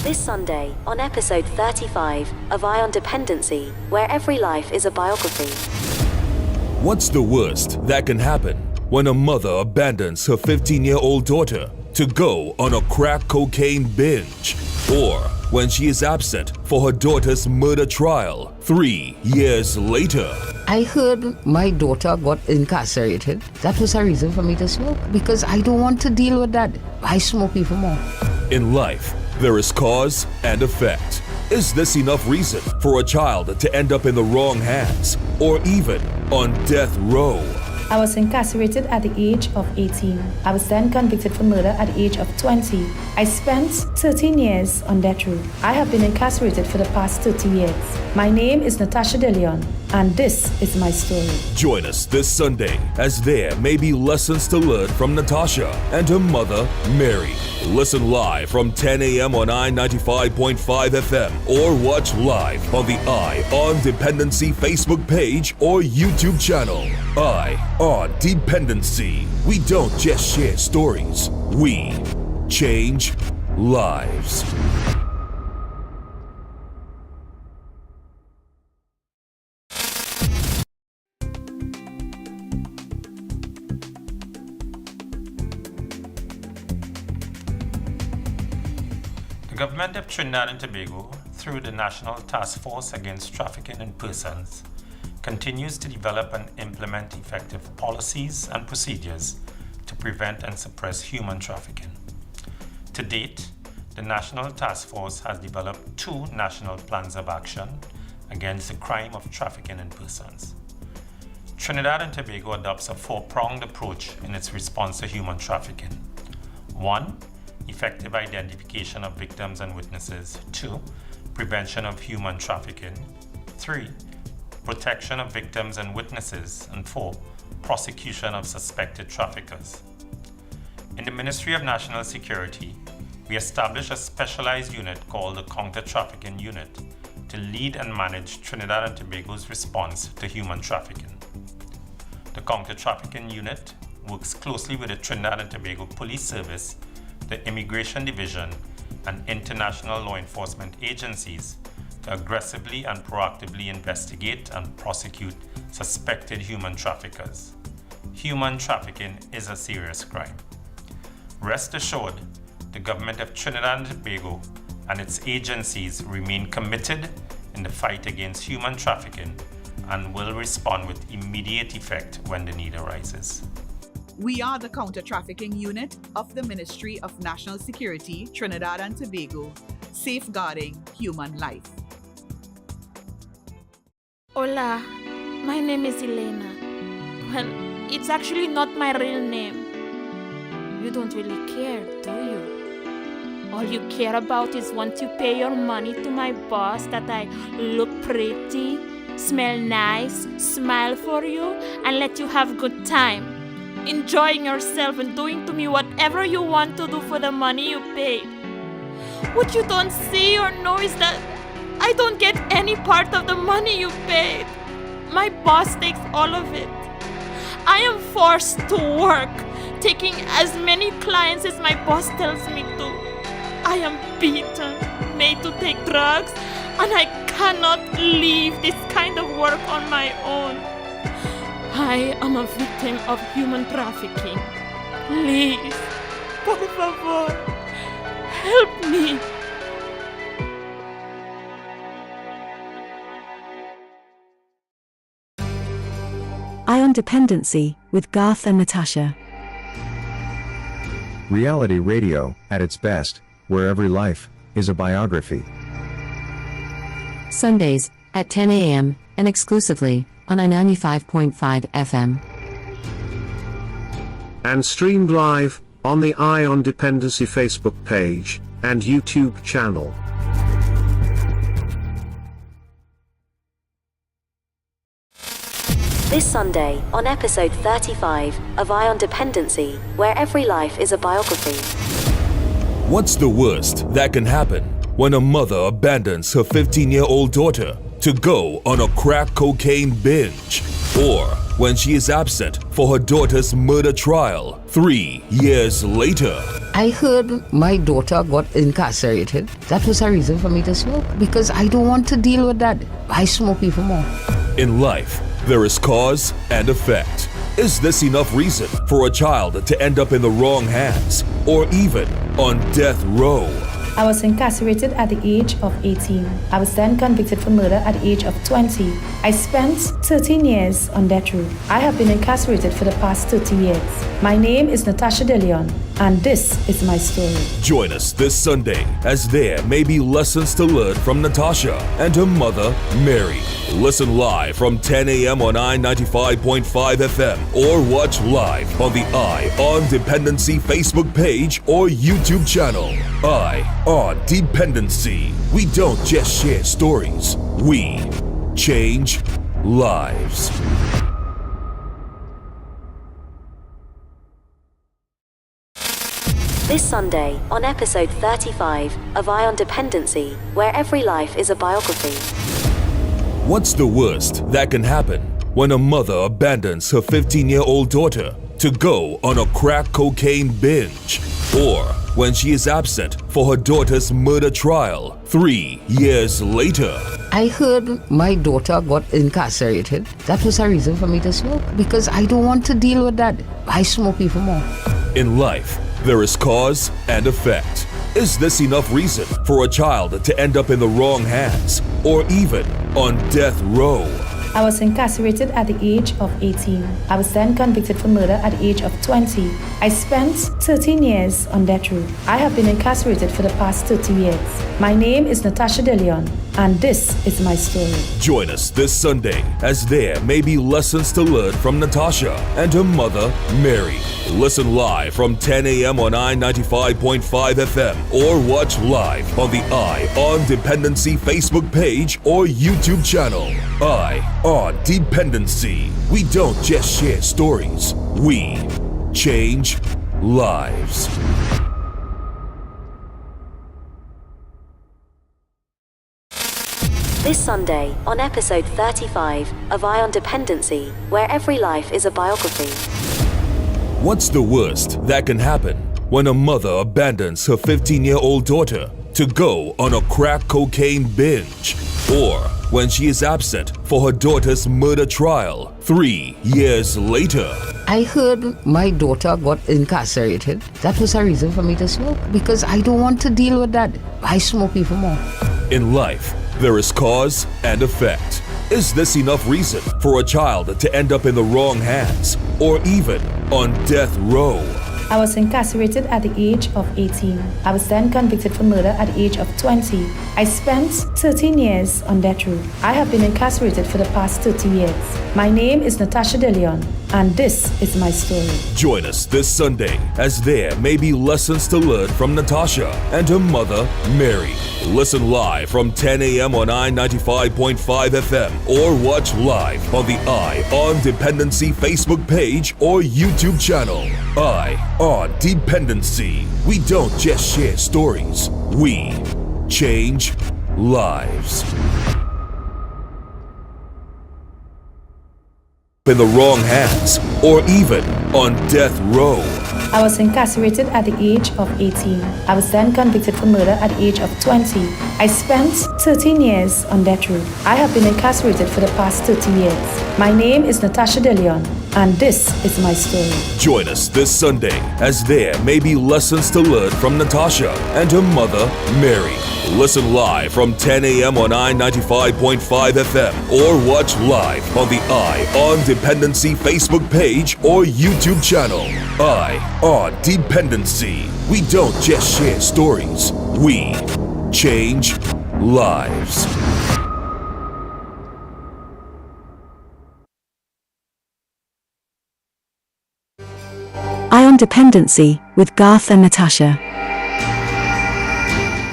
This Sunday on episode 35 of Dependency, where every life is a biography. What's the worst that can happen when a mother abandons her 15-year-old daughter to go on a crack cocaine binge? Or when she is absent for her daughter's murder trial 3 years later? I heard my daughter got incarcerated. That was a reason for me to smoke, because I don't want to deal with that. I smoke even more. In life, there is cause and effect. Is this enough reason for a child to end up in the wrong hands or even on death row? I was incarcerated at the age of 18. I was then convicted for murder at the age of 20. I spent 13 years on death row. I have been incarcerated for the past 30 years. My name is Natasha De Leon, and this is my story. Join us this Sunday as there may be lessons to learn from Natasha and her mother, Mary. Listen live from 10 a.m. on I-95.5 FM or watch live on the On Dependency Facebook page or YouTube channel. On Dependency. We don't just share stories, we change lives. The government of Trinidad and Tobago, through the National Task Force Against Trafficking in Persons, continues to develop and implement effective policies and procedures to prevent and suppress human trafficking. To date, the National Task Force has developed 2 national plans of action against the crime of trafficking in persons. Trinidad and Tobago adopts a 4-pronged approach in its response to human trafficking. 1. Effective identification of victims and witnesses. 2. Prevention of human trafficking. 3. Protection of victims and witnesses. And 4. Prosecution of suspected traffickers. In the Ministry of National Security, we established a specialized unit called the Counter-Trafficking Unit to lead and manage Trinidad and Tobago's response to human trafficking. The Counter-Trafficking Unit works closely with the Trinidad and Tobago Police Service, the Immigration Division, and international law enforcement agencies to aggressively and proactively investigate and prosecute suspected human traffickers. Human trafficking is a serious crime. Rest assured, the government of Trinidad and Tobago and its agencies remain committed in the fight against human trafficking and will respond with immediate effect when the need arises. We are the Counter-Trafficking Unit of the Ministry of National Security, Trinidad and Tobago, safeguarding human life. Hola, my name is Elena. Well, it's actually not my real name. You don't really care, do you? All you care about is once you pay your money to my boss that I look pretty, smell nice, smile for you, and let you have good time, enjoying yourself and doing to me whatever you want to do for the money you paid. What you don't see or know is that I don't get any part of the money you paid. My boss takes all of it. I am forced to work, taking as many clients as my boss tells me to. I am beaten, made to take drugs, and I cannot leave this kind of work on my own. I am a victim of human trafficking. Please, por favor, help me. Dependency with Garth and Natasha. Reality radio at its best, where every life is a biography. Sundays at 10 a.m. and exclusively on I-95.5 FM. And streamed live on the On Dependency Facebook page and YouTube channel. This Sunday on episode 35 of Dependency, where every life is a biography. What's the worst that can happen when a mother abandons her 15-year-old daughter to go on a crack cocaine binge? Or when she is absent for her daughter's murder trial 3 years later? I heard my daughter got incarcerated. That was a reason for me to smoke because I don't want to deal with that. I smoke even more. In life, there is cause and effect. Is this enough reason for a child to end up in the wrong hands or even on death row? I was incarcerated at the age of 18. I was then convicted for murder at the age of 20. I spent 13 years on death row. I have been incarcerated for the past 30 years. My name is Natasha De Leon, and this is my story. Join us this Sunday as there may be lessons to learn from Natasha and her mother, Mary. Listen live from 10 a.m. on I-95.5 FM or watch live on the Eye on Dependency Facebook page or YouTube channel. Eye on Dependency. We don't just share stories, we change lives. This Sunday on episode 35 of Eye on Dependency, where every life is a biography. What's the worst that can happen when a mother abandons her 15-year-old daughter to go on a crack cocaine binge? Or when she is absent for her daughter's murder trial 3 years later? I heard my daughter got incarcerated. That was a reason for me to smoke because I don't want to deal with that. I smoke even more. In life, there is cause and effect. Is this enough reason for a child to end up in the wrong hands or even on death row? I was incarcerated at the age of 18. I was then convicted for murder at the age of 20. I spent 13 years on death row. I have been incarcerated for the past 30 years. My name is Natasha De Leon, and this is my story. Join us this Sunday as there may be lessons to learn from Natasha and her mother, Mary. Listen live from 10 a.m. on I-95.5 FM or watch live on the Eye on Dependency Facebook page or YouTube channel. Eye on Dependency. We don't just share stories, we change lives. This Sunday on episode 35 of Eye on Dependency, where every life is a biography. What's the worst that can happen when a mother abandons her 15-year-old daughter to go on a crack cocaine binge? Or when she is absent for her daughter's murder trial 3 years later? I heard my daughter got incarcerated. That was a reason for me to smoke because I don't want to deal with that. I smoke even more. In life, there is cause and effect. Is this enough reason for a child to end up in the wrong hands or even on death row? I was incarcerated at the age of 18. I was then convicted for murder at the age of 20. I spent 13 years on death row. I have been incarcerated for the past 30 years. My name is Natasha De Leon, and this is my story. Join us this Sunday as there may be lessons to learn from Natasha and her mother, Mary. Listen live from 10 a.m. on I-95.5 FM or watch live on the Eye on Dependency Facebook page or YouTube channel. Eye on Dependency. We don't just share stories, we change lives. In the wrong hands or even on death row. I was incarcerated at the age of 18. I was then convicted for murder at the age of 20. I spent 13 years on death row. I have been incarcerated for the past 30 years. My name is Natasha De Leon, and this is my story. Join us this Sunday as there may be lessons to learn from Natasha and her mother, Mary. Listen live from 10 a.m. on I-95.5 FM or watch live on the Eye on Dependency Facebook page or YouTube channel. Eye on Dependency. We don't just share stories, we change lives. Eye on Dependency with Garth and Natasha.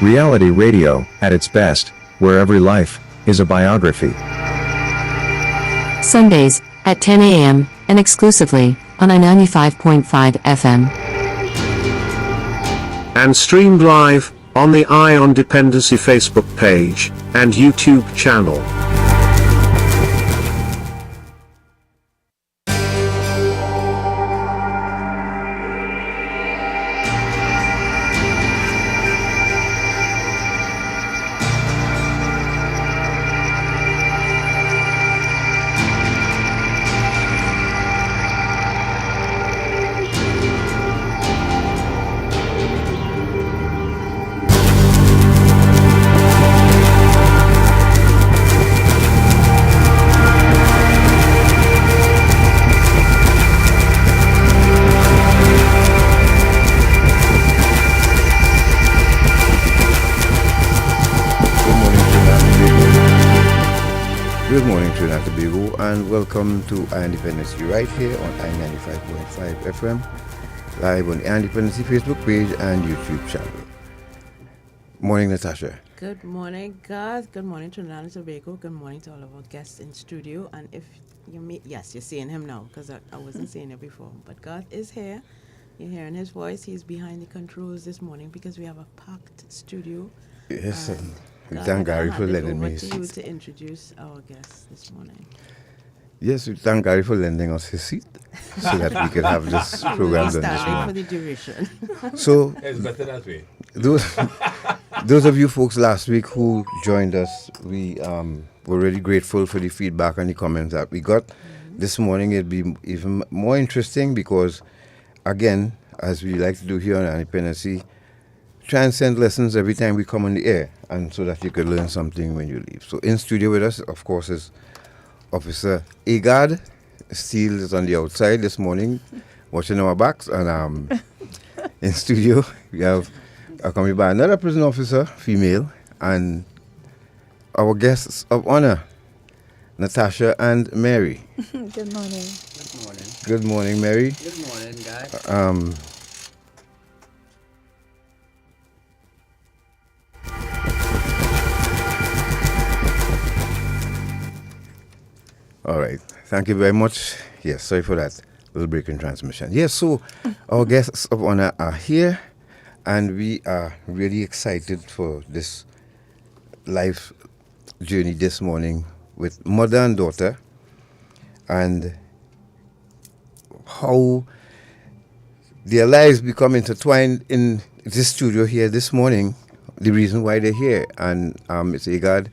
Reality radio, at its best, where every life is a biography. Sundays at 10 a.m. and exclusively on I-95.5 FM. And streamed live on the Eye on Dependency Facebook page and YouTube channel. Good morning, Trinidad and Tobago, and welcome to Dependency right here on I-95.5 FM, live on the Dependency Facebook page and YouTube channel. Morning, Natasha. Good morning, Garth. Good morning, Trinidad and Tobago. Good morning to all of our guests in studio. And if you meet, yes, you're seeing him now because I wasn't seeing it before. But Garth is here. You're hearing his voice. He's behind the controls this morning because we have a packed studio. Yes, we thank Gary for lending me. To you to introduce our guests this morning. Yes, we thank Gary for lending us his seat so that we could have this program done this morning. For the duration. So, it's better that way. Those of you folks last week who joined us, we were really grateful for the feedback and the comments that we got. This morning it'll be even more interesting because, again, as we like to do here on Dependency, try and send lessons every time we come on the air, and so that you could learn something when you leave. So in studio with us, of course, is Officer Agard. Steele is on the outside this morning, watching our backs, and in studio we have accompanied by another prison officer, female, and our guests of honor, Natasha and Mary. Good morning. Good morning. Good morning, Mary. Good morning, guys. All right. Thank you very much. Yes, sorry for that little break in transmission. Yes, so our guests of honor are here, and we are really excited for this life journey this morning with mother and daughter, and how their lives become intertwined in this studio here this morning, the reason why they're here. And Ms. Agard,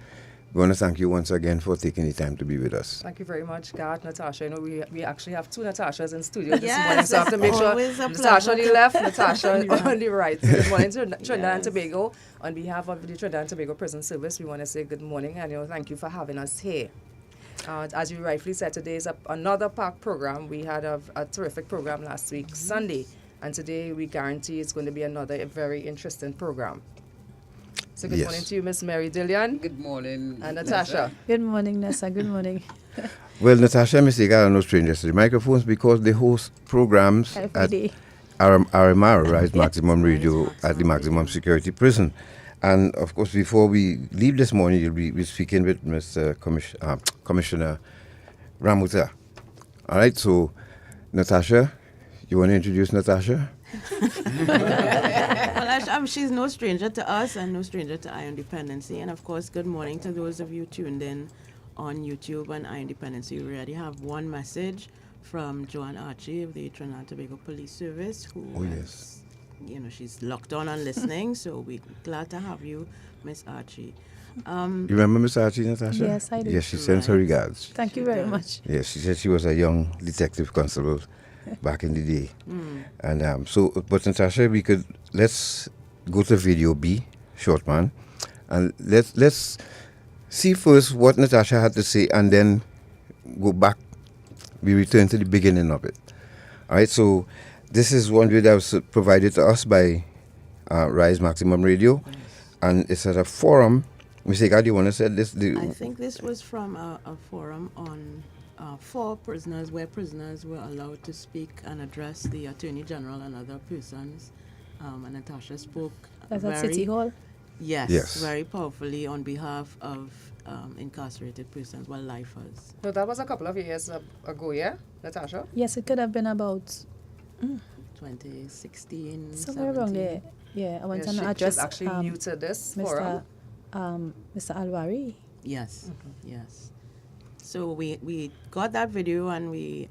we want to thank you once again for taking the time to be with us. Thank you very much, Garth, Natasha. You know, we actually have two Natashas in studio this morning, so I have to make sure Natasha on the left, Natasha on the right. So good morning to Trinidad and Tobago. On behalf of the Trinidad and Tobago Prison Service, we want to say good morning and thank you for having us here. As you rightfully said, today is another packed program. We had a terrific program last week, Sunday, and today we guarantee it's going to be another very interesting program. So good morning to you, Miss Mary De Leon. Good morning. And Natasha. Good morning, Nessa. Good morning. Well, Natasha and Miss Agard are no strangers to the microphones because they host programs at RMR, Rise Maximum Radio, at the Maximum Security Prison. And, of course, before we leave this morning, you'll be speaking with Mr. Commissioner Ramuta. All right, so, Natasha, you want to introduce Natasha? Well, she's no stranger to us and no stranger to Iron Dependency. And, of course, good morning to those of you tuned in on YouTube and Iron Dependency. We already have one message from Joanne Archie of the Trinidad and Tobago Police Service, who she's locked on and listening, so we're glad to have you, Miss Archie. You remember Miss Archie, Natasha? Yes, I do. Yes, she sends her regards. Thank you very much. Yes, she said she was a young detective constable back in the day. And but Natasha, let's go to video B, short man, and let's see first what Natasha had to say, and then go back. We return to the beginning of it. All right, so this is one video that was provided to us by Rise Maximum Radio, and it's at a forum. Ms. Agard, you want to say this? I think this was from a forum on for prisoners, where prisoners were allowed to speak and address the Attorney General and other persons. And Natasha spoke at City Hall? Yes, very powerfully on behalf of incarcerated persons, lifers. So that was a couple of years ago, yeah, Natasha? Yes, it could have been about 2016, somewhere around there. Yeah, I went and addressed actually new to this Mr. Alwari. Yes, yes. So we got that video and we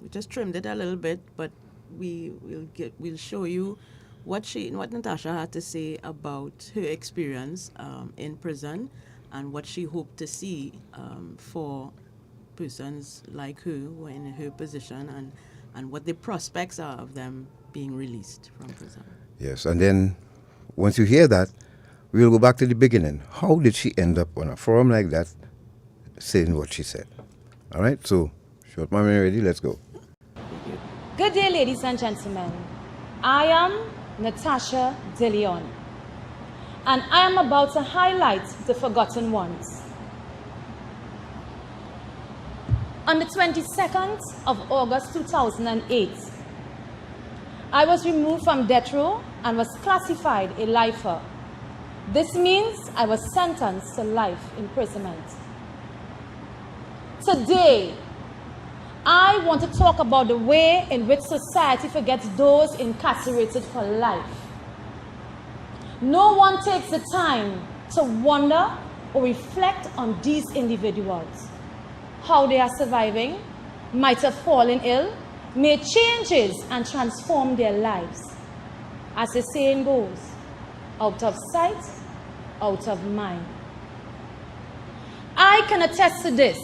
just trimmed it a little bit, but we'll show you what Natasha had to say about her experience in prison and what she hoped to see for persons like her who are in her position, and what the prospects are of them being released from prison. Yes, and then once you hear that, we'll go back to the beginning. How did she end up on a forum like that saying what she said? All right, so short man, ready? Let's go. Good day, ladies and gentlemen. I am Natasha De Leon, and I am about to highlight the forgotten ones. On the 22nd of August 2008, I was removed from death row and was classified a lifer. This means I was sentenced to life imprisonment. Today, I want to talk about the way in which society forgets those incarcerated for life. No one takes the time to wonder or reflect on these individuals, how they are surviving, might have fallen ill, made changes and transformed their lives. As the saying goes, out of sight, out of mind. I can attest to this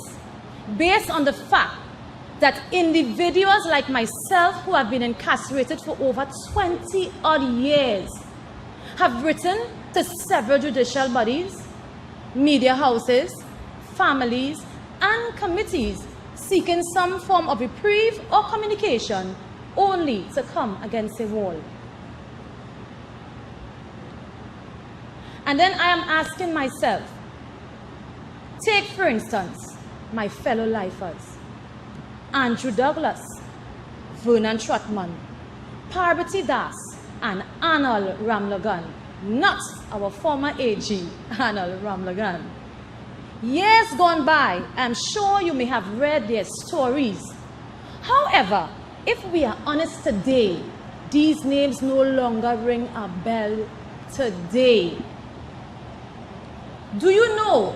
based on the fact that individuals like myself who have been incarcerated for over 20 odd years have written to several judicial bodies, media houses, families, and committees seeking some form of reprieve or communication, only to come against a wall. And then I am asking myself, take for instance my fellow lifers, Andrew Douglas, Vernon Trotman, Parvati Das, and Arnold Ramlagan, not our former AG, Arnold Ramlagan. Years gone by, I'm sure you may have read their stories. However, if we are honest today, these names no longer ring a bell today. Do you know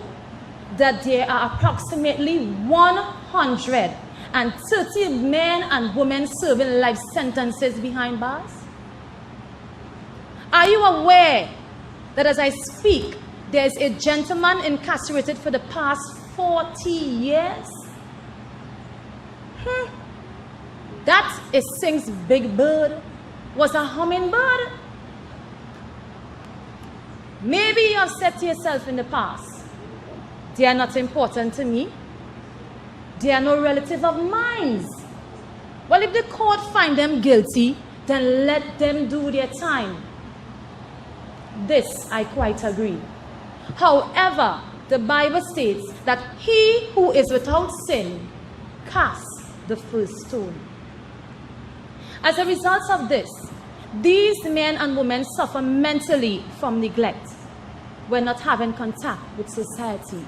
that there are approximately 130 men and women serving life sentences behind bars? Are you aware that as I speak, there's a gentleman incarcerated for the past 40 years? That is Singh's big bird was a hummingbird. Maybe you have said to yourself in the past, they are not important to me. They are no relative of mine. Well, if the court find them guilty, then let them do their time. This I quite agree. However, the Bible states that he who is without sin casts the first stone. As a result of this, these men and women suffer mentally from neglect when not having contact with society.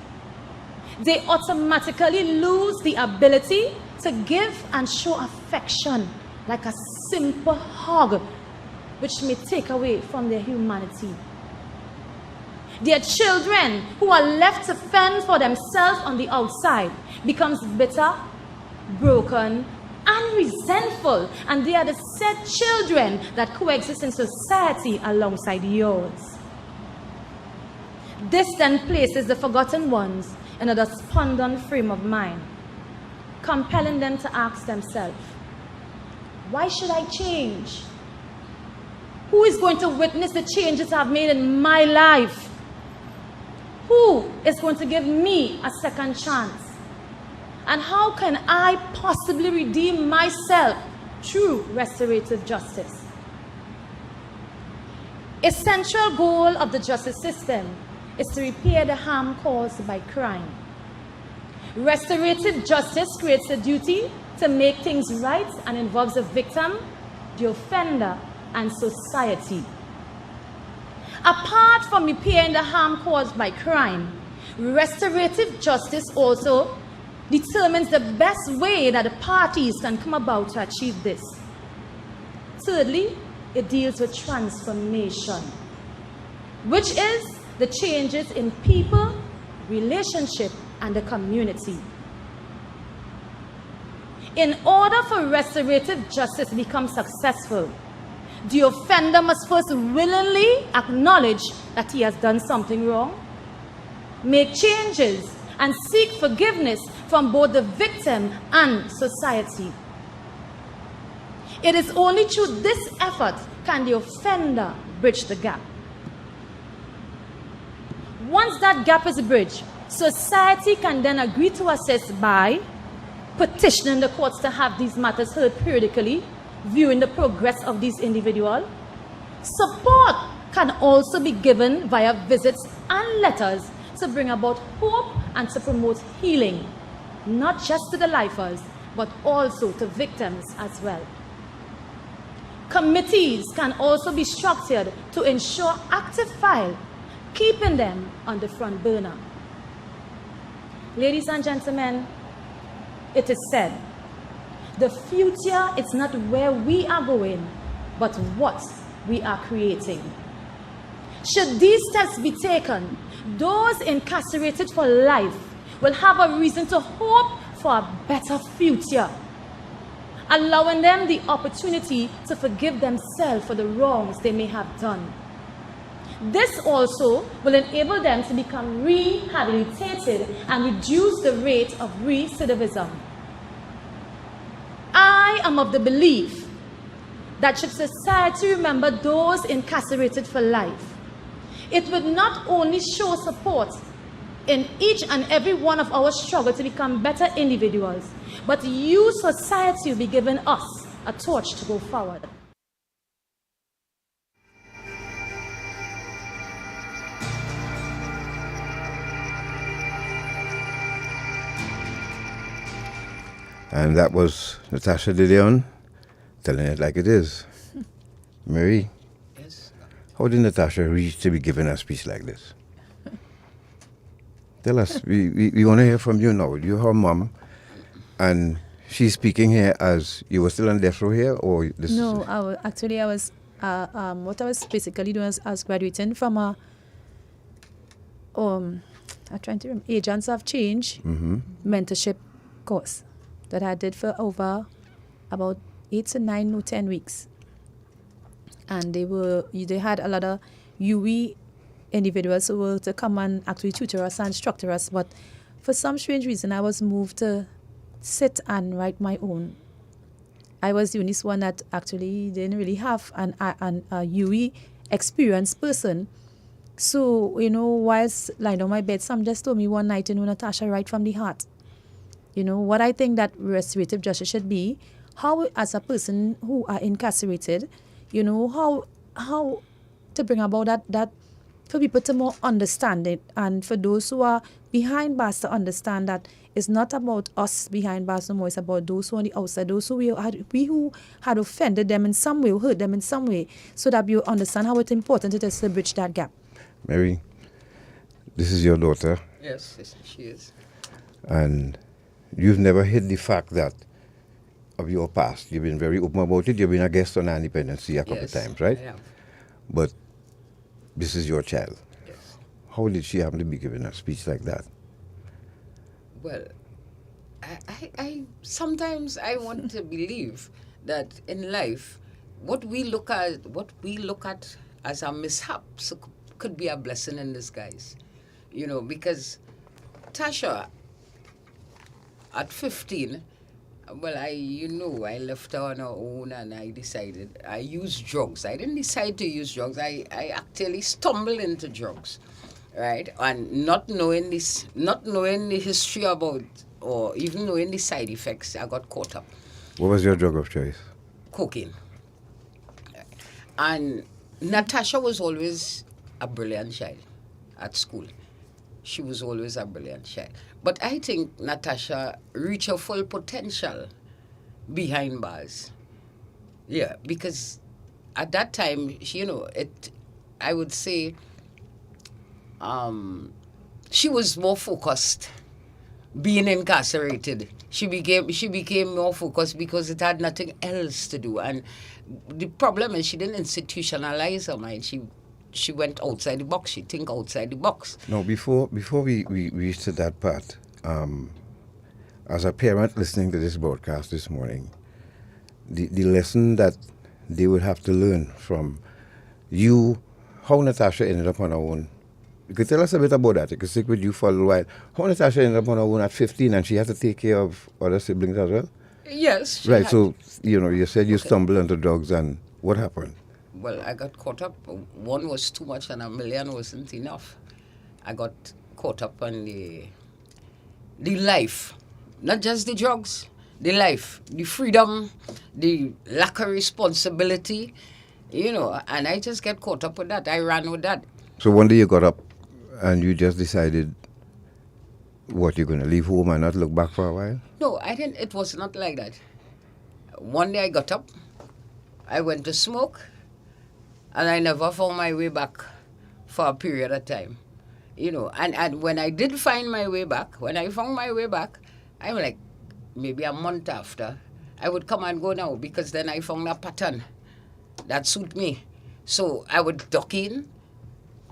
They automatically lose the ability to give and show affection, like a simple hug, which may take away from their humanity. Their children, who are left to fend for themselves on the outside, becomes bitter, broken, and resentful, and they are the said children that coexist in society alongside yours. This then places the forgotten ones in a despondent frame of mind, compelling them to ask themselves, why should I change? Who is going to witness the changes I've made in my life? Who is going to give me a second chance? And how can I possibly redeem myself through restorative justice? A central goal of the justice system is to repair the harm caused by crime. Restorative justice creates a duty to make things right and involves the victim, the offender, and society. Apart from repairing the harm caused by crime, restorative justice also determines the best way that the parties can come about to achieve this. Thirdly, it deals with transformation, which is the changes in people, relationship, and the community. In order for restorative justice to become successful, the offender must first willingly acknowledge that he has done something wrong, make changes, and seek forgiveness from both the victim and society. It is only through this effort can the offender bridge the gap. Once that gap is bridged, society can then agree to assist by petitioning the courts to have these matters heard periodically, viewing the progress of these individuals. Support can also be given via visits and letters to bring about hope and to promote healing. not just to the lifers, but also to victims as well. Committees can also be structured to ensure active file, keeping them on the front burner. Ladies and gentlemen, it is said, the future is not where we are going, but what we are creating. Should these steps be taken, those incarcerated for life will have a reason to hope for a better future, allowing them the opportunity to forgive themselves for the wrongs they may have done. This also will enable them to become rehabilitated and reduce the rate of recidivism. I am of the belief that should society remember those incarcerated for life, it would not only show support in each and every one of our struggle to become better individuals, but you, society, will be giving us a torch to go forward. And that was Natasha De Leon telling it like it is. Mary? Yes. How did Natasha reach to be giving a speech like this? Tell us. We want to hear from you now. You're her mom, and she's speaking here as you were still on death row here, or this? No, I was. What I was basically doing is I was graduating from a I'm trying to remember, Agents of Change mentorship course that I did for over about 8 to 9 or 10 weeks, and they had a lot of UE individuals who were to come and actually tutor us and instructor us, but for some strange reason I was moved to sit and write my own. I was the only one that actually didn't really have a UE experienced person. So, whilst lying on my bed, some just told me one night, Natasha, write from the heart. What I think that restorative justice should be, how as a person who are incarcerated, how to bring about that for people to more understand it, and for those who are behind bars to understand that it's not about us behind bars no more, it's about those who are on the outside, those who who had offended them in some way, or hurt them in some way, so that you understand how it's important it is to bridge that gap. Mary, this is your daughter. Yes, she is. And you've never hid the fact that of your past. You've been very open about it. You've been a guest on Dependency a couple of times, right? I have. But this is your child. Yes. How did she happen to be giving a speech like that? Well, I sometimes I want to believe that in life, what we look at as a mishap could be a blessing in disguise, because Tasha, at 15, well, I left her on her own, and I decided I used drugs. I didn't decide to use drugs. I actually stumbled into drugs, right? And not knowing the history about, or even knowing the side effects, I got caught up. What was your drug of choice? Cocaine. And Natasha was always a brilliant child at school. She was always a brilliant child. But I think Natasha reached her full potential behind bars. Yeah, because at that time, I would say she was more focused being incarcerated. She became more focused because it had nothing else to do. And the problem is she didn't institutionalize her mind. She went outside the box. She think outside the box. No, before we reach to that part, as a parent listening to this broadcast this morning, the lesson that they would have to learn from you, how Natasha ended up on her own. You could tell us a bit about that. You could stick with you for a little while. How Natasha ended up on her own at 15, and she had to take care of other siblings as well? Yes. Right, so, you said you stumbled into drugs, and what happened? Well, I got caught up. One was too much and $1 million wasn't enough. I got caught up on the life, not just the drugs, the life, the freedom, the lack of responsibility, and I just get caught up with that. I ran with that. So one day you got up and you just decided What, you're going to leave home and not look back for a while? No, I didn't. It was not like that. One day I got up, I went to smoke, and I never found my way back for a period of time. You know, and when I did find my way back, when I found my way back, I'm like, maybe a month after, I would come and go now, because then I found a pattern that suit me. So I would duck in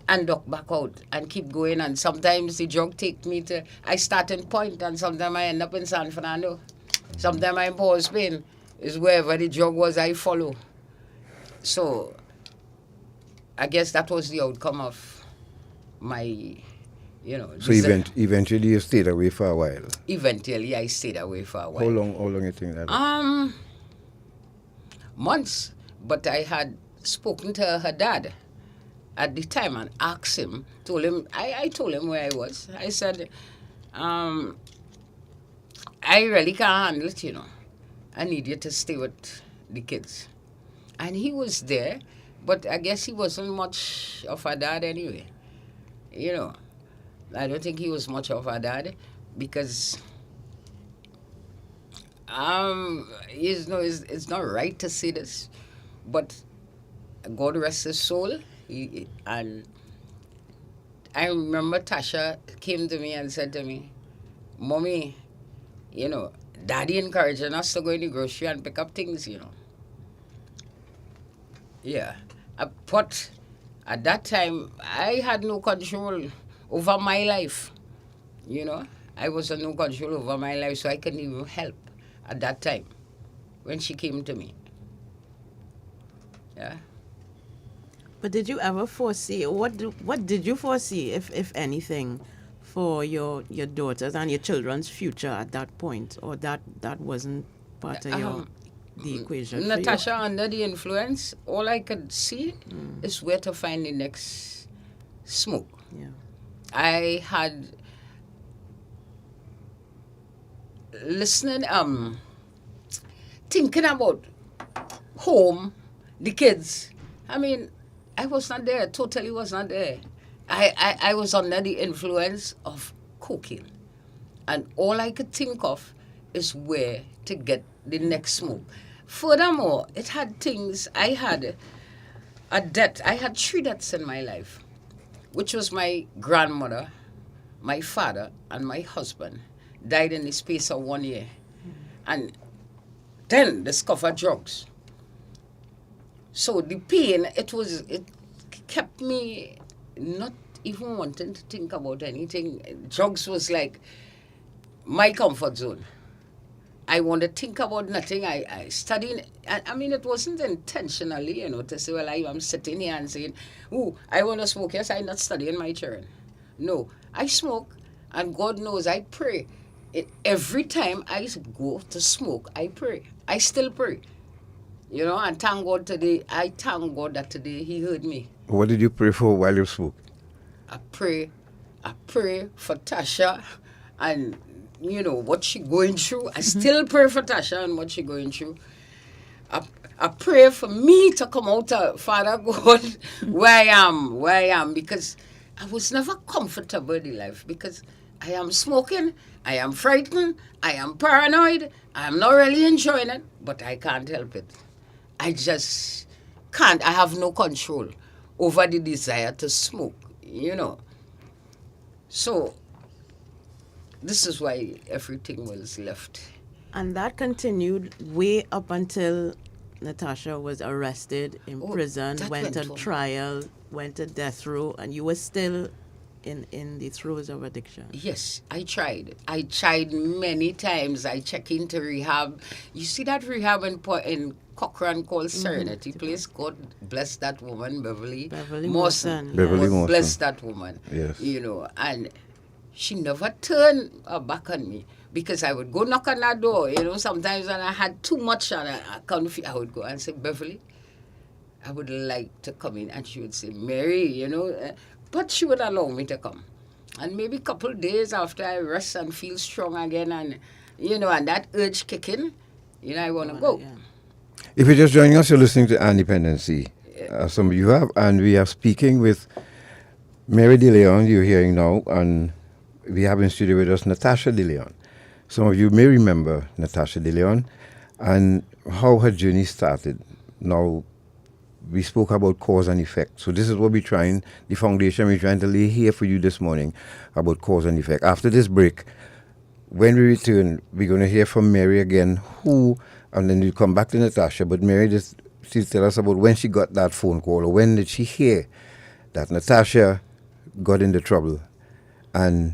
and duck back out and keep going. And sometimes the drug take me to, I start in Point, and sometimes I end up in San Fernando. Sometimes I'm in Port Spain. Is wherever the drug was, I follow. So I guess that was the outcome of my, you know. So eventually you stayed away for a while? Eventually I stayed away for a while. How long you think that was? Months. But I had spoken to her dad at the time and asked him, I told him where I was. I said, I really can't handle it, you know. I need you to stay with the kids. And he was there, but I guess he wasn't much of a dad anyway. You know, I don't think he was much of a dad because, it's not right to say this, but God rest his soul. And I remember Tasha came to me and said to me, Mommy, you know, Daddy encouraging us to go in the grocery and pick up things, you know. Yeah. But at that time, I had no control over my life. You know, I was in no control over my life, so I couldn't even help at that time when she came to me. Yeah. But did you ever foresee, what did you foresee, if anything, for your daughters and your children's future at that point, or that wasn't part of the equation? Natasha, under the influence, all I could see is where to find the next smoke. Yeah. I had thinking about home, the kids. I mean, I was not there, totally was not there. I was under the influence of cocaine. And all I could think of is where to get the next smoke. Furthermore, it had things, I had a debt. I had 3 debts in my life, which was my grandmother, my father, and my husband died in the space of 1 year. And then discovered drugs. So the pain, it kept me not even wanting to think about anything. Drugs was like my comfort zone. I want to think about nothing. I studied. I mean, it wasn't intentionally, you know, to say, well, I'm sitting here and saying, oh, I want to smoke. Yes, I'm not studying my children. No, I smoke, and God knows I pray. Every time I go to smoke, I pray. I still pray. You know, and thank God today, I thank God that today He heard me. What did you pray for while you smoked? I pray for Tasha and, you know, what she going through. I still pray for Tasha and what she going through. I pray for me to come out of Father God where I am, because I was never comfortable in life, because I am smoking, I am frightened, I am paranoid, I am not really enjoying it, but I can't help it. I just can't. I have no control over the desire to smoke, you know. So, this is why everything was left. And that continued way up until Natasha was arrested, imprisoned, went to trial, went to death row, and you were still in the throes of addiction. Yes, I tried. I tried many times. I checked into rehab. You see that rehab in Cochrane called Serenity Place? God bless that woman, Beverly Mawson. Beverly Mawson. Bless that woman. Yes. You know, and she never turned her back on me, because I would go knock on that door, you know, sometimes when I had too much and I would go and say, Beverly, I would like to come in. And she would say, Mary, you know, but she would allow me to come. And maybe a couple of days after I rest and feel strong again, and, you know, and that urge kicking, you know, I want to go. Yeah. If you're just joining us, you're listening to Dependency. Some of you have, and we are speaking with Mary De Leon, you're hearing now, and we have in studio with us Natasha De Leon. Some of you may remember Natasha De Leon and how her journey started. Now, we spoke about cause and effect. So this is what the foundation we're trying to lay here for you this morning about cause and effect. After this break, when we return, we're going to hear from Mary again, and then we'll come back to Natasha, but Mary just she'll tell us about when she got that phone call, or when did she hear that Natasha got into trouble and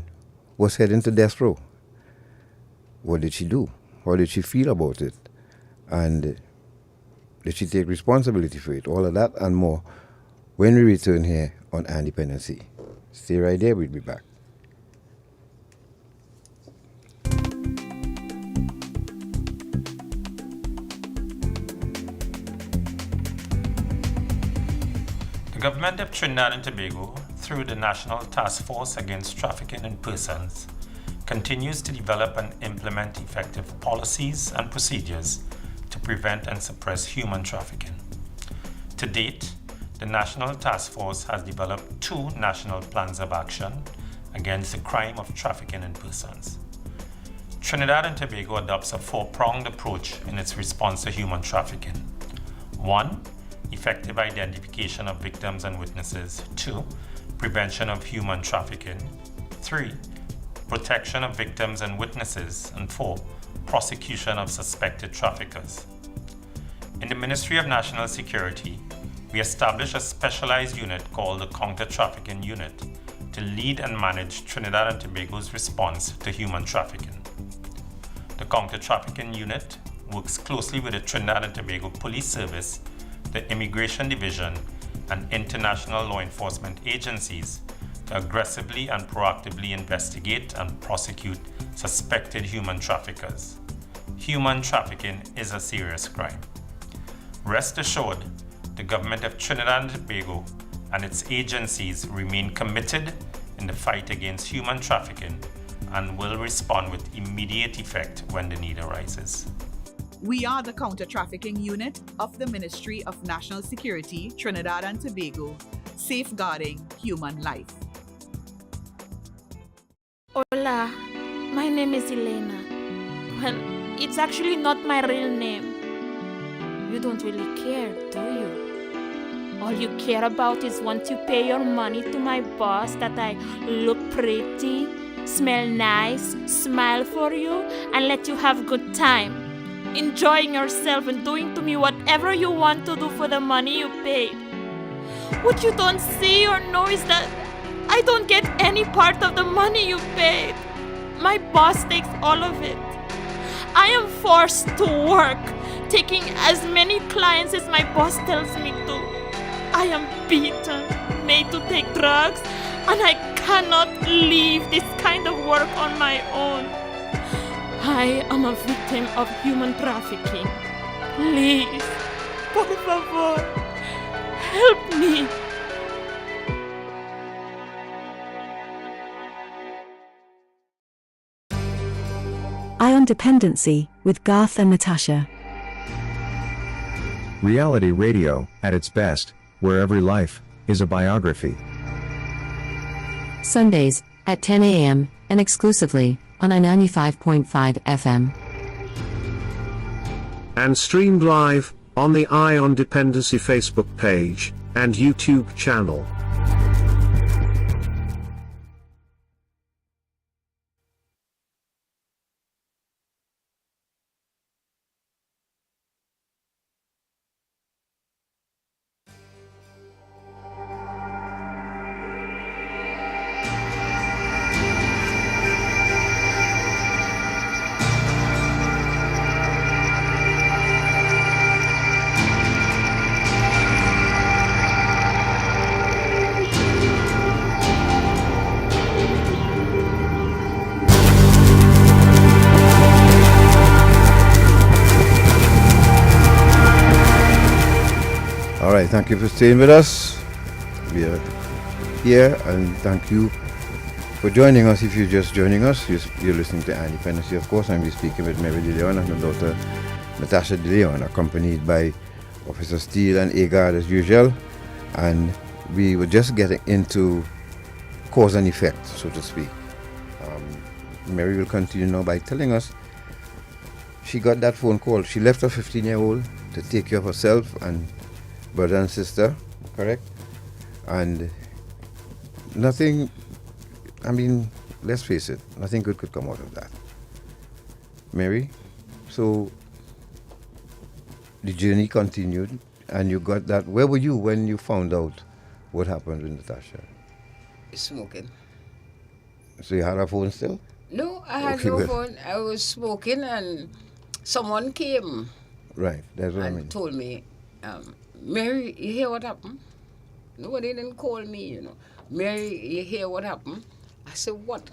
was heading to death row. What did she do? How did she feel about it? And did she take responsibility for it? All of that and more when we return here on Dependency. Stay right there, we'll be back. The government of Trinidad and Tobago, through the National Task Force Against Trafficking in Persons, continues to develop and implement effective policies and procedures to prevent and suppress human trafficking. To date, the National Task Force has developed 2 national plans of action against the crime of trafficking in persons. Trinidad and Tobago adopts a 4-pronged approach in its response to human trafficking. 1. Effective identification of victims and witnesses. 2. Prevention of human trafficking. 3. Protection of victims and witnesses. And 4. Prosecution of suspected traffickers. In the Ministry of National Security, we established a specialized unit called the Counter-Trafficking Unit to lead and manage Trinidad and Tobago's response to human trafficking. The Counter-Trafficking Unit works closely with the Trinidad and Tobago Police Service, the Immigration Division, and international law enforcement agencies to aggressively and proactively investigate and prosecute suspected human traffickers. Human trafficking is a serious crime. Rest assured, the government of Trinidad and Tobago and its agencies remain committed in the fight against human trafficking and will respond with immediate effect when the need arises. We are the Counter-Trafficking Unit of the Ministry of National Security, Trinidad and Tobago, safeguarding human life. Hola, my name is Elena. Well, it's actually not my real name. You don't really care, do you? All you care about is once you pay your money to my boss that I look pretty, smell nice, smile for you, and let you have good time. Enjoying yourself and doing to me whatever you want to do for the money you paid. What you don't see or know is that I don't get any part of the money you paid. My boss takes all of it. I am forced to work, taking as many clients as my boss tells me to. I am beaten, made to take drugs, and I cannot leave this kind of work on my own. I am a victim of human trafficking. Please, por favor, help me. Ion Dependency with Garth and Natasha. Reality radio, at its best, where every life is a biography. Sundays, at 10 a.m., and exclusively, on 95.5 FM. And streamed live on the Ion Dependency Facebook page and YouTube channel. Thank you for staying with us. We are here, and thank you for joining us. If you're just joining us, you're listening to Dependency, of course, and we're speaking with Mary De Leon and her daughter Natasha De Leon, accompanied by Officer Steele and Agard as usual. And we were just getting into cause and effect, so to speak. Mary will continue now by telling us she got that phone call. She left her 15-year-old to take care of herself and brother and sister, correct? And nothing, I mean, let's face it, nothing good could come out of that. Mary, so the journey continued and you got that. Where were you when you found out what happened with Natasha? Smoking. So you had a phone still? No, I had no phone. I was smoking and someone came. Right, that's what I mean. And told me, Mary, you hear what happened? Nobody didn't call me, you know. Mary, you hear what happened? I said, what?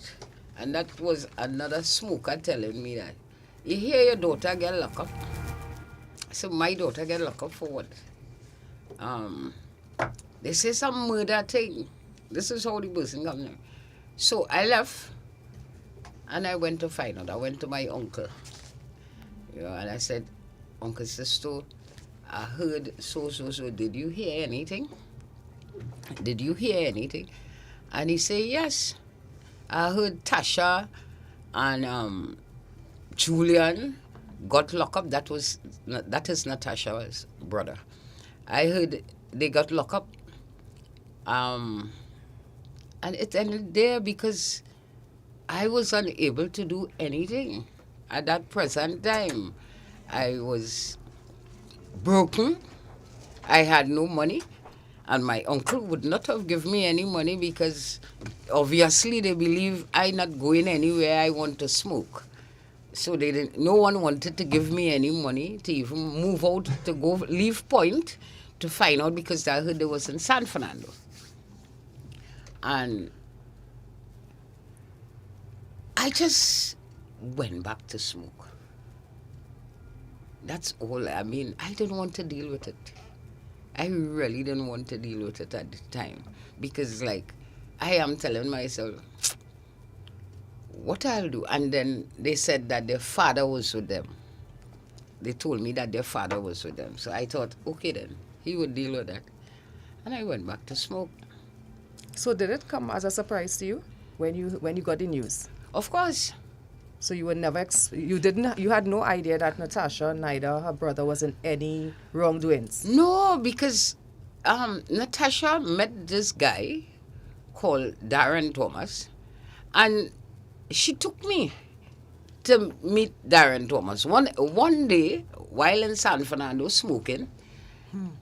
And that was another smoker telling me that. You hear your daughter get locked up? I said, my daughter get locked up for what? They say some murder thing. This is how the person comes now. So I left and I went to find out. I went to my uncle. You know, and I said, Uncle Sisto, I heard so. Did you hear anything? Did you hear anything? And he said, yes. I heard Tasha and Julian got locked up. That is Natasha's brother. I heard they got locked up. And it ended there because I was unable to do anything at that present time. I was broken. I had no money. And my uncle would not have given me any money because obviously they believe I not going anywhere. I want to smoke. So no one wanted to give me any money to even move out to go leave Point to find out because I heard they was in San Fernando. And I just went back to smoke. That's all. I mean, I didn't want to deal with it. I really didn't want to deal with it at the time because, like, I am telling myself, what I'll do. And then they said that their father was with them. They told me that their father was with them. So I thought, okay then, he would deal with that. And I went back to smoke. So did it come as a surprise to you when you got the news? Of course. So you were never you had no idea that Natasha, neither her brother, was in any wrongdoings? No, because Natasha met this guy called Darren Thomas, and she took me to meet Darren Thomas. One day, while in San Fernando smoking,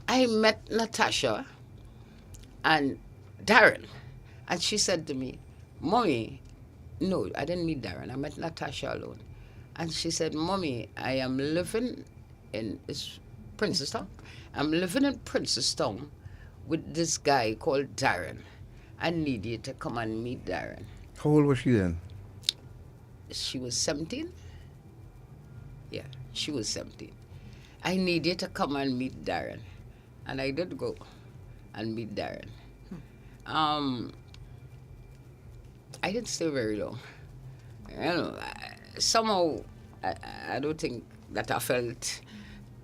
I met Natasha and Darren, and she said to me, Mommy, no, I didn't meet Darren. I met Natasha alone. And she said, Mommy, I am living in Princestown. I'm living in Princestown with this guy called Darren. I need you to come and meet Darren. How old was she then? She was 17. Yeah, she was 17. I need you to come and meet Darren. And I did go and meet Darren. I didn't stay very long. You know, somehow, I don't think that I felt,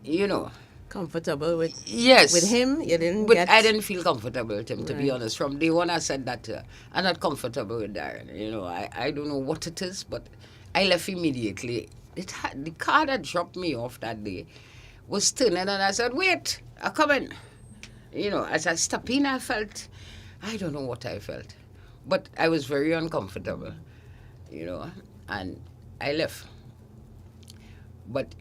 you know, comfortable with with him. You didn't but I didn't feel comfortable with him, to be honest. From day one I said that I'm not comfortable with Darren. You know, I don't know what it is, but I left immediately. The car that dropped me off that day was turning, and I said, wait, I'm coming. You know, as I stepped in, I don't know what I felt, but I was very uncomfortable, you know, and I left. But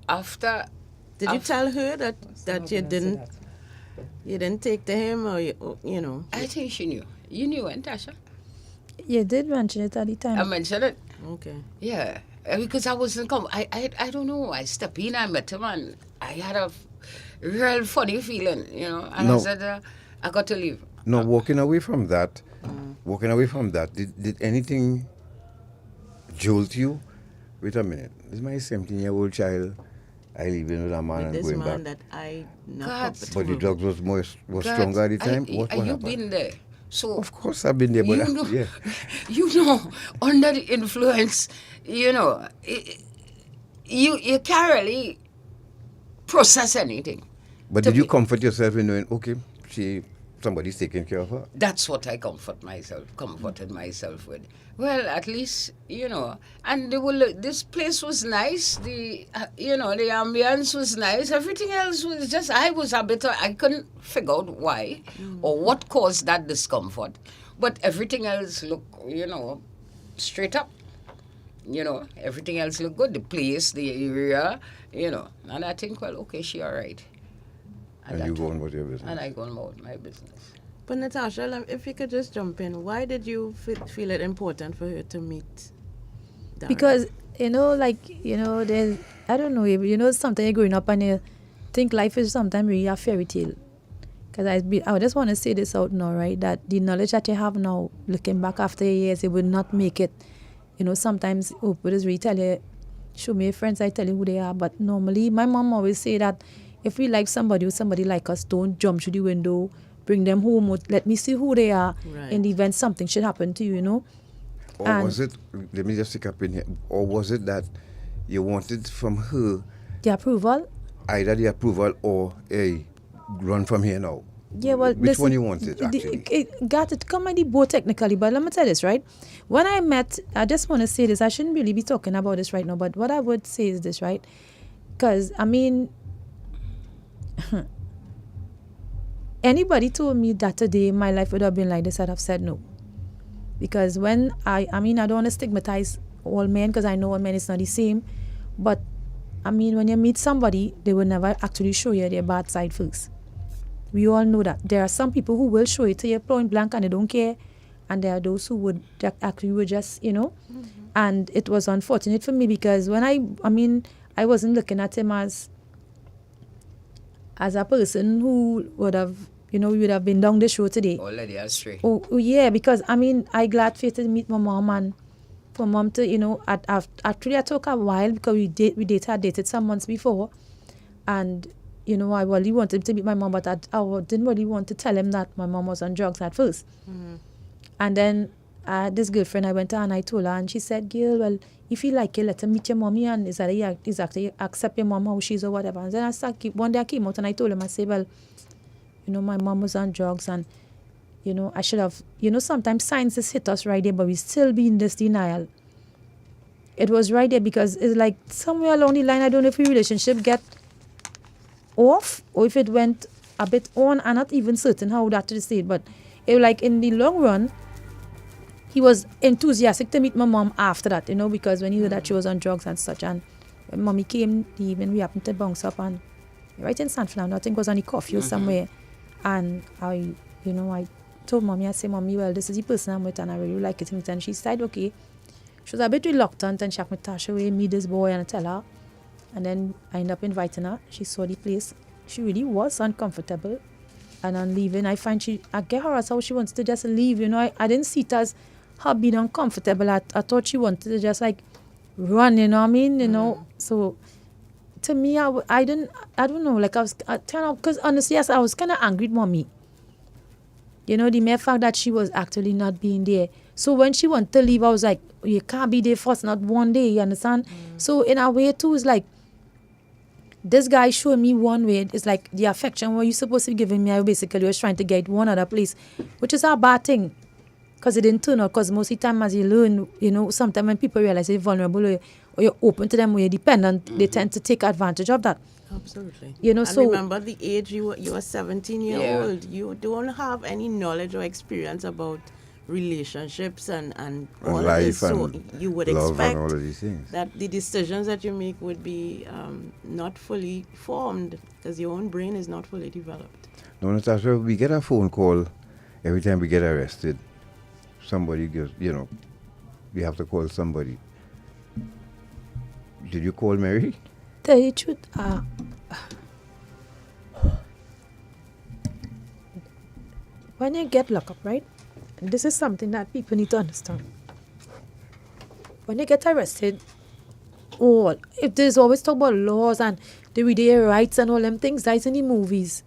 after... Did you tell her that you didn't take to him, or you know? I think she knew. You knew, Tasha? You did mention it at the time. I mentioned it. Okay. Yeah, because I wasn't I don't know. I stepped in, I met him, and I had a real funny feeling, you know. And I said, I got to leave. No, walking away from that, did anything jolt you? Wait a minute. This is my 17-year-old child. I live in with a man and going back. That I but the drugs was stronger at the time. What you've been there. So of course I've been there, but you know, under the influence, you know, you can't really process anything. But did you comfort yourself in knowing, okay, she somebody's taking care of her. That's what I comforted myself with. Well, at least, and this place was nice. The ambience was nice. Everything else was just, I couldn't figure out why or what caused that discomfort. But everything else looked, straight up. Everything else looked good. The place, the area, And I think, well, okay, she all right. And you go on with your business. And I go on with my business. But Natasha, if you could just jump in, why did you feel it important for her to meet Darren? Because, there's, I don't know, sometimes you're growing up and you think life is sometimes really a fairy tale. Because I just want to say this out now, right, that the knowledge that you have now, looking back after years, it would not make it. Sometimes people just really tell you, show me your friends, I tell you who they are. But normally, my mom always say that if we like somebody or somebody like us, don't jump through the window, bring them home, or let me see who they are in the event something should happen to you, Or was it, let me just stick up in here, or was it that you wanted from her the approval? Either the approval or a run from here now? Yeah, well, which one you wanted, actually? It come at the both technically, but let me tell you this, right? When I met, I just want to say this, I shouldn't really be talking about this right now, but what I would say is this, right? Because, anybody told me that today my life would have been like this, I'd have said no. Because when I don't want to stigmatize all men, because I know all men is not the same, but when you meet somebody, they will never actually show you their bad side first. We all know that. There are some people who will show it to you point blank and they don't care, and there are those who would just, and it was unfortunate for me because when I wasn't looking at him as a person who would have, we would have been down the show today. Already astray. Oh yeah, because I glad for to meet my mom and for mom to, actually it took a while because we dated some months before, and I really wanted to meet my mom, but I didn't really want to tell him that my mom was on drugs at first. Mm-hmm. And then this girlfriend I went to and I told her, and she said, "Girl, well, if you like it, let her meet your mommy, and is that you accept your mom how she is or whatever." And then one day I came out and I told him, I said, "Well, my mom was on drugs, and I should have, sometimes science hit us right there, but we still be in this denial." It was right there because it's like somewhere along the line, I don't know if the relationship get off or if it went a bit on. I'm not even certain how that to say it, but it, like in the long run, he was enthusiastic to meet my mom after that, because when he heard that she was on drugs and such, and when mommy came, even we happened to bounce up and right in San Fernando, I think it was on the coffee or somewhere, and I told mommy, I said, "Mommy, well, this is the person I'm with and I really like it," and she said, okay. She was a bit reluctant and she asked Natasha, meet this boy and I tell her. And then I ended up inviting her. She saw the place. She really was uncomfortable. And on leaving, I get her as how she wants to just leave. I didn't see it as her being uncomfortable. I thought she wanted to just like run, So to me, I don't know, like I was because honestly, yes, I was kind of angry with mommy. The mere fact that she was actually not being there. So when she wanted to leave, I was like, you can't be there for us, not one day, you understand? So in a way too, it's like, this guy showed me one way, it's like the affection what you're supposed to be giving me, I basically was trying to get one other place, which is a bad thing. Because it didn't turn out, because most of the time as you learn, sometimes when people realize you're vulnerable or you're open to them or you're dependent, they tend to take advantage of that. Absolutely. And so remember the age you were 17 years old. You don't have any knowledge or experience about relationships and all life of this. So you would expect and all of these things. That the decisions that you make would be not fully formed because your own brain is not fully developed. No, Natasha, we get a phone call every time we get arrested. Somebody gives, we have to call somebody. Did you call Mary? Tell you the truth, when you get locked up, right? And this is something that people need to understand. When you get arrested, if there's always talk about laws and the their rights and all them things, that's in the movies.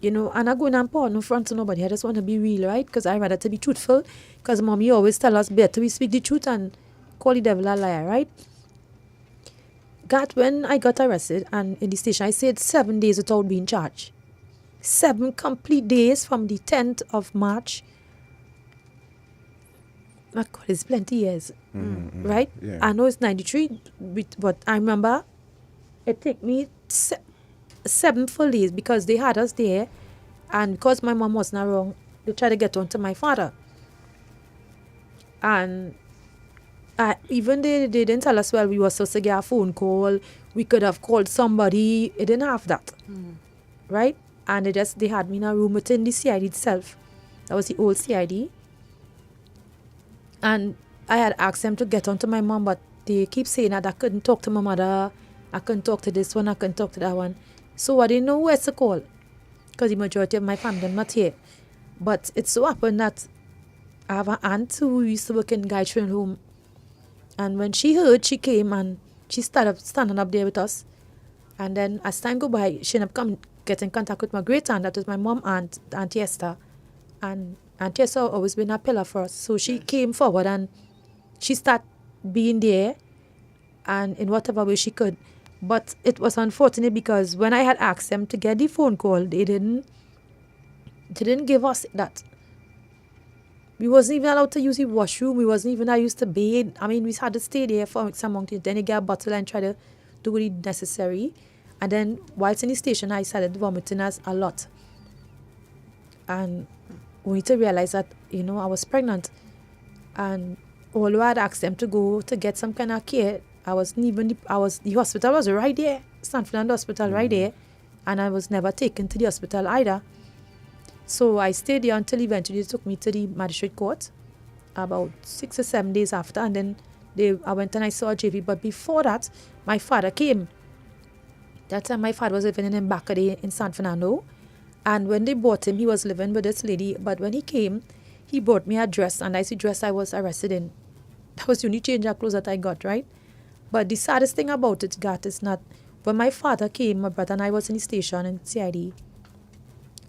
And I go and pour no front to nobody. I just want to be real, right? Because I rather to be truthful. Because mommy always tell us better we speak the truth and call the devil a liar, right? When I got arrested and in the station, I stayed 7 days without being charged. 7 complete days from the 10th of March. My God, it's plenty years, right? Yeah. I know it's 93, but I remember it took me 7 full days because they had us there, and because my mom wasn't around, they tried to get on to my father. And even they didn't tell us, well, we were supposed to get a phone call, we could have called somebody. It didn't have that, right? And they had me in a room within the CID itself. That was the old CID. And I had asked them to get on to my mom, but they keep saying that I couldn't talk to my mother, I couldn't talk to this one, I couldn't talk to that one. So I didn't know where to call, because the majority of my family are not here. But it so happened that I have an aunt who used to work in Guy Children's Home. And when she heard, she came and she started standing up there with us. And then as time go by, she ended up get in contact with my great aunt, that was my mom aunt, Auntie Esther. And Auntie Esther always been a pillar for us. So she came forward and she started being there and in whatever way she could. But it was unfortunate because when I had asked them to get the phone call, they didn't give us that. We wasn't even allowed to use the washroom. We wasn't even allowed to bathe. I mean, we had to stay there for some long time. Then they get a bottle and try to do what is necessary. And then whilst in the station, I started vomiting as a lot. And we need to realize that, I was pregnant. And although I had asked them to go to get some kind of care, the hospital was right there, San Fernando Hospital right there. And I was never taken to the hospital either. So I stayed there until eventually they took me to the magistrate court about 6 or 7 days after. And then I went and I saw JV. But before that, my father came. That time my father was living in Mbakade in San Fernando. And when they bought him, he was living with this lady. But when he came, he brought me a dress. And that's the dress I was arrested in. That was the only change of clothes that I got, right? But the saddest thing about it, Gat, is not... When my father came, my brother and I was in the station in CID.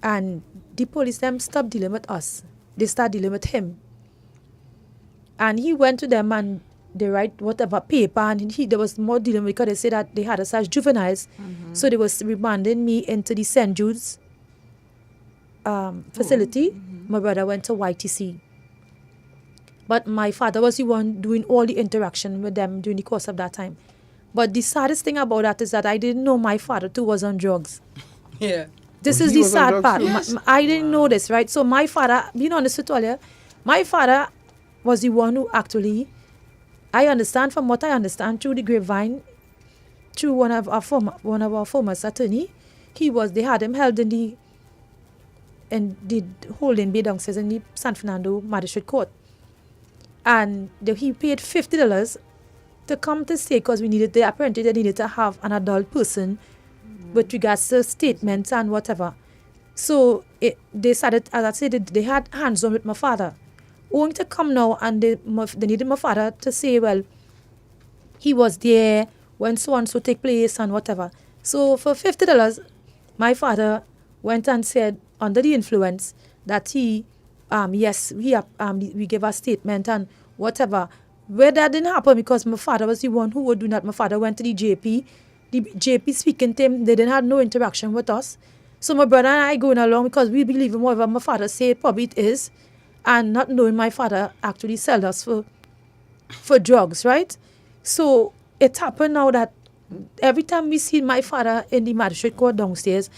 And the police them stopped dealing with us. They started dealing with him. And he went to them and they write whatever paper, and there was more dealing because they said that they had us as juveniles. So they was remanding me into the St. Jude's facility. My brother went to YTC. But my father was the one doing all the interaction with them during the course of that time. But the saddest thing about that is that I didn't know my father too was on drugs. Yeah. This is the sad part. I didn't know this, right? So my father, being honest with you, my father was the one who actually, I understand from what I understand through the grapevine, through one of our former attorney, they had him held in the holding bay downstairs in the San Fernando Magistrate Court. And he paid $50 to come to stay because apparently they needed to have an adult person with regards to statements and whatever. So they started, as I said, they had hands-on with my father. Only to come now and they needed my father to say, well, he was there when so-and-so take place and whatever. So for $50, my father went and said, under the influence, that we gave a statement and whatever. Where that didn't happen because my father was the one who would do that. My father went to the JP. The JP speaking to him, they didn't have no interaction with us. So my brother and I going along because we believe in whatever my father said, probably it is. And not knowing my father actually sold us for drugs, right? So it happened now that every time we see my father in the magistrate court downstairs,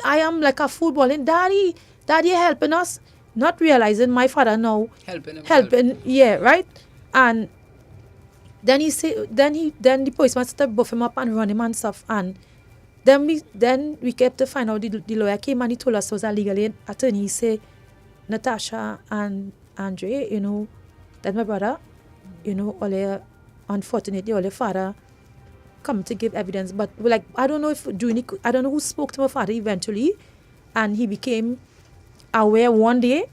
I am like a football and daddy helping us, not realizing my father now helping, yeah, right? And then the policeman started buff him up and run him and stuff. And then we kept to find out the lawyer came and he told us it was a legal attorney. He said, Natasha and Andre, that my brother, unfortunately, all their father come to give evidence. But I don't know who spoke to my father eventually, and he became aware one day,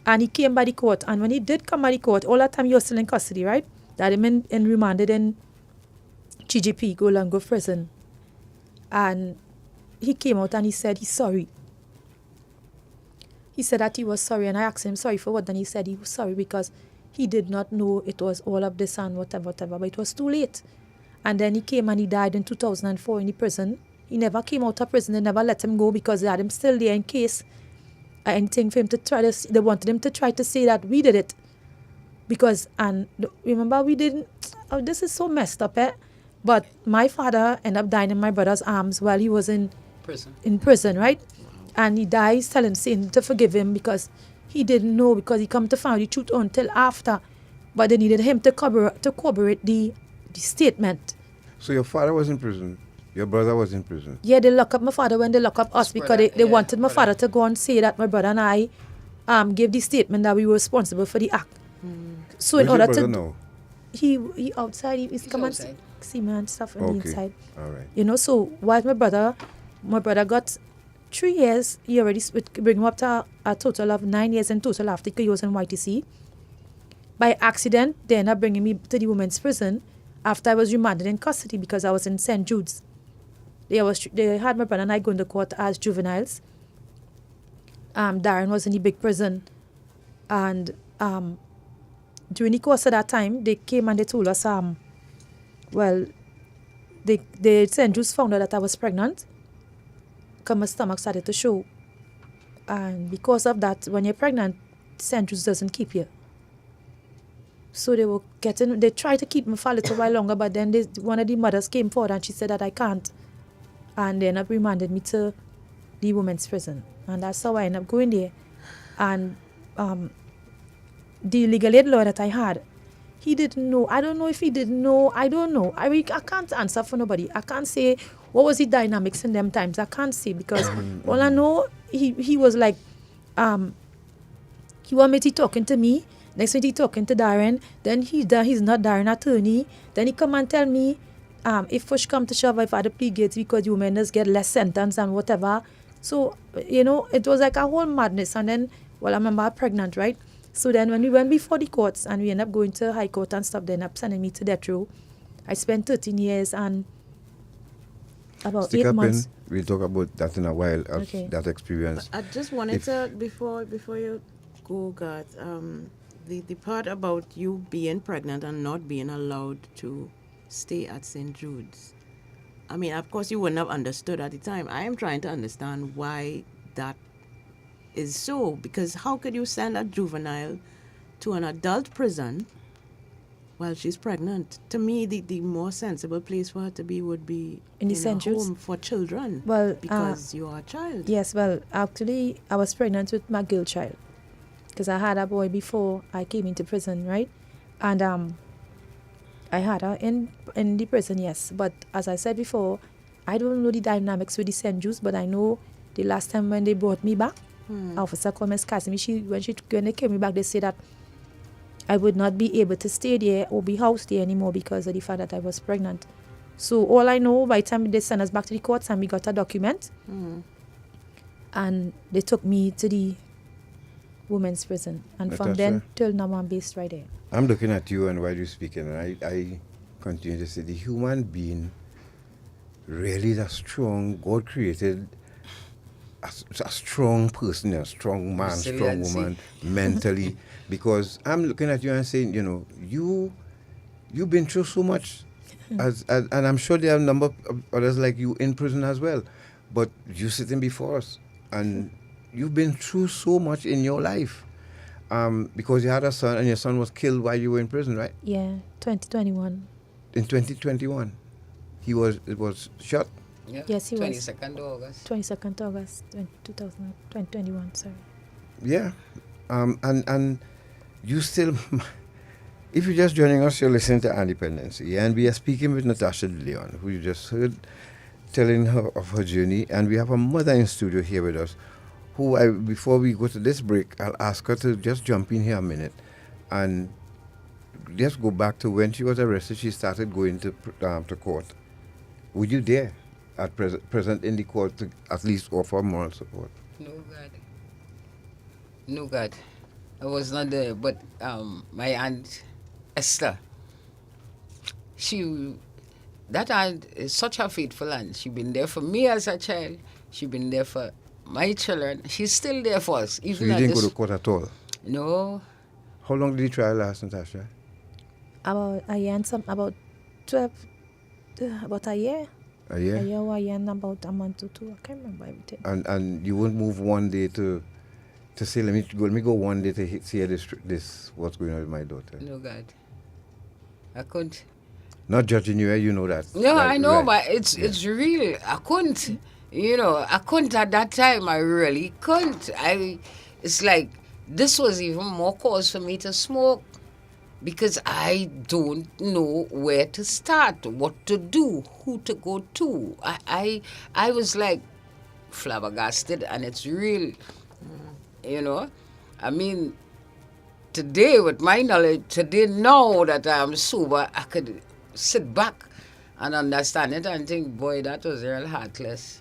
and he came by the court. And when he did come by the court, all that time he was still in custody, right? That him in remanded in GGP, Go prison. And he came out and he said he's sorry. He said that he was sorry, and I asked him sorry for what. Then he said he was sorry because he did not know it was all of this and whatever, but it was too late. And then he came and he died in 2004 in the prison. he never came out of prison. They never let him go because they had him still there in case anything for him to try to. They wanted him to try to say that we did it. Because, and remember, we didn't. Oh, this is so messed up, eh? But my father ended up dying in my brother's arms while he was in prison, right? And he dies telling Satan to forgive him because he didn't know, because he come to find the truth until after. But they needed him to corroborate the statement. So your father was in prison. Your brother was in prison. Yeah, they lock up my father when they lock up us because they wanted my father to go and say that my brother and I gave the statement that we were responsible for the act. So in order to know? He outside, he's come and see me and stuff on the inside. All right. You know, so while my brother got 3 years, he already bring him up to a total of 9 years in total after he was in YTC. By accident, they ended up bringing me to the women's prison after I was remanded in custody because I was in St. Jude's. They had my brother and I going to court as juveniles. Darren was in the big prison. And during the course of that time, they came and they told us, the St. Jude's found out that I was pregnant because my stomach started to show. And because of that, when you're pregnant, St. Jude's doesn't keep you. So they tried to keep me for a little while longer, but then one of the mothers came forward and she said that I can't. And they ended up remanded me to the women's prison. And that's how I ended up going there. And the legal aid lawyer that I had, he didn't know. I don't know if he didn't know. I don't know. I can't answer for nobody. I can't say what was the dynamics in them times. I can't say because all I know, he was like, he wanted me to talking to me. Next minute he talking to Darren. Then he's not Darren attorney. Then he come and tell me, if push come to shove, if I had to plead guilty because you men just get less sentence and whatever. So, it was like a whole madness. And then, I remember I was pregnant, right? So then when we went before the courts and we ended up going to high court and stuff, they ended up sending me to death row. I spent 13 years and about 8 months. We'll talk about that in a while, that experience. I just wanted to, before you go, Garth, the part about you being pregnant and not being allowed to stay at St. Jude's. I mean, of course, you wouldn't have understood at the time. I am trying to understand why that is so, because how could you send a juvenile to an adult prison while she's pregnant? To me, the more sensible place for her to be would be in a home for children. Well, because you are a child. Yes, well, actually, I was pregnant with my girl child because I had a boy before I came into prison, right? And I had her in the prison, yes. But as I said before, I don't know the dynamics with the St. Jude's, but I know the last time when they brought me back, Officer called me, when they came me back, they said that I would not be able to stay there or be housed there anymore because of the fact that I was pregnant. So all I know, by the time they sent us back to the courts and we got a document, and they took me to the women's prison. And Natasha, from then till now, I'm based right there. I'm looking at you and while you're speaking, and I continue to say the human being really is a strong, God created a strong person, a strong man, strong woman, mentally. Because I'm looking at you and saying, you've been through so much, and I'm sure there are a number of others like you in prison as well. But you're sitting before us, and you've been through so much in your life. Because you had a son, and your son was killed while you were in prison, right? Yeah, 2021. In 2021, it was shot. Yeah. Yes, he 22nd August. 22nd August 2021, sorry. Yeah. And you still, if you're just joining us, you're listening to Dependency. And we are speaking with Natasha De Leon, who you just heard telling her of her journey. And we have a mother in studio here with us, who before we go to this break, I'll ask her to just jump in here a minute and just go back to when she was arrested. She started going to court. Were you there at present in the court to at least offer moral support? No, God. I was not there, but my aunt Esther, that aunt is such a faithful aunt. She's been there for me as a child. She's been there for my children. She's still there for us. Even so you didn't go to court at all? No. How long did the trial last, Natasha? About a year and about a year. A year? A year or a year and about a month or two. I can't remember everything. And you won't move one day to say, let me go one day to see this what's going on with my daughter. No, God. I couldn't. Not judging you, you know that. No, that, I know, right. but it's real. I couldn't. I couldn't at that time. I really couldn't. It's like this was even more cause for me to smoke because I don't know where to start, what to do, who to go to. I was like flabbergasted, and it's real. I mean, today with my knowledge, now that I'm sober, I could sit back and understand it and think, boy, that was real heartless.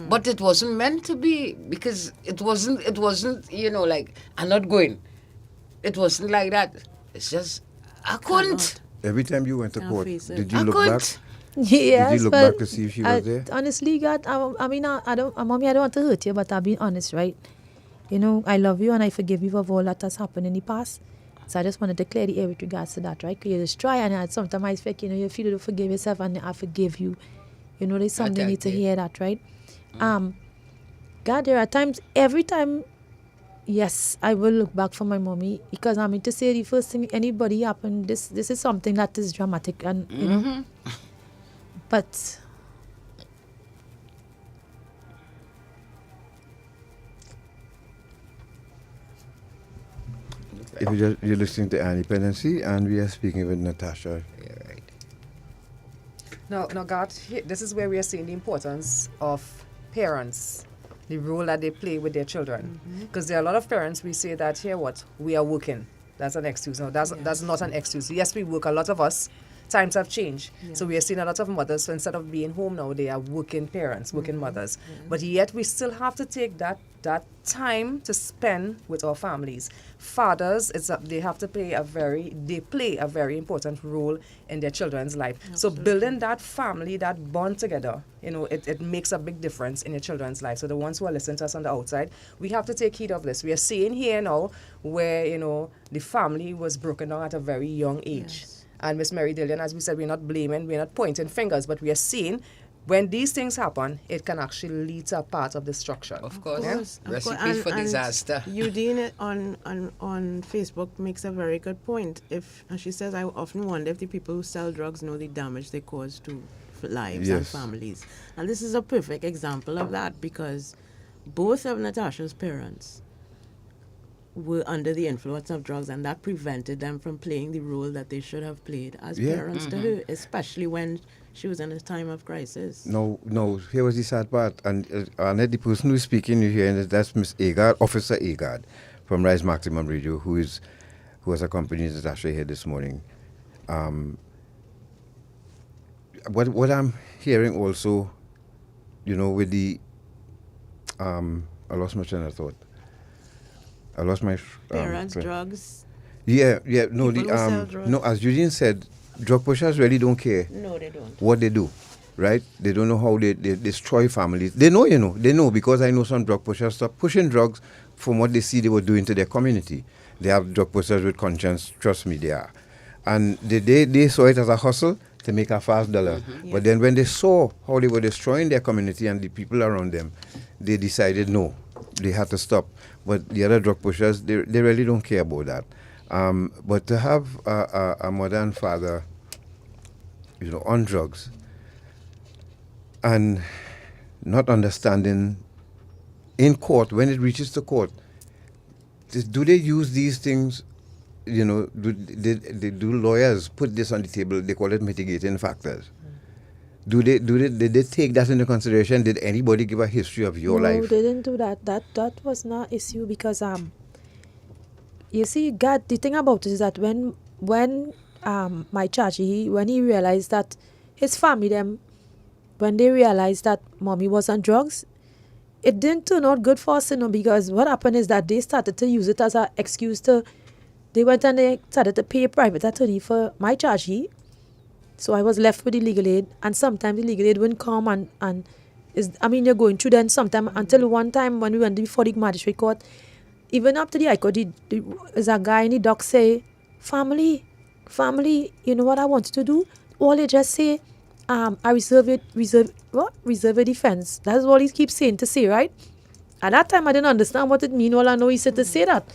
But it wasn't meant to be, because it wasn't, like, I'm not going. It wasn't like that. It's just, I couldn't. Every time you went to court, did you look back? Yes, did you look back to see if she was there? Honestly, God, Mommy, I don't want to hurt you, but I'll be honest, right? I love you and I forgive you for all that has happened in the past. So I just want to declare the air with regards to that, right? Because you just try, and sometimes I expect, you feel to forgive yourself, and I forgive you. There's something you need to hear that, right? God, there are times, every time, yes, I will look back for my mommy, because I mean to say the first thing anybody happened, this is something that is dramatic, and but if you're listening to Dependency, and we are speaking with Natasha. Yeah, right. No, God, this is where we are seeing the importance of parents, the role that they play with their children. Because there are a lot of parents, we say that, we are working. That's an excuse. No, that's not an excuse. Yes, we work, a lot of us. Times have changed. Yeah. So we are seeing a lot of mothers, so instead of being home now, they are working parents, working mothers. But yet we still have to take that time to spend with our families. Fathers, they play a very important role in their children's life. Absolutely. So building that family, that bond together, it makes a big difference in your children's life. So the ones who are listening to us on the outside, we have to take heed of this. We are seeing here now where, the family was broken down at a very young age. Yes. And Miss Mary De Leon, as we said, we're not blaming, we're not pointing fingers, but we are seeing when these things happen, it can actually lead to a path of destruction. Of course. Yeah? Recipe for disaster. Eudine on Facebook makes a very good point. And she says, I often wonder if the people who sell drugs know the damage they cause to lives and families. And this is a perfect example of that, because both of Natasha's parents were under the influence of drugs, and that prevented them from playing the role that they should have played as parents to her, especially when she was in a time of crisis. No, here was the sad part. And the person who's speaking you hear, that's Miss Agard, Officer Agard from Rise Maximum Radio, who has accompanied Natasha here this morning. What I'm hearing also, with the I lost my train of thought. I lost my parents, drugs. Yeah. No, as Eugene said, drug pushers really don't care. No, they don't. What they do, right? They don't know how they destroy families. They know, They know, because I know some drug pushers stop pushing drugs from what they see they were doing to their community. They have drug pushers with conscience. Trust me, they are. And they saw it as a hustle to make a fast dollar. Mm-hmm. But then when they saw how they were destroying their community and the people around them, they decided no, they had to stop. But the other drug pushers, they really don't care about that. But to have a mother and father, on drugs, and not understanding in court, when it reaches the court, do they use these things, do lawyers put this on the table, they call it mitigating factors. Did they take that into consideration? Did anybody give a history of your life? No, they didn't do that. That was not an issue, because you see, God, the thing about it is that when my church, when he realized that his family, when they realized that mommy was on drugs, it didn't turn out good for us, because what happened is that they started to use it as an excuse they went and they started to pay a private attorney for my charge. So I was left with the legal aid, and sometimes the legal aid wouldn't come, and you're going through then sometime, until one time when we went before the magistrate court, even up to the high court, there's a guy in the dock say, family, you know what I want you to do? All they just say, I reserve a defense. That's all he keeps saying to say, right? At that time, I didn't understand what it mean. All I know he said to say that.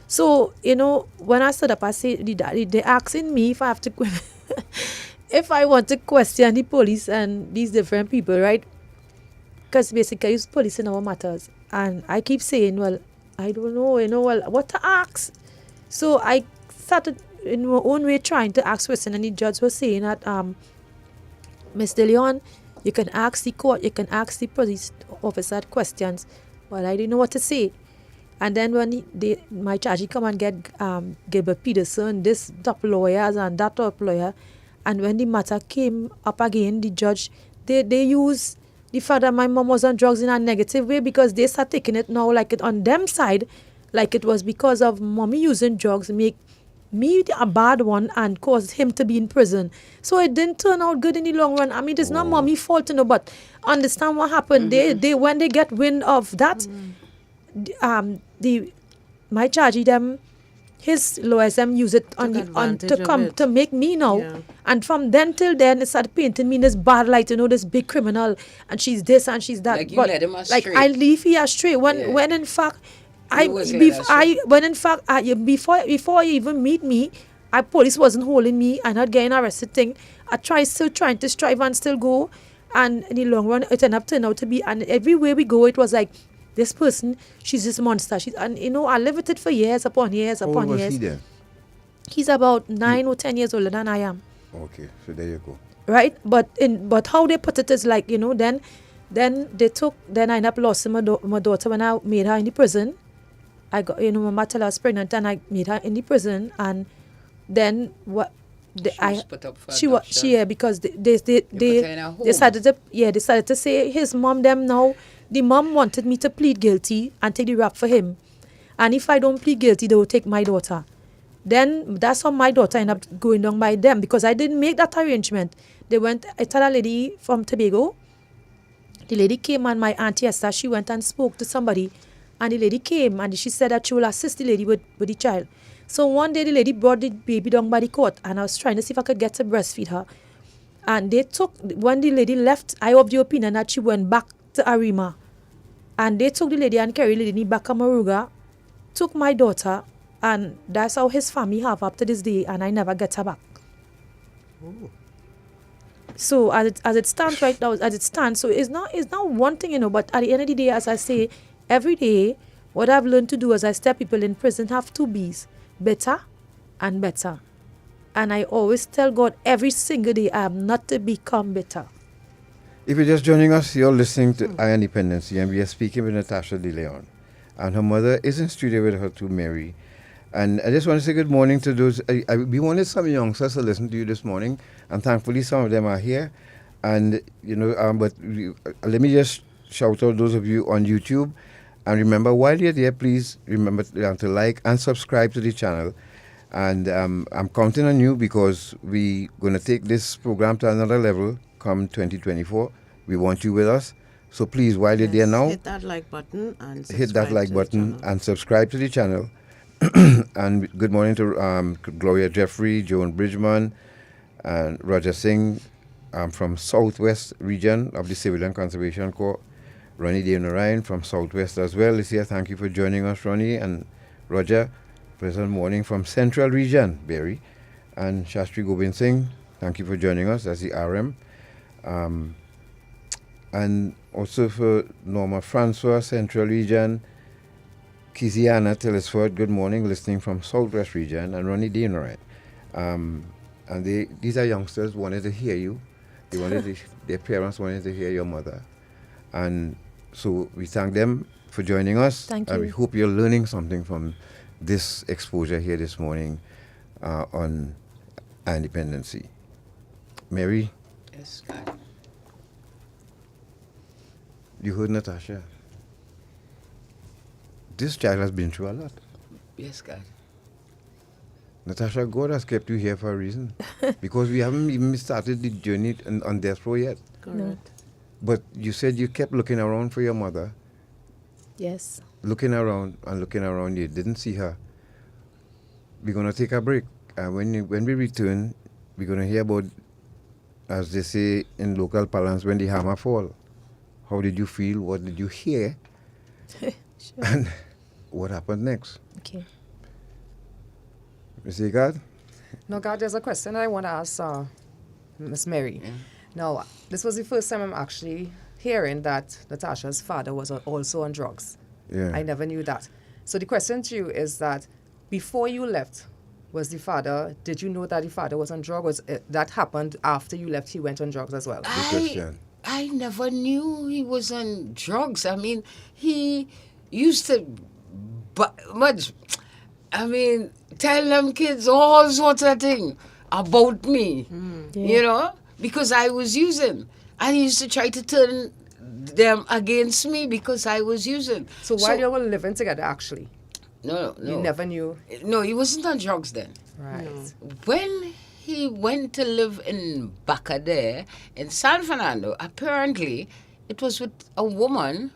So, when I stood up, I said, they asking me if I have to, if I want to question the police and these different people, right? Because basically, it's police in our matters. And I keep saying, well, I don't know, what to ask. So I started in my own way trying to ask questions, and the judge was saying that, Ms. De Leon, you can ask the court, you can ask the police officer questions. Well, I didn't know what to say. And then when my charge come and get Gilbert Peterson, this top lawyers and that top lawyer, and when the matter came up again, the judge, they use the fact that my mom was on drugs in a negative way, because they start taking it now like it on them side, like it was because of mommy using drugs make me a bad one and caused him to be in prison. So it didn't turn out good in the long run. I mean, it's not mommy's fault, but understand what happened. They when they get wind of that, my charge them, his lawyers them use it to make me know. Yeah. And from then till then, it started painting me in this bad light, this big criminal, and she's this and she's that. Like you led him astray. Like I leave here astray when in fact. Before you even meet me, police wasn't holding me and not getting arrested thing. Still trying to strive and still go, and in the long run it turned out to be, and everywhere we go it was like, this person, she's this monster. I lived with it for years upon years upon years. He then? He's about 9 or 10 years older than I am. Okay, so there you go. Right, but how they put it is like, then I ended up losing my daughter when I made her in the prison. I got, my mother tell her I was pregnant, and I made her in the prison, and then because they decided to say his mom them now. The mom wanted me to plead guilty and take the rap for him, and if I don't plead guilty, they will take my daughter. Then that's how my daughter ended up going down by them, because I didn't make that arrangement. I told a lady from Tobago. The lady came, and my auntie Esther, she went and spoke to somebody. And the lady came and she said that she will assist the lady with the child. So one day the lady brought the baby down by the court, and I was trying to see if I could get to breastfeed her. And when the lady left, I of the opinion that she went back to Arima. And they took the lady and carried the lady back to Maruga, took my daughter, and that's how his family have up to this day, and I never get her back. Ooh. So as it stands right now, so it's not one thing, but at the end of the day, as I say, every day, what I've learned to do as I step people in prison have 2 B's, better and better. And I always tell God every single day I am not to become better. If you're just joining us, you're listening to Iron Dependency, and we are speaking with Natasha De Leon. And her mother is in studio with her to Mary. And I just want to say good morning to those. We wanted some youngsters to listen to you this morning, and thankfully some of them are here. And, let me just shout out those of you on YouTube. And remember, while you're there, please remember to like and subscribe to the channel. And I'm counting on you, because we're going to take this program to another level come 2024. We want you with us. So please, while you're there now, hit that like button and subscribe to the channel. And good morning to Gloria Jeffrey, Joan Bridgman, and Roger Singh from Southwest region of the Civilian Conservation Corps. Ronnie De Leon from Southwest as well is here. Thank you for joining us, Ronnie and Roger. Present morning from Central Region, Barry. And Shastri Gobind Singh, thank you for joining us. That's the RM. And also for Norma Francois, Central Region. Kiziana Tillisford, good morning, listening from Southwest Region. And Ronnie De Leon. And these are youngsters, wanted to hear you. Their parents wanted to hear your mother. And so we thank them for joining us. Thank you. And we hope you're learning something from this exposure here this morning on Independency. Mary? Yes, God. You heard Natasha. This child has been through a lot. Yes, God. Natasha, God has kept you here for a reason. Because we haven't even started the journey on death row yet. Correct. But you said you kept looking around for your mother. Yes. Looking around, you didn't see her. We're going to take a break. And when we return, we're going to hear about as they say in local parlance, when the hammer fall. How did you feel? What did you hear? Sure. And what happened next? Okay. Mr. God? No, God, there's a question I want to ask Miss Mary. Now, this was the first time I'm actually hearing that Natasha's father was also on drugs. Yeah. I never knew that. So the question to you is that before you left, did you know that the father was on drugs? That happened after you left, he went on drugs as well? I never knew he was on drugs. I mean, he used to tell them kids all sorts of things about me, you know, because I was using. And he used to try to turn them against me because I was using. So while you were living together, actually? No. You never knew? No, he wasn't on drugs then. Right. No. When he went to live in Bacadere in San Fernando, apparently it was with a woman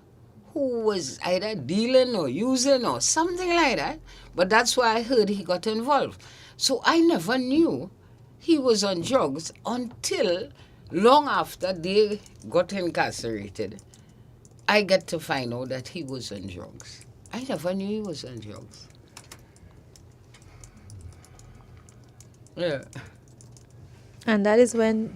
who was either dealing or using or something like that. But that's why I heard he got involved. So I never knew he was on drugs until long after they got incarcerated. I get to find out that he was on drugs. I never knew he was on drugs. Yeah. And that is when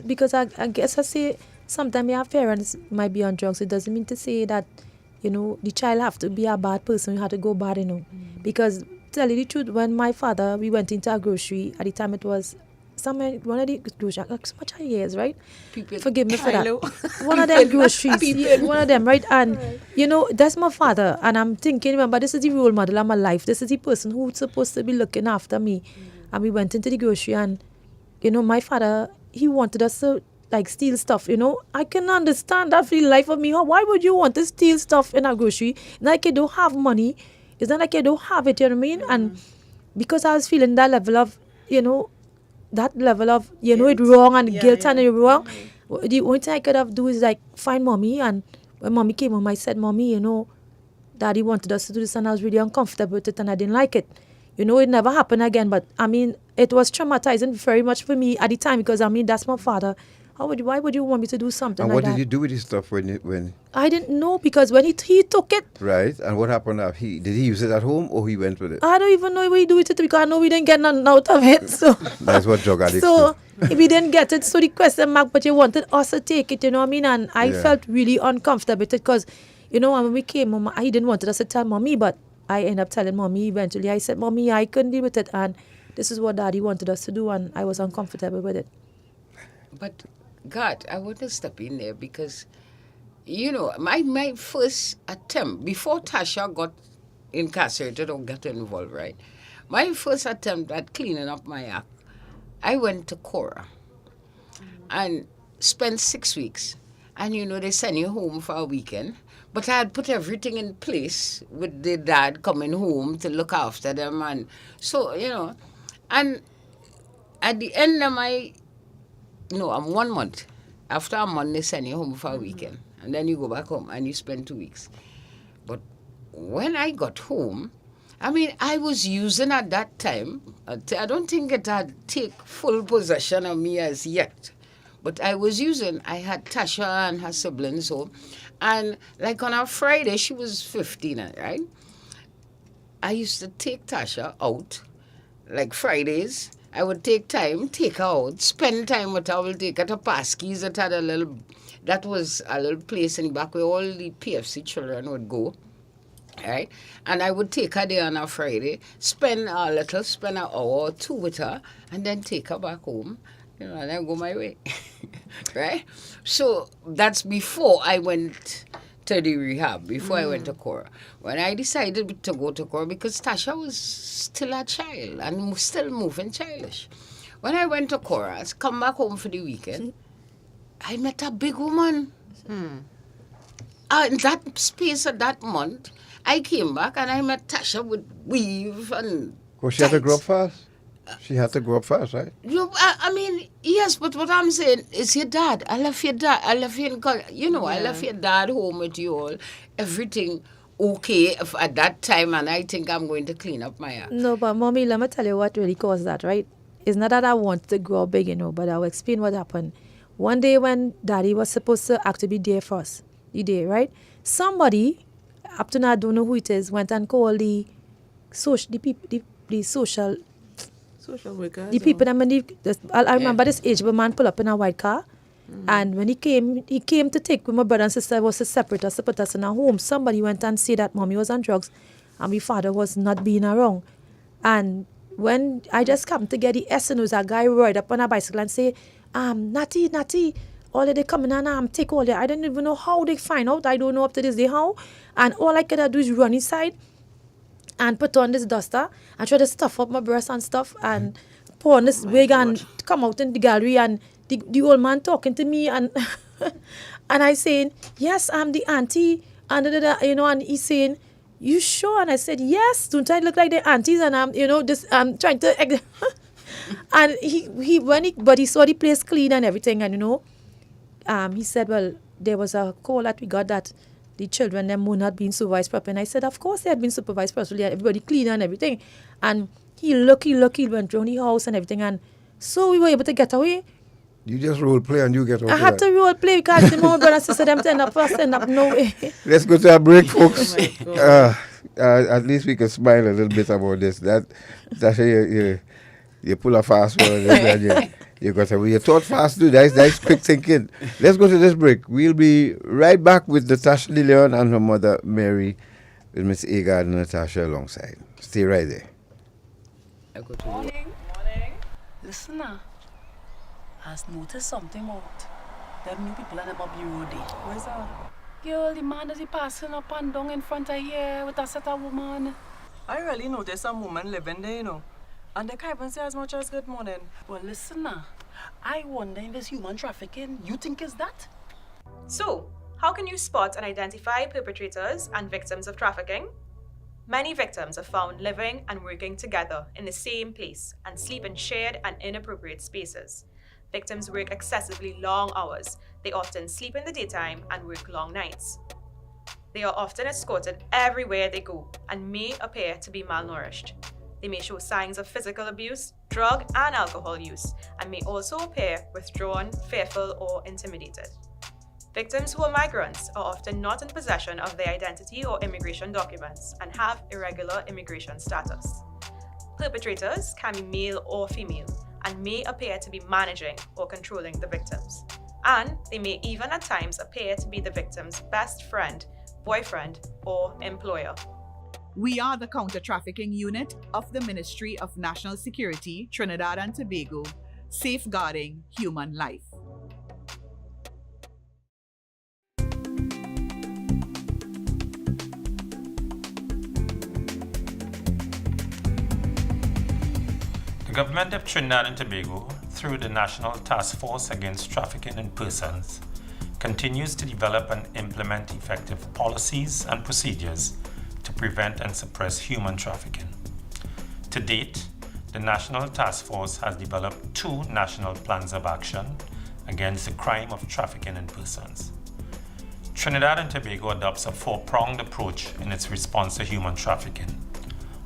because I guess I say sometimes your parents might be on drugs. It doesn't mean to say that, you know, the child have to be a bad person. You have to go bad, you know. Because tell you the truth, when my father, we went into a grocery, at the time it was somewhere, one of the grocery, like so much years, right? Forgive me for that. One of them groceries, one of them, right? And, you know, that's my father. And I'm thinking, remember, this is the role model of my life. This is the person who's supposed to be looking after me. And we went into the grocery and, you know, my father, he wanted us to, like, steal stuff, you know. I can understand that for the life of me. Why would you want to steal stuff in a grocery? It's not like you don't have money. It's not like you don't have it, you know what I mean? And because I was feeling that level of, you know, it wrong and guilt and it wrong. The only thing I could have do is like find mommy, and when mommy came home, I said, Mommy, you know, Daddy wanted us to do this and I was really uncomfortable with it and I didn't like it. You know, it never happened again, but I mean, it was traumatizing very much for me at the time because I mean, that's my father. Why would you want me to do something and like that? And what did you do with his stuff when? I didn't know because when he took it. Right, and what happened now? Did he use it at home or he went with it? I don't even know what he do with it because I know we didn't get nothing out of it. So that's what drug addicts so do. We didn't get it. So the question mark, but you wanted us to take it, you know what I mean? And I felt really uncomfortable with it because, you know, when we came home, he didn't want us to tell Mommy, but I ended up telling Mommy eventually. I said, Mommy, I couldn't deal with it, and this is what Daddy wanted us to do, and I was uncomfortable with it. But God, I want to step in there because, you know, my first attempt, before Tasha got incarcerated or got involved, right? My first attempt at cleaning up my act, I went to Cora and spent 6 weeks. And, you know, they send you home for a weekend. But I had put everything in place with the dad coming home to look after them. And so, you know, and at the end of I'm 1 month. After a month, they send you home for a weekend. And then you go back home and you spend 2 weeks. But when I got home, I mean, I was using at that time. I don't think it had taken full possession of me as yet. But I was using. I had Tasha and her siblings home. And like on a Friday, she was 15, right? I used to take Tasha out, like Fridays. I would take her out, spend time with her. I will take her to Paskey's. That was a little place in the back where all the PFC children would go, right? And I would take her there on a Friday, spend an hour or two with her, and then take her back home, you know, and then go my way, right? So that's before I went to the rehab, before I went to Cora. When I decided to go to Cora, because Tasha was still a child and still moving childish. When I went to Cora, I come back home for the weekend, I met a big woman. In that space of that month, I came back and I met Tasha with weave and Well, she had to grow up fast. She had to grow up fast, right? I mean, yes, but what I'm saying is your dad. I left your dad. I left you I left your dad home with you all. Everything okay at that time, and I think I'm going to clean up my act. No, but Mommy, let me tell you what really caused that, right? it's not that I want to grow big, you know, but I'll explain what happened. One day when Daddy was supposed to actually be there for us, the day, right? Somebody, up to now I don't know who it is, went and called the social workers. The people that I remember this aged man pull up in a white car. And when he came to take with my brother and sister, was to separate us, to put us in a home. Somebody went and said that mommy was on drugs and my father was not being around. And when I just come to get the SNOs, a guy ride up on a bicycle and say, Natty, all of they come in and take all that. I don't even know how they find out. I don't know up to this day how. And all I could do is run inside and put on this duster and try to stuff up my breast and stuff and put on this wig and come out in the gallery and the old man talking to me and and I saying, yes, I'm the auntie, and you know, and he's saying, you sure? And I said, yes, don't I look like the aunties? And I'm trying to and he saw the place clean and everything, and you know, he said, well, there was a call that we got that the children them were not being supervised properly. And I said, of course they had been supervised properly, everybody clean and everything. And he went around the house and everything, and so we were able to get away. You just role play and you get away. I had to role play because the mom, brother and sister them stand up, no way. Let's go to a break, folks. At least we can smile a little bit about this. That's you pull a fast one and you got away. You thought fast too. That's quick thinking. Let's go to this break. We'll be right back with Natasha De Leon and her mother Mary, with Miss Agard and Natasha alongside. Stay right there. Morning. Listen now. Has noticed something out. Them new people on the Bobby Road there. Where's that? Girl, the man that he passing up and down in front of here with a set of woman. I really noticed some woman living there, you know. And they can't even say as much as good morning. Well, listen now. I wonder if it's human trafficking. You think it's that? So, how can you spot and identify perpetrators and victims of trafficking? Many victims are found living and working together in the same place and sleep in shared and inappropriate spaces. Victims work excessively long hours. They often sleep in the daytime and work long nights. They are often escorted everywhere they go and may appear to be malnourished. They may show signs of physical abuse, drug and alcohol use, and may also appear withdrawn, fearful, or intimidated. Victims who are migrants are often not in possession of their identity or immigration documents and have irregular immigration status. Perpetrators can be male or female and may appear to be managing or controlling the victims. And they may even at times appear to be the victim's best friend, boyfriend, or employer. We are the Counter-Trafficking Unit of the Ministry of National Security, Trinidad and Tobago, safeguarding human life. The government of Trinidad and Tobago, through the National Task Force Against Trafficking in Persons, continues to develop and implement effective policies and procedures to prevent and suppress human trafficking. To date, the National Task Force has developed 2 national plans of action against the crime of trafficking in persons. Trinidad and Tobago adopts a 4-pronged approach in its response to human trafficking.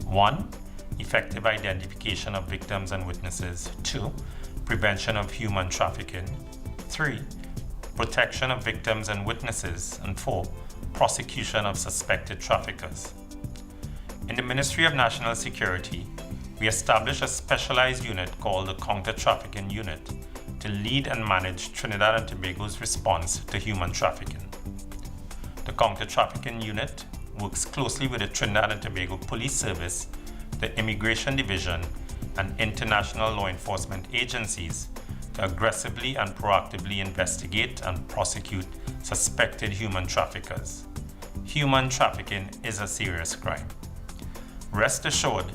1. Effective identification of victims and witnesses. 2. Prevention of human trafficking. 3. Protection of victims and witnesses. And 4. Prosecution of suspected traffickers. In the Ministry of National Security, we established a specialized unit called the Counter-Trafficking Unit to lead and manage Trinidad and Tobago's response to human trafficking. The Counter-Trafficking Unit works closely with the Trinidad and Tobago Police Service, the Immigration Division, and international law enforcement agencies to aggressively and proactively investigate and prosecute suspected human traffickers. Human trafficking is a serious crime. Rest assured,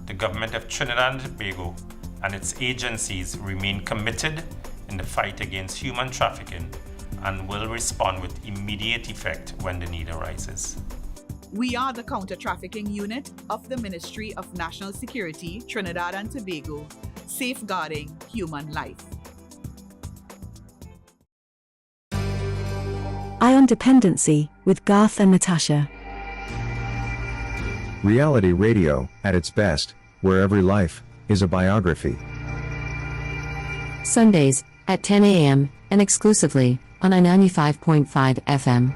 the government of Trinidad and Tobago and its agencies remain committed in the fight against human trafficking and will respond with immediate effect when the need arises. We are the Counter-Trafficking Unit of the Ministry of National Security, Trinidad and Tobago, safeguarding human life. Ion Dependency with Garth and Natasha. Reality radio, at its best, where every life is a biography. Sundays, at 10 a.m., and exclusively, on I-95.5 FM.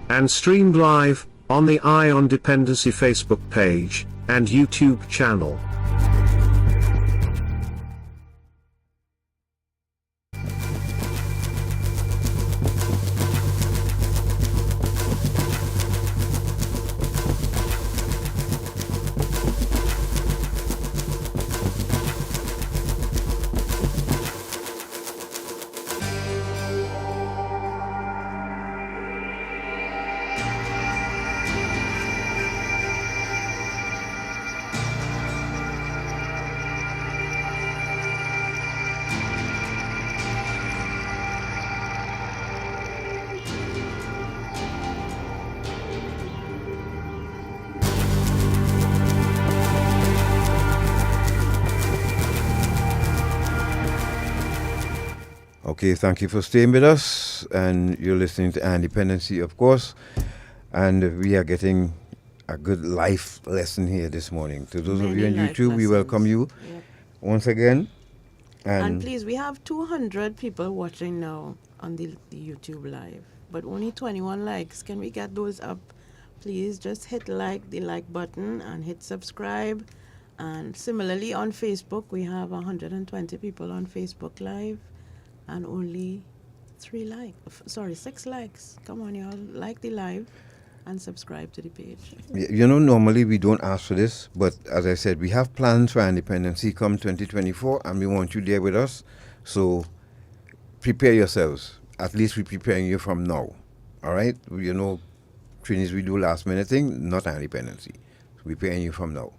And streamed live on the Ion Dependency Facebook page and YouTube channel. Okay, thank you for staying with us. And you're listening to Dependency, of course. And we are getting a good life lesson here this morning. To those of you on YouTube, we welcome you once again. And please, we have 200 people watching now on the YouTube live, but only 21 likes. Can we get those up? Please just hit the like button and hit subscribe. And similarly on Facebook, we have 120 people on Facebook live and only 6 likes. Come on, y'all, like the live and subscribe to the page. You know, normally we don't ask for this, but as I said, we have plans for Independency come 2024, and we want you there with us. So prepare yourselves. At least we're preparing you from now. All right? You know, trainings we do last minute thing, not Independency. So we're preparing you from now.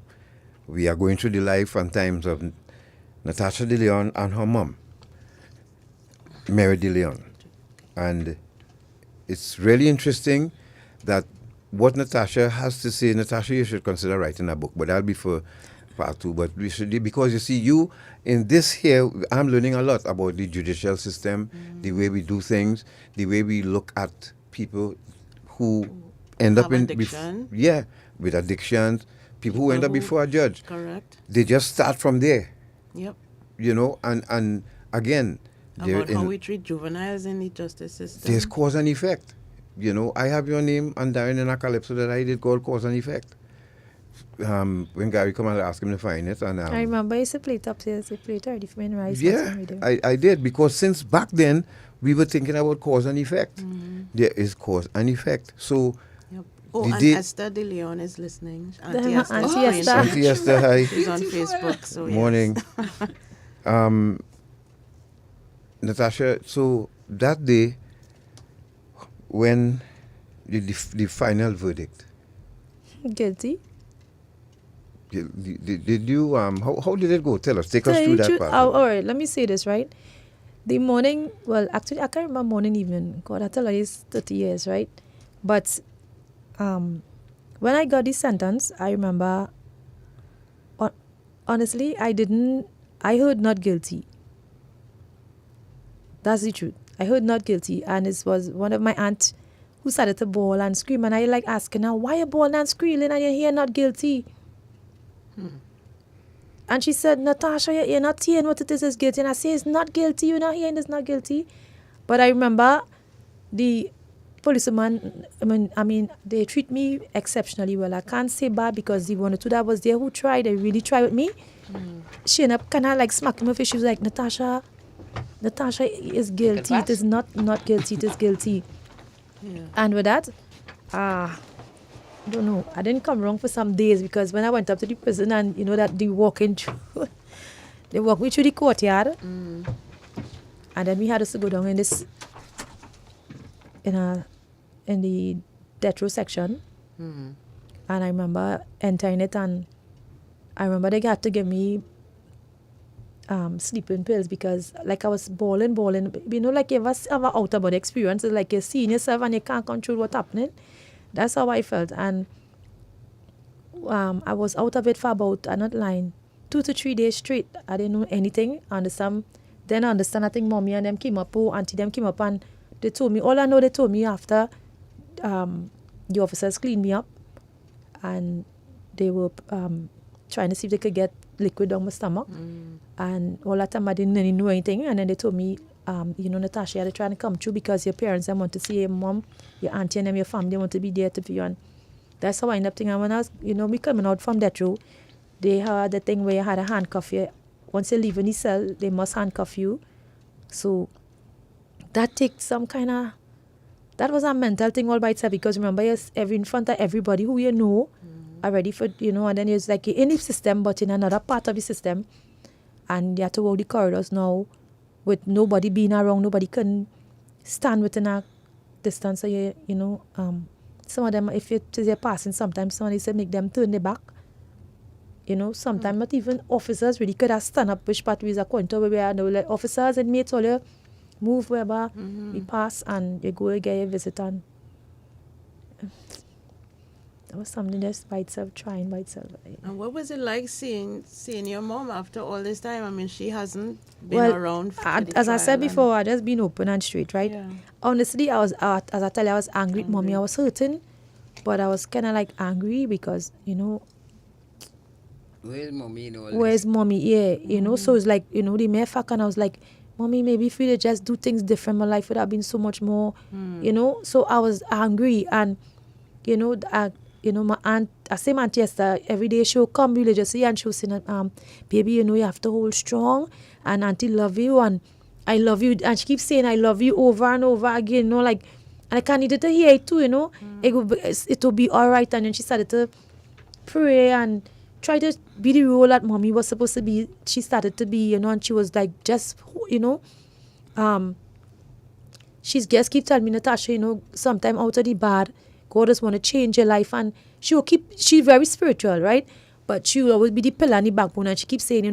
We are going through the life and times of Natasha De Leon and her mom, Mary De Leon. And it's really interesting that what Natasha has to say, Natasha, you should consider writing a book, but that'll be for part 2. But we should, because you see, you in this here, I'm learning a lot about the judicial system, the way we do things, the way we look at people who end up in addiction. With addictions, people who end up before a judge. Correct. They just start from there. Yep. You know, and again, about how we treat juveniles in the justice system. There's cause and effect. You know, I have your name and Darren in a calypso that I did called Cause and Effect. When Gary come and ask him to find it. And I remember I used to play it upstairs. I played it for Rise. Yeah, I did, because since back then, we were thinking about cause and effect. Mm-hmm. There is cause and effect. So, oh, and Esther De Leon is listening. Auntie Esther. Auntie Esther, hi. She's on Facebook. So morning. Natasha, so that day, when the final verdict. Guilty. Did you, how did it go? Tell us, take us through that part. All right, let me say this, right? The morning, well, actually, I can't remember morning, evening. God, I tell you, it's 30 years, right? But when I got the sentence, I remember, honestly, I heard not guilty. That's the truth. I heard not guilty, and it was one of my aunts who started to bawl and scream, and I like asking her, why you bawling and squealing and you're here not guilty? And she said, Natasha, you're not hearing what it is guilty. And I say, it's not guilty, you're not hearing it's not guilty. But I remember the policeman, I mean, they treat me exceptionally well. I can't say bad, because the one or two that was there who tried, they really tried with me. She ended up kind of like smacking my face. She was like, Natasha is guilty. It is not guilty, it is guilty. Yeah. And with that, I don't know, I didn't come wrong for some days, because when I went up to the prison and you know that they walk me through the courtyard, and then we had us to go down in this in the death row section, and I remember entering it, and I remember they had to give me sleeping pills, because like I was bawling, you know, like you ever have an out of body experience, like you're seeing yourself and you can't control what's happening. That's how I felt. And I was out of it for about, I'm not lying, 2 to 3 days straight. I didn't know anything. Then I understand, I think mommy and them came up, auntie them came up, and they told me, all I know, they told me after the officers cleaned me up, and they were trying to see if they could get liquid down my stomach. And all that time I didn't really know anything. And then they told me, Natasha, you're trying to come through because your parents want to see your mom, your auntie, and them, your family want to be there for you. And that's how I ended up thinking. And when I was, me coming out from death row, they had the thing where you had a handcuff you. Once you leave in the cell, they must handcuff you. So that takes some kind of, that was a mental thing all by itself, because remember, you're in front of everybody who you know are ready for, and then it's like you're in the system, but in another part of the system, and you have to walk the corridors now with nobody being around, nobody can stand within a distance. So some of them, if you're passing, sometimes somebody say make them turn their back. Sometimes not even officers really could have stand up which part we are going to where we are now. Like officers and mates all you move wherever we pass and you go and get your visit. And that was something just by itself, trying by itself. And what was it like seeing your mom after all this time? I mean, she hasn't been around. As I said before, I just been open and straight, right? Yeah. Honestly, I was, as I tell you, I was angry at mommy. I was hurting, but I was kind of like angry because, where's mommy and all where's mommy? Yeah, so it's like, the mere fact, and I was like, mommy, maybe if we just do things different, my life would have been so much more, so I was angry. And, my aunt, I say my aunt yesterday, every day she'll come religiously and she'll say, baby, you have to hold strong, and auntie love you, and I love you, and she keeps saying I love you over and over again, like, and I can't need to hear it too, it will be all right. And then she started to pray and try to be the role that mommy was supposed to be. She started to be, and she was like, just, she's just keep telling me, Natasha, sometime out of the bad, God just want to change your life. And she's very spiritual, right? But she will always be the pillar and the backbone. And she keeps saying,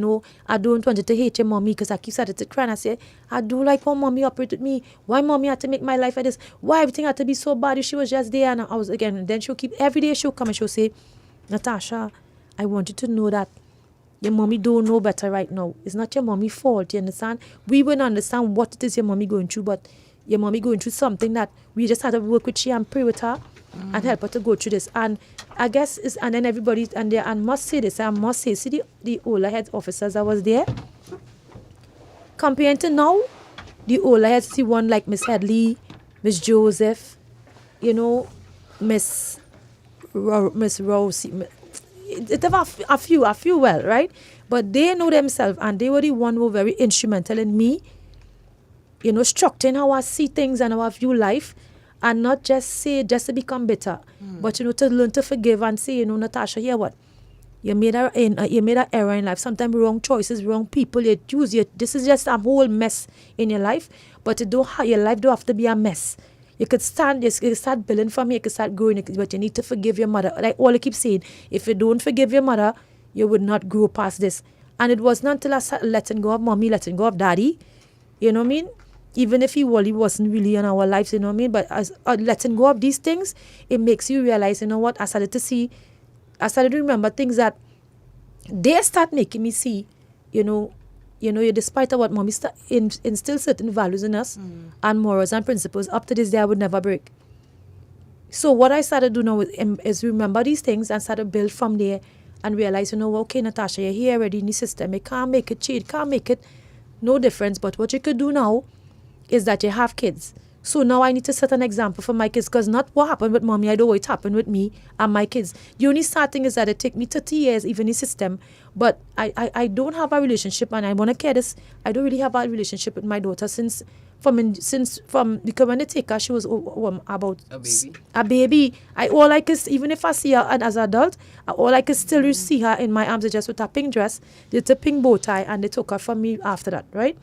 I don't want you to hate your mommy, because I keep started to cry. And I say, I do like how mommy operated me. Why mommy had to make my life like this? Why everything had to be so bad if she was just there? And I was, again, and then she'll keep, every day she'll come and she'll say, Natasha, I want you to know that your mommy don't know better right now. It's not your mommy's fault, you understand? We wouldn't understand what it is your mommy going through, but your mommy going through something that we just had to work with she and pray with her and help her to go through this. And I guess, and then everybody, and must say this, I must say, see the older head officers that was there, comparing to now, the older heads, see one like Miss Headley, Miss Joseph, Miss Rosie, it have a few well, right? But they know themselves, and they were the one who were very instrumental in me, structuring how I see things and how I view life, and not just to become better, but to learn to forgive and say, Natasha, hear what? You made an error in life. Sometimes wrong choices, wrong people. This is just a whole mess in your life, but your life don't have to be a mess. You could start building from here, you could start growing, but you need to forgive your mother. Like all I keep saying, if you don't forgive your mother, you would not grow past this. And it was not until I started letting go of mommy, letting go of daddy, you know what I mean? Even if he wasn't really in our lives, you know what I mean? But as letting go of these things, it makes you realize, what? I started to remember things that they start making me see, despite of what mommy instill certain values in us and morals and principles, up to this day I would never break. So what I started to do now is remember these things and start to build from there and realize, okay, Natasha, you're here already in the system. You can't make it change, can't make it no difference. But what you could do now is that you have kids. So now I need to set an example for my kids, because not what happened with mommy, I know what happened with me and my kids. The only sad thing is that it take me 30 years, even in the system, but I don't have a relationship, and I want to care this. I don't really have a relationship with my daughter since because when they take her, she was about a baby. All I could, even if I see her as an adult, all I could still see her in my arms just with a pink dress, with a pink bow tie, and they took her from me after that, right?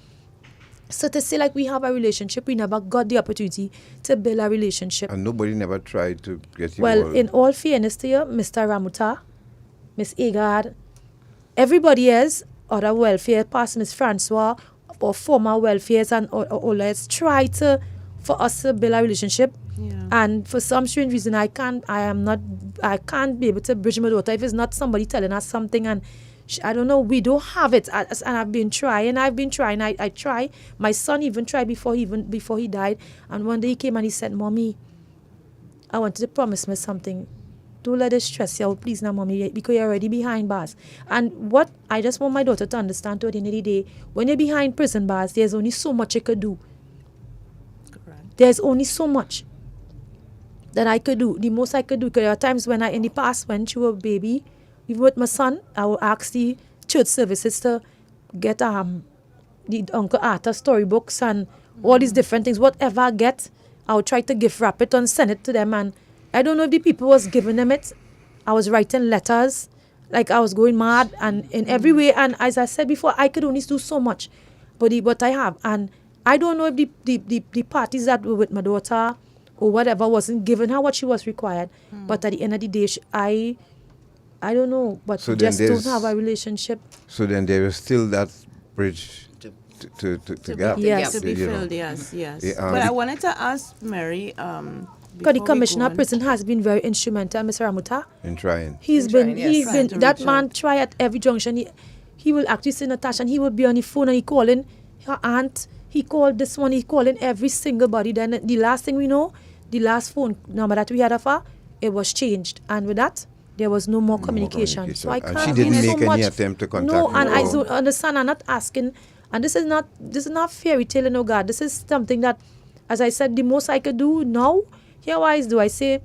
So to say like we have a relationship, we never got the opportunity to build a relationship. And nobody never tried to get you Well, in all fairness to you, Mr. Ramuta, Miss Agard, everybody else, other welfare past Miss Francois, or former welfares and all let's try for us to build a relationship. Yeah. And for some strange reason, I can't be able to bridge my daughter if it's not somebody telling us something, and I don't know, we don't have it. And I've been trying. I try. My son even tried before he died. And one day he came and he said, Mommy, I want you to promise me something. don't let it stress you out, please now, mommy, because you're already behind bars. And what I just want my daughter to understand to the end of the day, when you're behind prison bars, there's only so much you could do. Correct. There's only so much that I could do. The most I could do, because there are times when in the past, when she was a baby, even with my son, I would ask the church services to get the Uncle Arthur storybooks and all these different things. Whatever I get, I would try to gift wrap it and send it to them. And I don't know if the people was giving them it. I was writing letters, like I was going mad and in every way. And as I said before, I could only do so much, but what I have. And I don't know if the parties that were with my daughter or whatever wasn't giving her what she was required. But at the end of the day, I don't know, but So we then just don't there's- have a relationship. So then there is still that bridge to gap. Yes. To be you know. filled, yes. Yeah, But I wanted to ask Mary, Because the before we commissioner go of on- prison has been very instrumental, Mr. Ramuta. In trying. He's Trying to that reach man out. try at every junction. He will actually see Natasha and he will be on the phone and he calling her aunt. He called this one, he calling every single body. Then the last thing we know, the last phone number that we had of her, it was changed. And with that, there was no more communication. So I And can't she didn't do so make any much. attempt to contact No, you and I or- don't understand. I'm not asking. And this is not fairy tale, no God. This is something that, as I said, the most I could do now. Herewise do I say,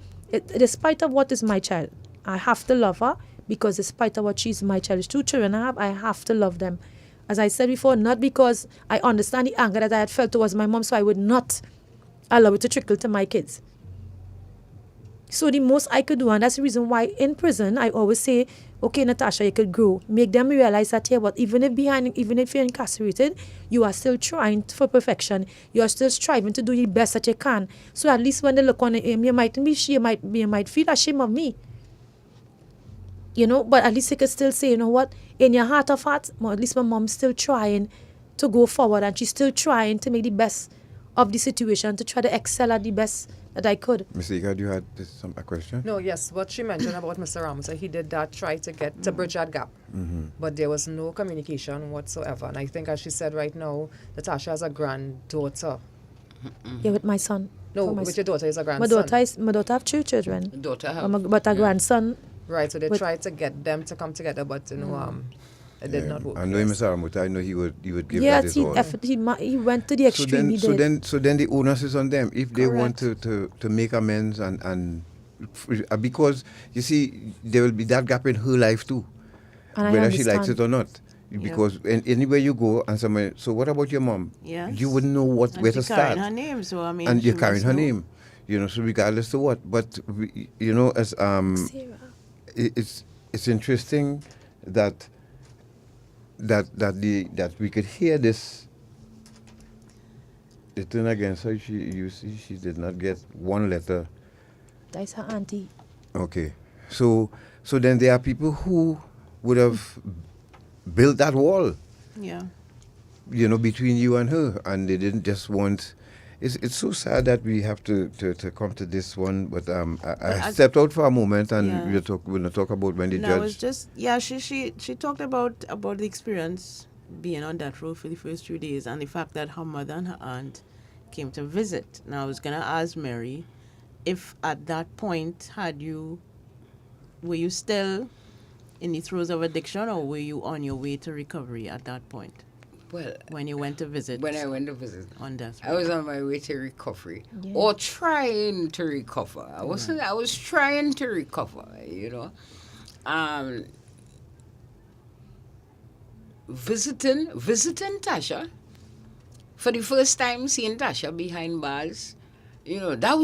despite of what is my child, I have to love her, because despite of what she's my child, 2 children I have to love them. As I said before, not because I understand the anger that I had felt towards my mom, so I would not allow it to trickle to my kids. So the most I could do, and that's the reason why in prison I always say, okay, Natasha, you could grow. Make them realize that here, but even if you're incarcerated, you are still trying for perfection. You are still striving to do the best that you can. So at least when they look on him, you might feel ashamed of me. You know, but at least you could still say, you know what, in your heart of hearts, well, at least my mom's still trying to go forward, and she's still trying to make the best of the situation, to try to excel at the best that I could. Mr. Ika, you had a question? No, yes, what she mentioned about Mr. Ramos, he did that, try to bridge that gap. But there was no communication whatsoever. And I think, as she said right now, Natasha has a granddaughter. Yeah, with my son. No, For my with your daughter is a My grandson. daughter have 2 children. Daughter have. But a grandson. Right, so they with- tried to get them to come together, but it did not work. I know Mr. Aramuta, I know he would give Yes, that his all. he went to the extreme. So then the onus is on them. If they want to make amends and because you see there will be that gap in her life too, And I whether she likes understand. it or not. Because anywhere you go and somebody, so what about your mom? Yes. You wouldn't know where And to she carrying start. her name, so I mean, and she you're carrying must her know. name, so regardless of what. But as it's interesting that we could hear this. It turned against her. She did not get one letter. That's her auntie. Okay, so then there are people who would have built that wall. Yeah. Between you and her, and they didn't just want. It's so sad that we have to come to this one, but I stepped out for a moment, and Yeah. we'll not talk about when the No, it's judge. just she talked about the experience being on that road for the first 2 days, and the fact that her mother and her aunt came to visit. Now I was gonna ask Mary if at that point were you still in the throes of addiction, or were you on your way to recovery at that point? Well, when you went to visit. When I went to visit. On death I was on my way to recovery. Yeah. Or trying to recover. I was trying to recover, Visiting Tasha. For the first time seeing Tasha behind bars, that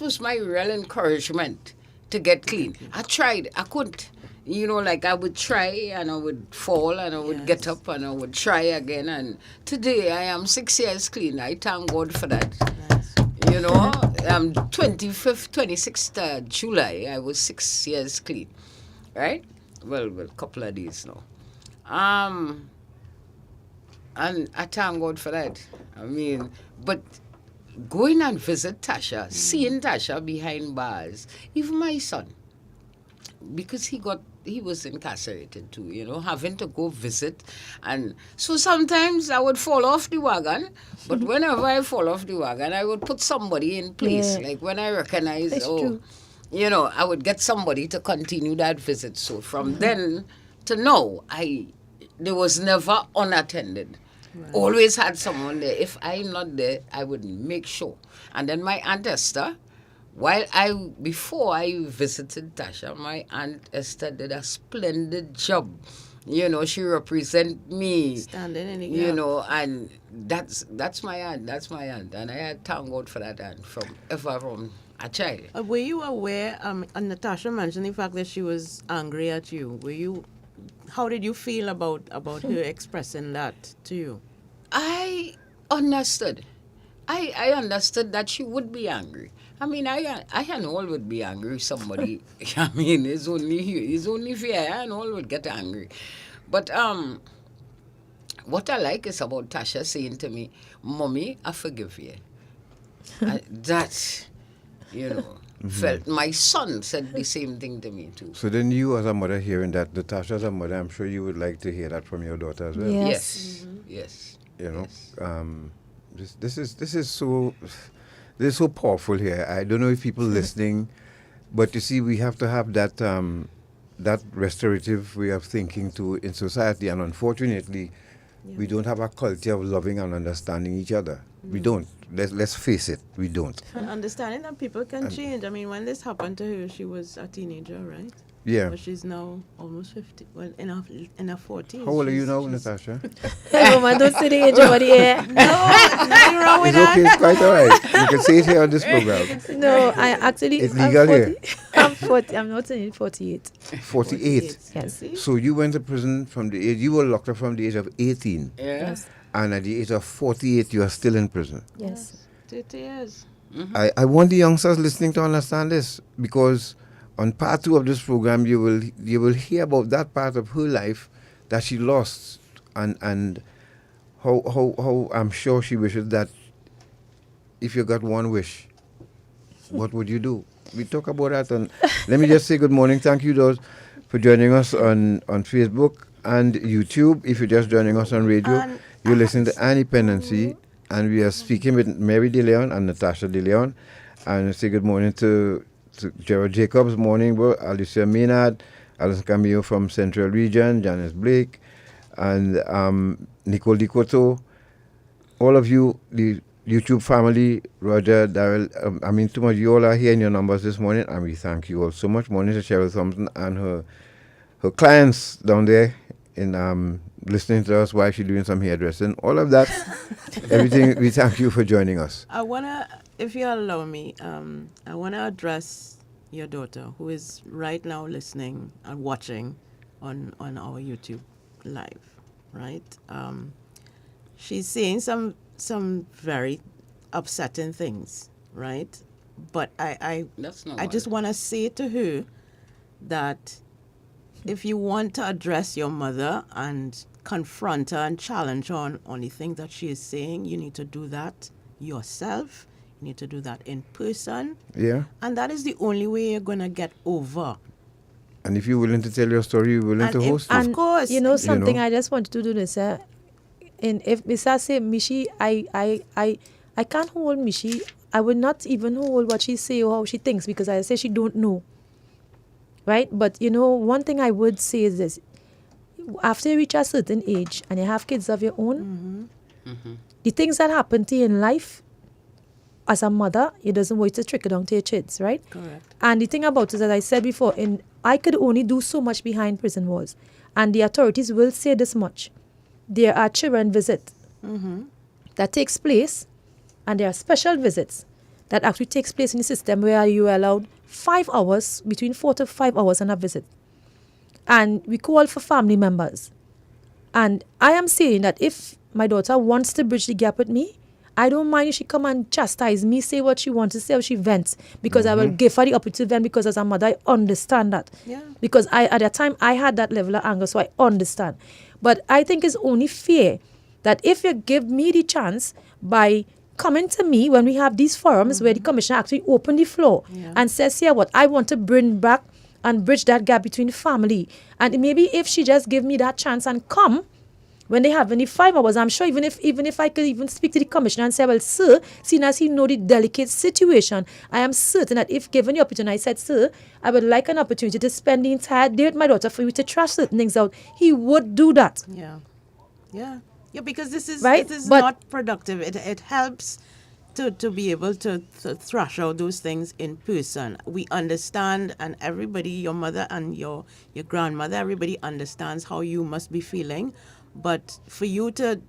was my real encouragement to get clean. I tried, I couldn't. I would try and I would fall and I would get up and I would try again. And today I am 6 years clean. I thank God for that. 26th July, I was 6 years clean. Right? Well, a couple of days now. And I thank God for that. But going and visit Tasha, seeing Tasha behind bars, even my son, because he was incarcerated too, having to go visit. And so sometimes I would fall off the wagon, but whenever I fall off the wagon, I would put somebody in place. Yeah. Like when I recognize, That's true. I would get somebody to continue that visit. So from then to now, there was never unattended. Right. Always had someone there. If I'm not there, I would make sure. And then my Aunt Esther, before I visited Tasha, my Aunt Esther did a splendid job. She represent me. Standing in the gap. And that's my aunt. That's my aunt. And I thank God for that aunt from a child. Were you aware, and Natasha mentioned the fact that she was angry at you. How did you feel about her expressing that to you? I understood. I understood that she would be angry. I and all would be angry if somebody, it's only fair, and all would get angry. But what I like is about Tasha saying to me, Mommy, I forgive you. That, felt, my son said the same thing to me too. So then you as a mother hearing that, Natasha as a mother, I'm sure you would like to hear that from your daughter as well. Yes. Yes. This is so powerful here. I don't know if people listening, but you see, we have to have that restorative way of thinking too in society, and unfortunately, we don't have a culture of loving and understanding each other. We don't. Let's face it, we don't. And understanding that people can change. When this happened to her, she was a teenager, right? Yeah. But she's now almost 50. Well, in her 40s. How old are you now, Natasha? Mama, don't say the age over the air. No, nothing wrong with that. It's okay, it's quite all right. You can say it here on this program. No, it's legal here. I'm 40. I'm not saying 48. 48? Yes. So you went to prison from the age, you were locked up from the age of 18. Yes. And at the age of 48, you are still in prison. Yes. 30 years. Mm-hmm. I want the youngsters listening to understand this, because on part 2 of this program, you will hear about that part of her life that she lost, and how I'm sure she wishes that if you got one wish, what would you do? We talk about that, and let me just say good morning. Thank you those for joining us on Facebook and YouTube. If you're just joining us on radio, you're listening to Dependency, and we are speaking with Mary De Leon and Natasha De Leon, and say good morning to Gerald Jacobs, morning, bro. Alicia Maynard, Alison Camillo from Central Region, Janice Blake, and Nicole Dicoto. All of you, the YouTube family, Roger, Daryl, too much, you all are here in your numbers this morning, and we thank you all so much. Morning to Cheryl Thompson and her clients down there in listening to us while she's doing some hairdressing. All of that, everything, we thank you for joining us. I want to, if you allow me, I want to address your daughter, who is right now listening and watching on our YouTube live, right? She's saying some very upsetting things, right? But I just want to say to her that if you want to address your mother and confront her and challenge her on the things that she is saying, you need to do that yourself. You need to do that in person. Yeah. And that is the only way you're going to get over. And if you're willing to tell your story, you're willing to host it. Of course. Something I just wanted to do this. If Misa say Mishi, I can't hold Mishi. I will not even hold what she say or how she thinks, because I say she don't know. Right? But, one thing I would say is this. After you reach a certain age and you have kids of your own, the things that happen to you in life, as a mother, it doesn't want you to trickle down to your kids, right? Correct. And the thing about it, as I said before, I could only do so much behind prison walls. And the authorities will say this much. There are children visits that takes place, and there are special visits that actually takes place in the system where you are allowed 5 hours, between 4 to 5 hours on a visit. And we call for family members. And I am saying that if my daughter wants to bridge the gap with me, I don't mind if she come and chastise me, say what she wants to say, or she vents, because I will give her the opportunity to vent, because as a mother, I understand that. Yeah. Because at that time, I had that level of anger, so I understand. But I think it's only fair that if you give me the chance by coming to me when we have these forums where the commissioner actually open the floor and says, here, what I want to bring back and bridge that gap between family. And maybe if she just give me that chance and come, when they have any 5 hours, I'm sure even if I could even speak to the commissioner and say, well, sir, seeing as he know the delicate situation, I am certain that if given the opportunity, I said, sir, I would like an opportunity to spend the entire day with my daughter for you to trash certain things out. He would do that. Yeah, because this is right? Not productive. It helps to be able to thrash out those things in person. We understand, and everybody, your mother and your grandmother, everybody understands how you must be feeling. But for you to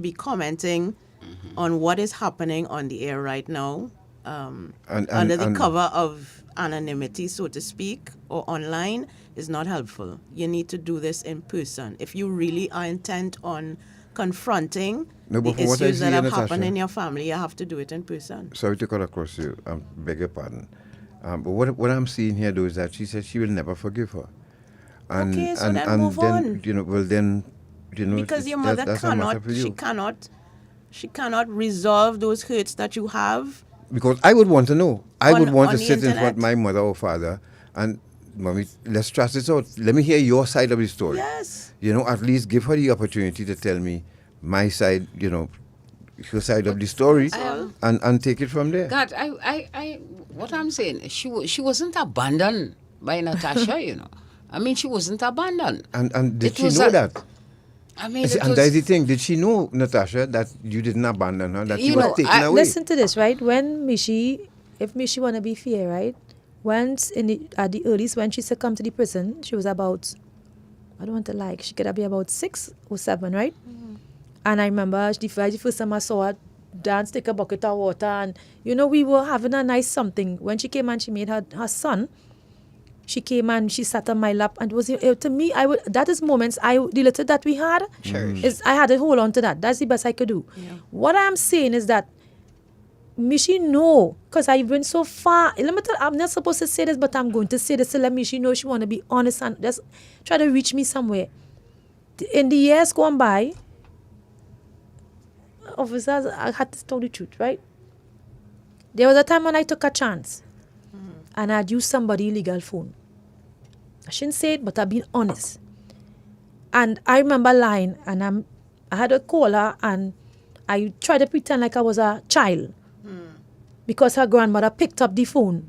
be commenting on what is happening on the air right now, under the cover of anonymity, so to speak, or online, is not helpful. You need to do this in person. If you really are intent on confronting the issues that have happened in your family, you have to do it in person. Sorry to cut across you. Beg your pardon. But what I'm seeing here, though, is that she said she will never forgive her. And, okay, so then move on. Because your mother she cannot resolve those hurts that you have. Because I would want to know. I would want to sit in front of my mother or father and, Mommy, let's trash this out. Let me hear your side of the story. Yes. At least give her the opportunity to tell me my side, her side of the story, and take it from there. God, what I'm saying, she wasn't abandoned by Natasha, I mean, she wasn't abandoned. And did she know that? I mean, and that's the thing. Did she know, Natasha, that you didn't abandon her, that she was taken away? Listen to this, right? When if Mishi want to be fair, right? Once at the earliest, when she succumbed to the prison, she was about, I don't want to lie, she could be about 6 or 7, right? Mm-hmm. And I remember the first time I saw her dance, take a bucket of water, and we were having a nice something. When she came and she made her son, she came and she sat on my lap, and it was to me, that is moments the little that we had, is I had to hold on to that. That's the best I could do. Yeah. What I'm saying is that Mishi know, because I've been so far. I'm not supposed to say this, but I'm going to say this to let Mishi know she want to be honest and just try to reach me somewhere. In the years gone by, officers, I had to tell the truth, right? There was a time when I took a chance and I'd used somebody's illegal phone. I shouldn't say it, but I've been honest. And I remember lying, and I had to call her, and I tried to pretend like I was a child. Because her grandmother picked up the phone.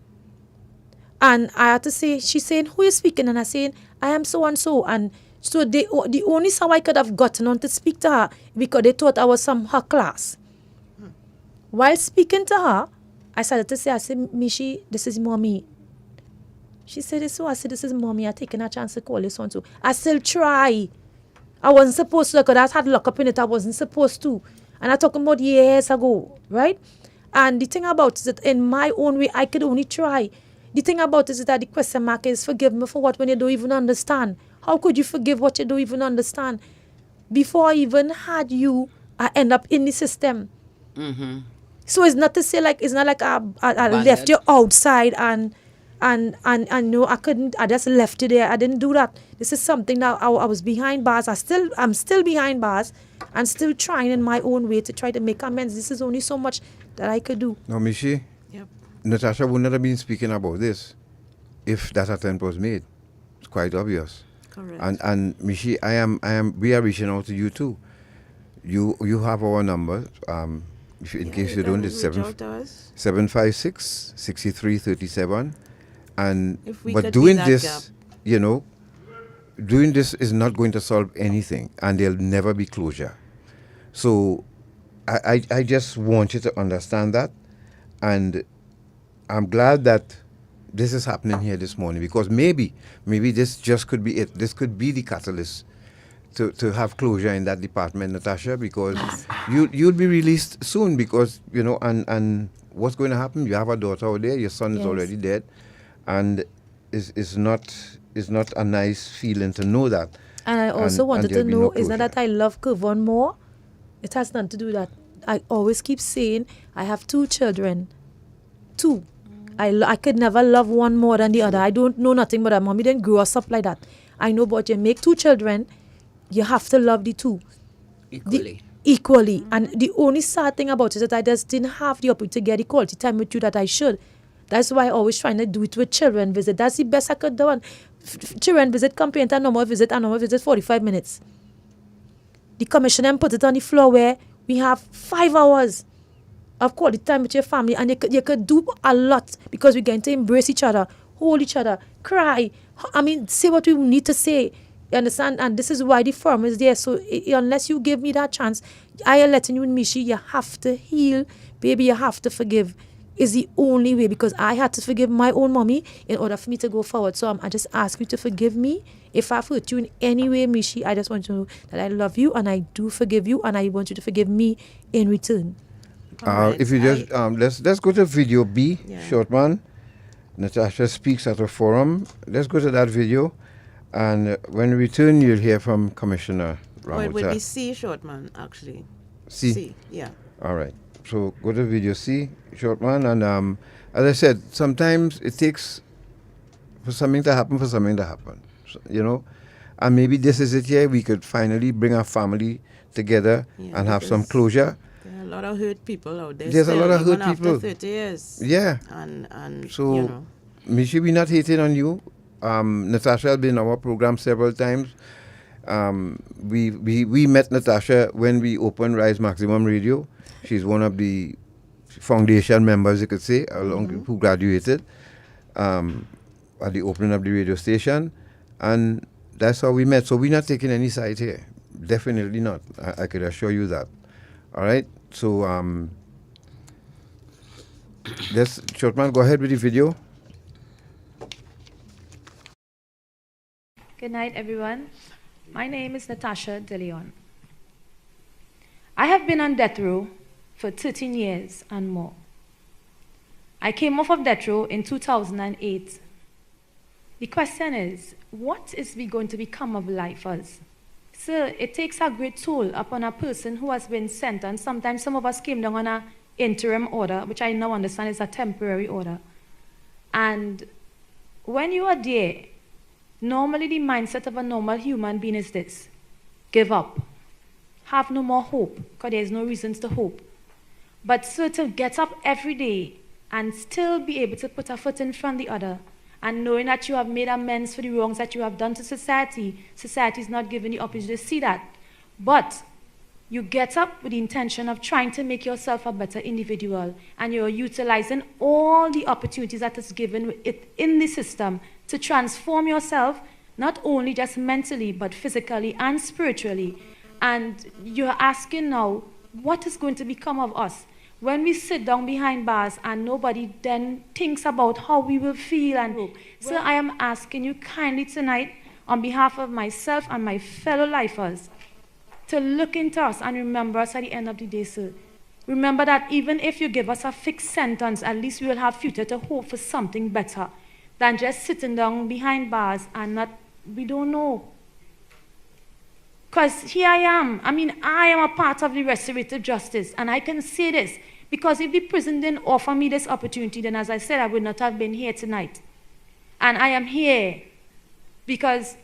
And I had to say, she's saying, who is speaking? And I saying, I am so and so. And so the only how I could have gotten on to speak to her, because they thought I was her class. While speaking to her, I started to say, I said, Mishi, this is mommy. She said, so I said, this is mommy. I'm taking a chance to call this one too. I still try. I wasn't supposed to, because I had lock up in it. I wasn't supposed to. And I'm talking about years ago, right? And the thing about it is that in my own way, I could only try. The thing about it is that the question mark is, forgive me for what when you don't even understand. How could you forgive what you don't even understand? Before I even had you, I end up in the system. Mm-hmm. So it's not to say it's not like I left you outside and no, I couldn't, I just left you there. I didn't do that. This is something that I was behind bars. I'm still behind bars and still trying in my own way to try to make amends. This is only so much that I could do. No, Mishi, Natasha would not have been speaking about this if that attempt was made. It's quite obvious. Correct. And Mishi, we are reaching out to you too. You have our number. In case you don't, it's 756-6337. But doing this, doing this is not going to solve anything, and there'll never be closure. So I just want you to understand that, and I'm glad that this is happening here this morning, because maybe this just could be it. This could be the catalyst to have closure in that department, Natasha, because you'll be released soon, because and what's going to happen? You have a daughter out there, your son is already dead, and it's not a nice feeling to know that. And I also wanted to know, it's not that I love Kevon more. It has nothing to do with that. I always keep saying I have 2 children. 2. I could never love one more than the other. I don't know nothing, but mommy didn't grow us up like that. I know, but you make 2 children, you have to love the 2. Equally. Mm-hmm. And the only sad thing about it is that I just didn't have the opportunity to get the quality time with you that I should. That's why I always trying to do it with children visit. That's the best I could do. Children visit, complaint, and normal visit 45 minutes. the commissioner and put it on the floor where we have 5 hours of quality time with your family, and you could do a lot because we're going to embrace each other, hold each other, cry. I mean, say what we need to say. You understand? And this is why the forum is there. So unless you give me that chance, I am letting you in, Mishi, you have to heal. Baby, you have to forgive. Is the only way, because I had to forgive my own mommy in order for me to go forward. So I just ask you to forgive me. If I've hurt you in any way, Mishi, I just want you to know that I love you and I do forgive you, and I want you to forgive me in return. If you just let's go to video B, short man. Natasha speaks at a forum. Let's go to that video, and when we return, you'll hear from Commissioner Ramota. Oh, it will be C, short man, actually. C, yeah. All right. So go to video C, short man, and as I said, sometimes it takes for something to happen. So, and maybe this is it here. We could finally bring our family together and have some closure. There are a lot of hurt people out there. There's still, a lot of hurt even people. After 30 years. Yeah. And so, Mishi, we're not hating on you. Natasha has been on our program several times. We met Natasha when we opened Rise Maximum Radio. She's one of the foundation members, you could say, who graduated at the opening of the radio station. And that's how we met. So we're not taking any side here. Definitely not. I could assure you that. All right? So, let's, Shortman, go ahead with the video. Good night, everyone. My name is Natasha De Leon. I have been on death row for 13 years and more. I came off of death row in 2008. The question is, what is going to become of life us? So it takes a great toll upon a person who has been sentenced. Sometimes some of us came down on an interim order, which I now understand is a temporary order. And when you are there, normally the mindset of a normal human being is this: give up, have no more hope, because there's no reasons to hope. But so to get up every day and still be able to put a foot in front of the other, and knowing that you have made amends for the wrongs that you have done to society, society is not giving you the opportunity to see that. But you get up with the intention of trying to make yourself a better individual, and you're utilizing all the opportunities that is given in the system to transform yourself, not only just mentally, but physically and spiritually. And you're asking now, what is going to become of us? When we sit down behind bars and nobody then thinks about how we will feel and hope. So I am asking you kindly tonight, on behalf of myself and my fellow lifers, to look into us and remember us at the end of the day, sir. Remember that even if you give us a fixed sentence, at least we will have future to hope for something better than just sitting down behind bars and we don't know. Because here I am. I am a part of the restorative justice, and I can say this, because if the prison didn't offer me this opportunity, then as I said, I would not have been here tonight. And I am here because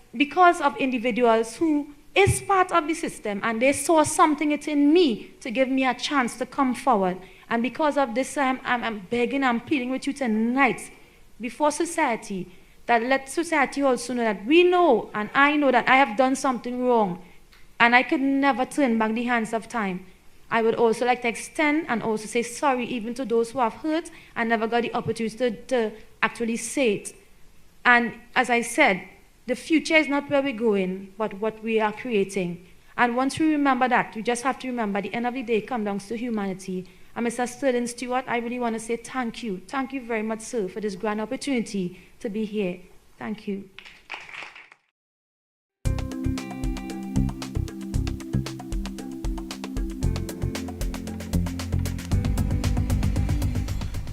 of individuals who is part of the system, and they saw something in me to give me a chance to come forward. And because of this, I'm begging, I'm pleading with you tonight before society, that let society also know that we know, and I know that I have done something wrong, and I could never turn back the hands of time. I would also like to extend and also say sorry even to those who have hurt and never got the opportunity to actually say it. And as I said, the future is not where we're going, but what we are creating. And once we remember that, we just have to remember at the end of the day, it comes down to humanity. And Mr. Sterling Stewart, I really want to say thank you. Thank you very much, sir, for this grand opportunity to be here. Thank you.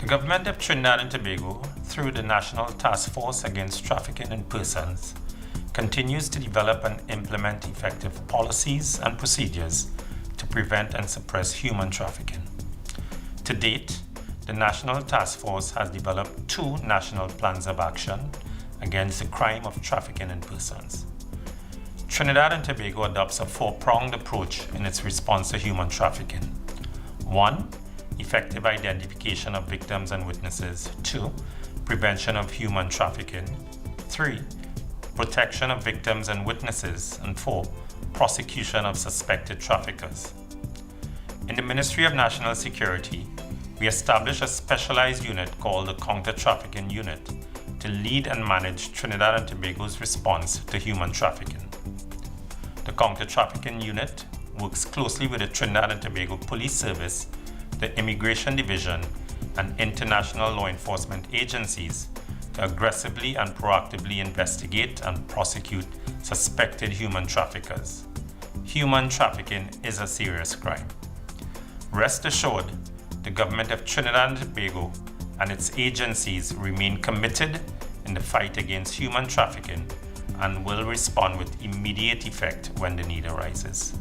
The government of Trinidad and Tobago, through the National Task Force Against Trafficking in Persons, continues to develop and implement effective policies and procedures to prevent and suppress human trafficking. To date, the National Task Force has developed 2 national plans of action against the crime of trafficking in persons. Trinidad and Tobago adopts a 4-pronged approach in its response to human trafficking. 1. Effective identification of victims and witnesses. 2. Prevention of human trafficking. 3. protection of victims and witnesses, and 4, prosecution of suspected traffickers. In the Ministry of National Security, we established a specialized unit called the Counter-Trafficking Unit to lead and manage Trinidad and Tobago's response to human trafficking. The Counter-Trafficking Unit works closely with the Trinidad and Tobago Police Service, the Immigration Division, and international law enforcement agencies to aggressively and proactively investigate and prosecute suspected human traffickers. Human trafficking is a serious crime. Rest assured, the government of Trinidad and Tobago and its agencies remain committed in the fight against human trafficking and will respond with immediate effect when the need arises.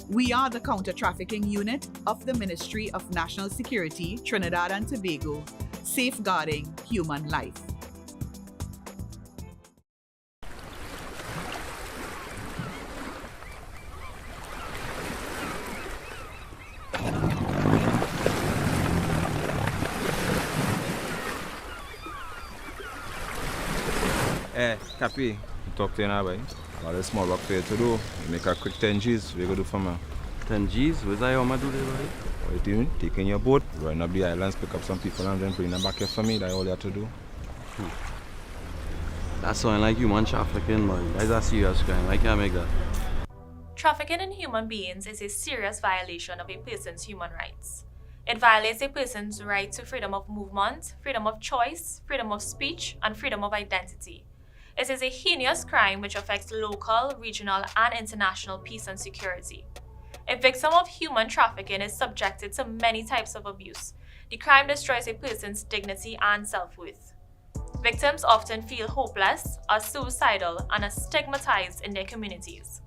We are the Counter-Trafficking Unit of the Ministry of National Security, Trinidad and Tobago, safeguarding human life. Hey, Cappy, talk to you now, boy. I got a small work for you to do. You make a quick 10 G's. What you going to do for me? 10 G's? Where's that how I do this, boy? What you doing? Taking your boat, run up the islands, pick up some people and then bring them back here for me. That's all you have to do. That sounds like human trafficking, boy. That's a serious crime. I can't make that. Trafficking in human beings is a serious violation of a person's human rights. It violates a person's right to freedom of movement, freedom of choice, freedom of speech, and freedom of identity. It is a heinous crime which affects local, regional, and international peace and security. A victim of human trafficking is subjected to many types of abuse. The crime destroys a person's dignity and self-worth. Victims often feel hopeless, are suicidal, and are stigmatized in their communities.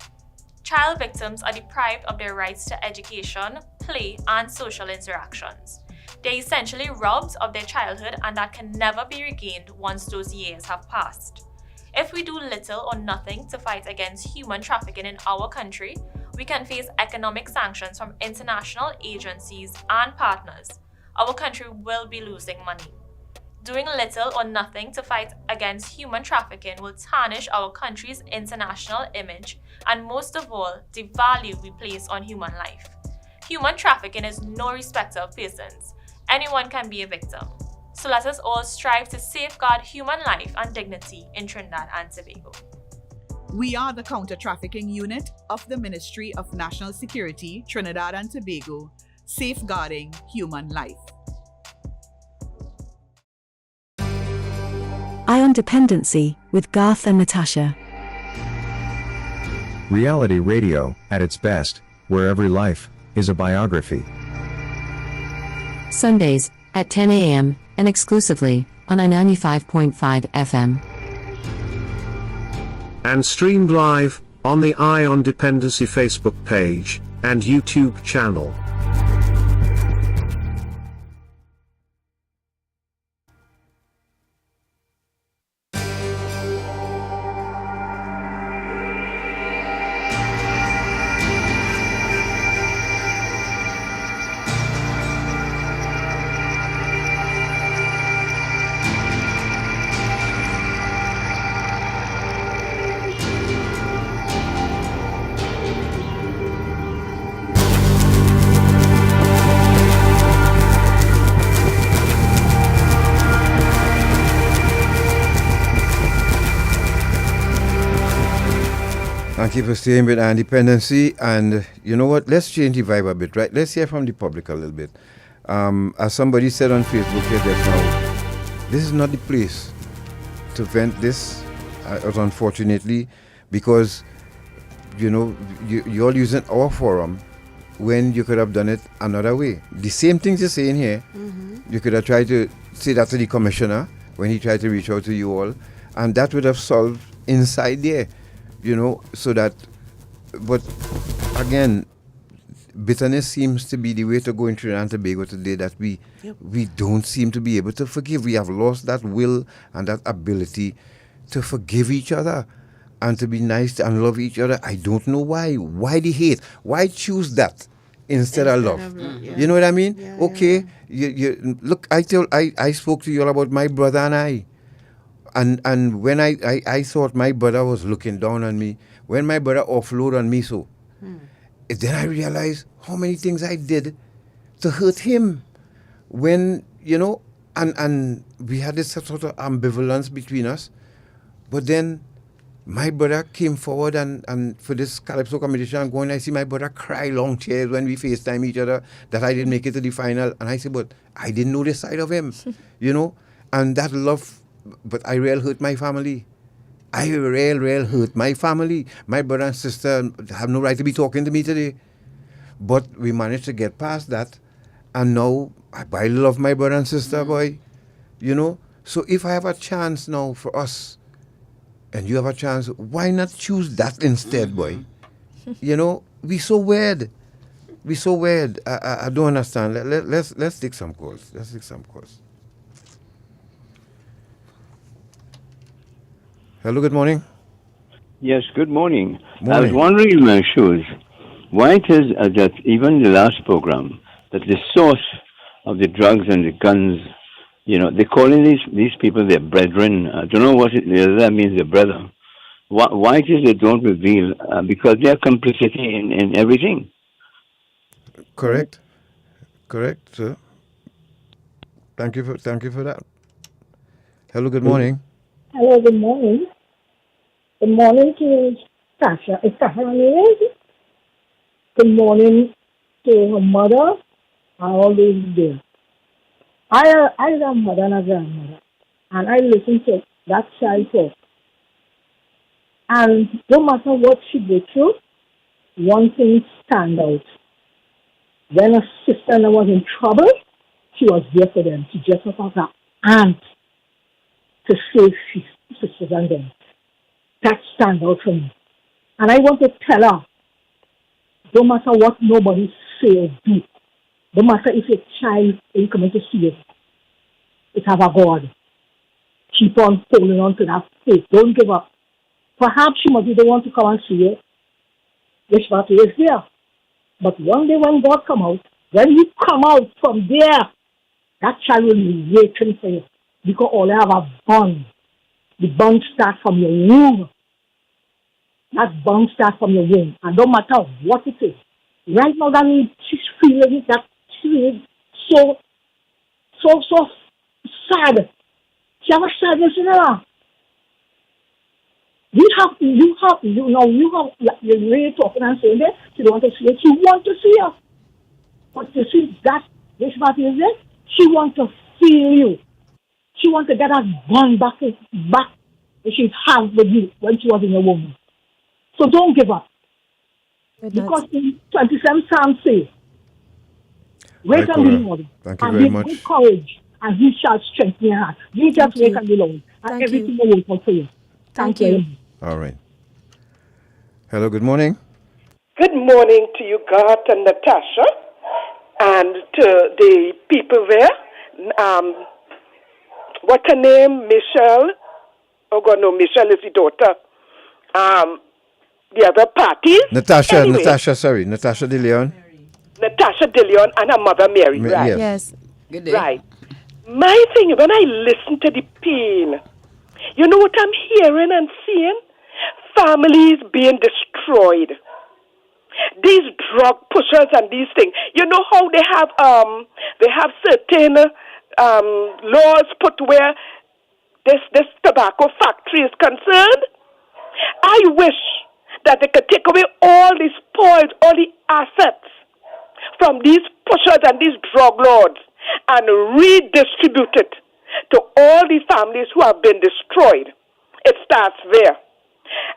Child victims are deprived of their rights to education, play, and social interactions. They're essentially robbed of their childhood, and that can never be regained once those years have passed. If we do little or nothing to fight against human trafficking in our country, we can face economic sanctions from international agencies and partners. Our country will be losing money. Doing little or nothing to fight against human trafficking will tarnish our country's international image and, most of all, the value we place on human life. Human trafficking is no respecter of persons. Anyone can be a victim. So let us all strive to safeguard human life and dignity in Trinidad and Tobago. We are the Counter-Trafficking Unit of the Ministry of National Security, Trinidad and Tobago, safeguarding human life. Eye on Dependency with Garth and Natasha. Reality radio, at its best, where every life is a biography. Sundays, at 10 a.m., and exclusively, on 95.5 FM. And streamed live on the Eye on Dependency Facebook page and YouTube channel. Thank you for staying with our Dependency. And you know what? Let's change the vibe a bit, right? Let's hear from the public a little bit. As somebody said on Facebook here just now, this is not the place to vent this, unfortunately, because, you know, you're using our forum when you could have done it another way. The same things you're saying here, you could have tried to say that to the commissioner when he tried to reach out to you all, and that would have solved inside there. You know, so that, but again, bitterness seems to be the way to go in Trinidad and Tobago today, that we don't seem to be able to forgive. We have lost that will and that ability to forgive each other and to be nice and love each other. I don't know why. Why the hate? Why choose that instead of love? You know what I mean? You look, I spoke to you all about my brother and I. And when I thought my brother was looking down on me, when my brother offload on me so, then I realized how many things I did to hurt him. When, and we had this sort of ambivalence between us. But then my brother came forward and for this Calypso competition, I'm going, I see my brother cry long tears when we FaceTime each other that I didn't make it to the final. And I said, but I didn't know this side of him, and that love, but I real hurt my family. I real hurt my family. My brother and sister have no right to be talking to me today. But we managed to get past that. And now I love my brother and sister, boy. So if I have a chance now for us, and you have a chance, why not choose that instead, boy? We so weird. We so weird. I don't understand. Let's take some calls. Hello, good morning. Yes, good morning. I was wondering in my shoes, why it is that even the last program, that the source of the drugs and the guns, they're calling these people their brethren. I don't know what that means, their brother. Why it is they don't reveal? Because they are complicity in everything. Correct, sir. Thank you for that. Hello, good morning. Hello, good morning. Good morning to Tasha. Is Tasha on the air? Good morning to her mother. I always there. I have a mother and a grandmother, and I listen to that child talk. And no matter what she go through, one thing stand out. When her sister was in trouble, she was there for them. She just was like an aunt to save sisters and them. That stands out for me. And I want to tell her, no matter what nobody say or do, no matter if a child is coming to see it, it have a God. Keep on holding on to that faith. Don't give up. Perhaps she might be the one to come and see it. Which battle is there. But one day when God come out, when you come out from there, that child will be waiting for you. Because all have a bond. The bond starts from your womb. That bond starts from your womb. And no matter what it is. Right now that means she's feeling that she is so sad. She have a sadness in her. You're really talking and saying that she don't want to see it. She want to see her. But you see that this party is it? She want to feel you. She want to get that bond back that she had with you when she was in your womb. So don't give up. Because in 27 Psalms say, wait on the Lord. Thank you very much. Good courage, and he shall strengthen your heart. You just wait on the Lord, and everything will work out for you. Thank you. All right. Hello, good morning. Good morning to you, Garth and Natasha, and to the people there. What's her name? Michelle. Oh, God, no, Michelle is the daughter. The other parties. Natasha De Leon. Natasha De Leon and her mother Mary, right? Yes. Good day. Right. My thing, when I listen to the pain, you know what I'm hearing and seeing? Families being destroyed. These drug pushers and these things. You know how they have certain laws put where this tobacco factory is concerned? I wish that they could take away all the spoils, all the assets from these pushers and these drug lords and redistribute it to all the families who have been destroyed. It starts there.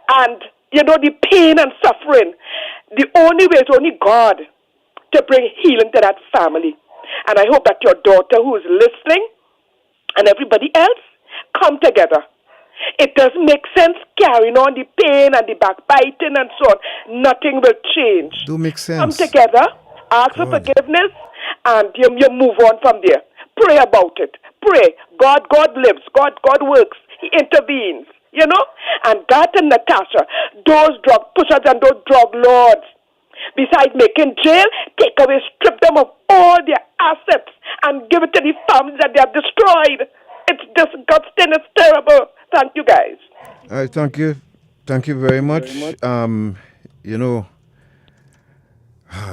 And, the pain and suffering, the only way is only God to bring healing to that family. And I hope that your daughter who is listening and everybody else come together. It doesn't make sense carrying on the pain and the backbiting and so on. Nothing will change. Do make sense. Come together, ask for forgiveness, and you move on from there. Pray about it. Pray. God lives. God works. He intervenes. And God and Natasha, those drug pushers and those drug lords, besides making jail, take away, strip them of all their assets and give it to the families that they have destroyed. It's disgusting. It's terrible. Thank you, guys. All right, thank you. Thank you very much. You know,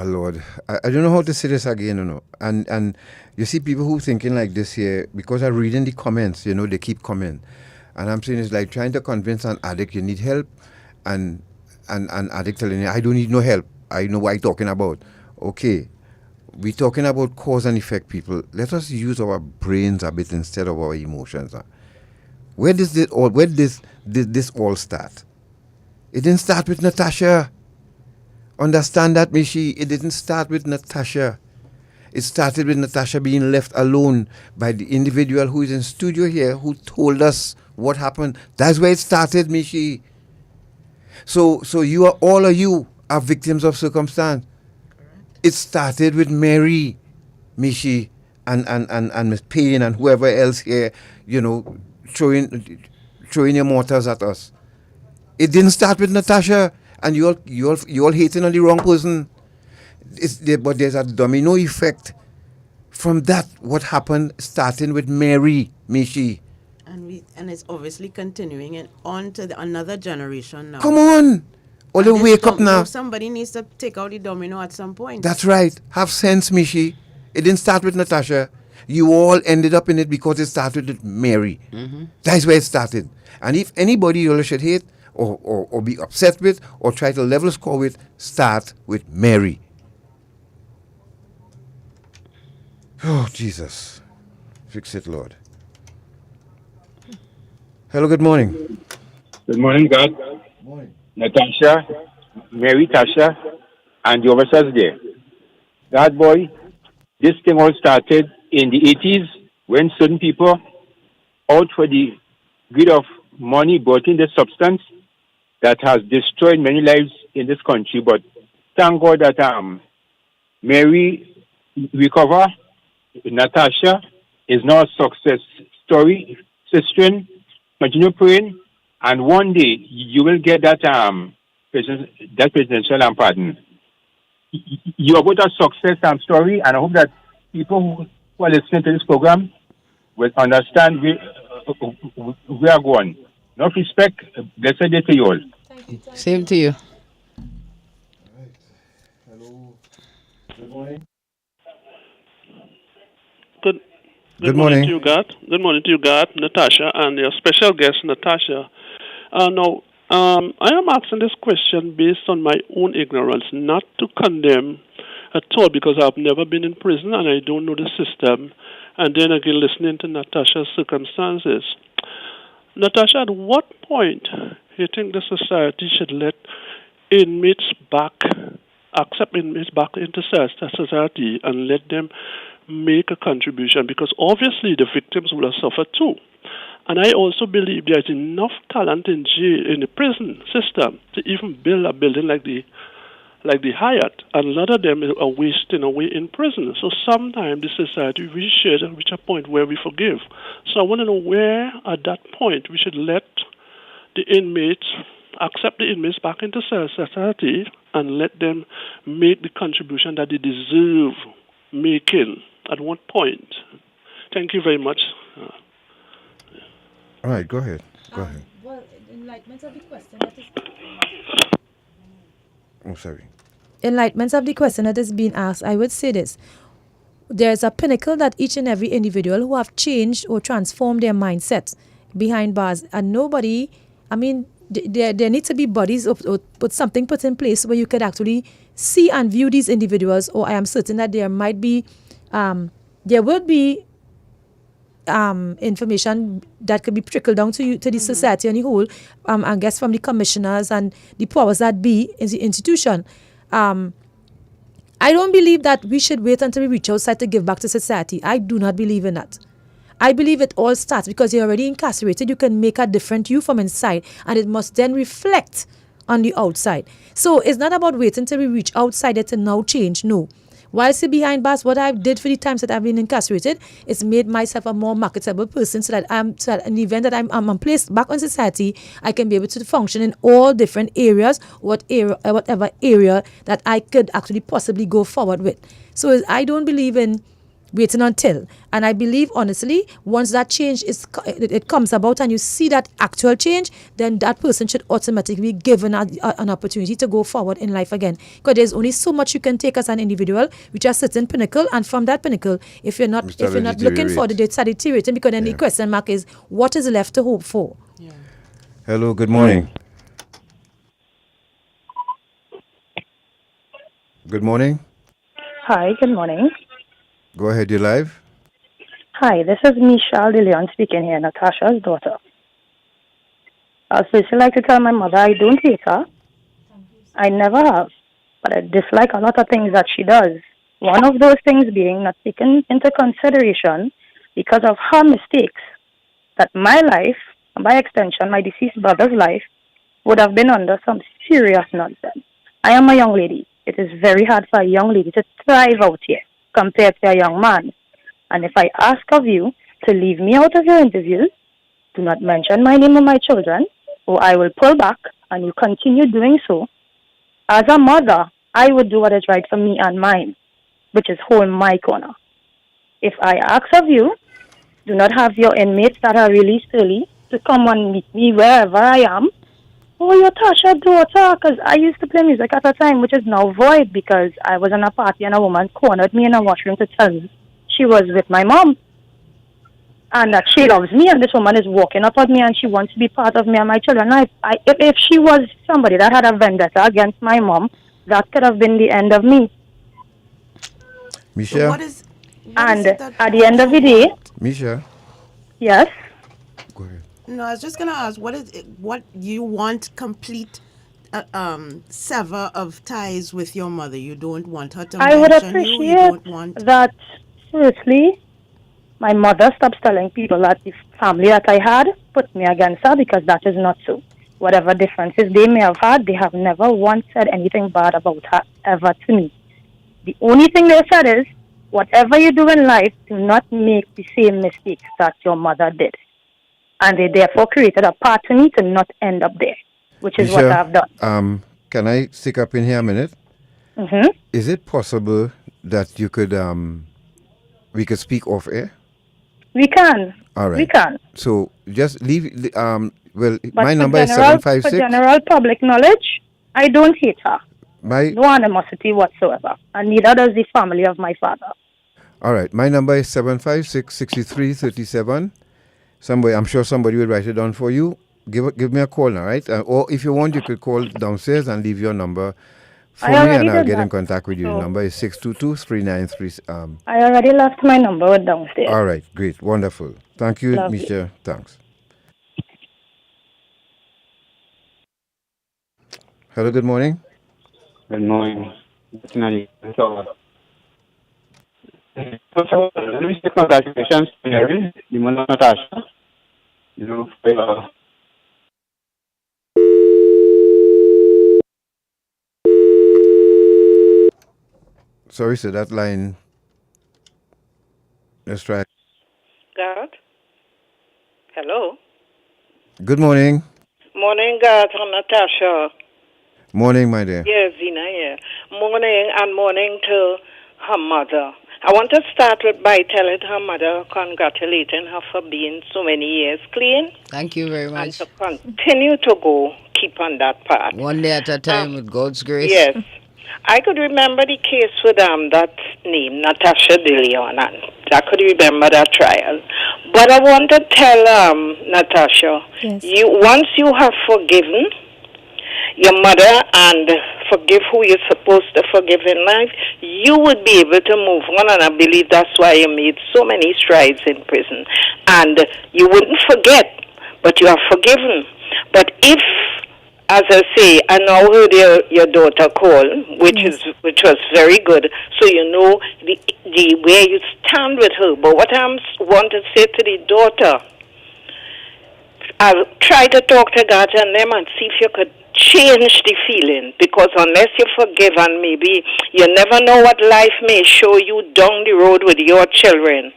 Lord, I don't know how to say this again, you know. And you see people who thinking like this here, because I'm reading the comments, you know, they keep coming. And I'm saying it's like trying to convince an addict you need help, and an addict telling you, I don't need no help. I know what I'm talking about. Okay, we're talking about cause and effect, people. Let us use our brains a bit instead of our emotions. Where does this all start? It didn't start with Natasha. Understand that, Mishi? It didn't start with Natasha. It started with Natasha being left alone by the individual who is in studio here who told us what happened. That's where it started, Mishi. So all of you are victims of circumstance. It started with Mary, Mishi, and Miss Payne and whoever else here, you know, throwing your mortars at us. It didn't start with Natasha, and you all hating on the wrong person. But there's a domino effect from that. What happened, starting with Mary, Mishi. And it's obviously continuing and on to another generation now. Come on, all the wake up now. Somebody needs to take out the domino at some point. That's right. Have sense, Mishi. It didn't start with Natasha. You all ended up in it because it started with Mary. Mm-hmm. That's where it started. And if anybody you should hate or be upset with or try to level score with, start with Mary. Oh, Jesus. Fix it, Lord. Hello, good morning. Good morning, God. Morning. Natasha, Mary Tasha, and the officers there. God, boy, this thing all started in the 80s when certain people, out for the greed of money, bought in this substance that has destroyed many lives in this country. But thank God that Mary recover. Natasha is now a success story. Sister, continue praying, and one day you will get that presidential pardon. You are both a success story, and I hope that people who are listening to this program will understand where we are going. Enough respect. Blessed day to you all. Same to you. Hello. Good morning. Good morning to you, God. Good morning to you, God, Natasha, and your special guest, Natasha. Now, I am asking this question based on my own ignorance, not to condemn at all, because I've never been in prison and I don't know the system. And then again, listening to Natasha's circumstances. Natasha, at what point do you think the society should let inmates back, accept inmates back into society and let them make a contribution? Because obviously the victims will have suffered too. And I also believe there's enough talent in jail, in the prison system, to even build a building like the Hyatt. And a lot of them are wasting away in prison. So sometimes the society, we should reach a point where we forgive. So I want to know where at that point we should let the inmates, accept the inmates back into society and let them make the contribution that they deserve making. At what point? Thank you very much. All right, go ahead. Well, enlightenment of the question that is... Oh, sorry. Enlightenment of the question that is being asked, I would say this. There's a pinnacle that each and every individual who have changed or transformed their mindset behind bars, and nobody, I mean, there need to be bodies or put something put in place where you could actually see and view these individuals, or I am certain that there might be, there will be information that could be trickled down to the society on the whole, I guess from the commissioners and the powers that be in the institution. I don't believe that we should wait until we reach outside to give back to society. I do not believe in that. I believe it all starts because you're already incarcerated. You can make a different you from inside, and it must then reflect on the outside. So it's not about waiting until we reach outside it to now change. No. While still behind bars, what I did for the times that I've been incarcerated is made myself a more marketable person, so that in the event that I'm placed back on society, I can be able to function in all different areas, whatever area that I could actually possibly go forward with. So I don't believe in waiting until. And I believe, honestly, once that change it comes about and you see that actual change, then that person should automatically be given an opportunity to go forward in life again. Because there's only so much you can take as an individual, which are certain pinnacle, and from that pinnacle, if you're not looking for the data deteriorating, because then the question mark is, what is left to hope for? Yeah. Hello, good morning. Good morning. Hi, good morning. Go ahead, you're live. Hi, this is Natasha De Leon speaking here, Natasha's daughter. I'd especially like to tell my mother I don't hate her. I never have, but I dislike a lot of things that she does. One of those things being not taken into consideration because of her mistakes, that my life, and by extension my deceased brother's life, would have been under some serious nonsense. I am a young lady. It is very hard for a young lady to thrive out here compared to a young man. And if I ask of you to leave me out of your interviews, do not mention my name or my children, or I will pull back and you continue doing so. As a mother, I would do what is right for me and mine, which is hold my corner. If I ask of you, do not have your inmates that are released early to come and meet me wherever I am. Oh, you're Tasha's daughter, because I used to play music at a time, which is now void because I was in a party and a woman cornered me in a washroom to tell me she was with my mom and that she loves me, and this woman is walking up at me and she wants to be part of me and my children. If she was somebody that had a vendetta against my mom, that could have been the end of me. Misha? And at the end of the day... Misha? Yes? Go ahead. No, I was just gonna ask, what you want complete sever of ties with your mother? You don't want her to I would mention appreciate you don't want... that, firstly, my mother stops telling people that the family that I had put me against her, because that is not so. Whatever differences they may have had, they have never once said anything bad about her ever to me. The only thing they said is, whatever you do in life, do not make the same mistakes that your mother did. And they therefore created a path to me to not end up there, which is Misha, what I've done. Can I stick up in here a minute? Mm-hmm. Is it possible that you could, we could speak off air? We can. All right. We can. So just leave, But my number is For 756. general public knowledge, I don't hate her. No animosity whatsoever. And neither does the family of my father. All right. My number is 756-6337. I'm sure somebody will write it down for you. Give me a call now, right? Or if you want, you could call downstairs and leave your number for me, and I'll get in contact with you. The number is 622-393. I already left my number downstairs. All right, great, wonderful. Thank you, Love Misha. you. Thanks. Hello, good morning. Good morning. Congratulations to Mary, the mother of Natasha. Sorry, sir, that line. Let's try. God. Hello. Good morning. Morning, God. I'm Natasha. Morning, my dear. Yes, Zina, yeah. Morning and morning to her mother. I want to start by telling her mother, congratulating her for being so many years clean. Thank you very much. And to continue to keep on that path. One day at a time with God's grace. Yes. I could remember the case with that name, Natasha De Leon, and I could remember that trial. But I want to tell Natasha, yes. Once you have forgiven your mother and forgive who you're supposed to forgive in life, you would be able to move on, and I believe that's why you made so many strides in prison. And you wouldn't forget, but you are forgiven. But if, as I say, I now heard your daughter call, which was very good, so you know the where you stand with her. But what I want to say to the daughter, I'll try to talk to God and them and see if you could change the feeling, because unless you forgive, and maybe you never know what life may show you down the road with your children.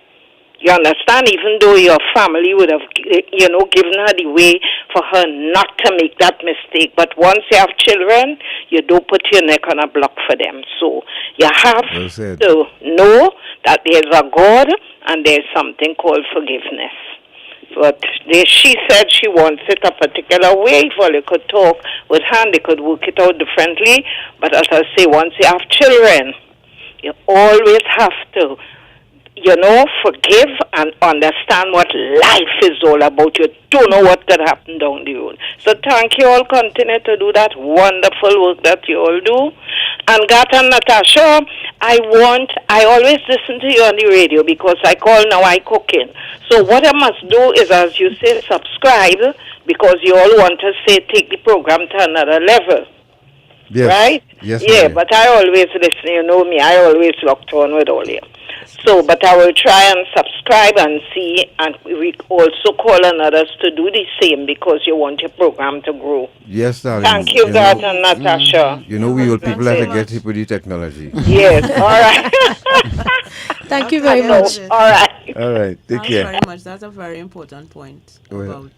You understand? Even though your family would have, given her the way for her not to make that mistake. But once you have children, you don't put your neck on a block for them. So you have Well said. to know that there's a God and there's something called forgiveness. But she said she wants it a particular way. Well, you could talk with her and they could work it out differently. But as I say, once you have children, you always have to, forgive and understand what life is all about. You don't know what could happen down the road. So thank you all. Continue to do that wonderful work that you all do. And Gat and Natasha, I always listen to you on the radio because I call now I cooking. So what I must do is, as you say, subscribe because you all want to say take the program to another level. Yes. Right? Yes. Yeah, but I always listen. You know me. I always locked on with all you. So, but I will try and subscribe and see, and we also call on others to do the same because you want your program to grow. Yes, darling. Thank you, God and Natasha. We old people have to get hip with the technology. Yes, all right. Thank you very much. All right. All right, take Thanks care. very much. That's a very important point about,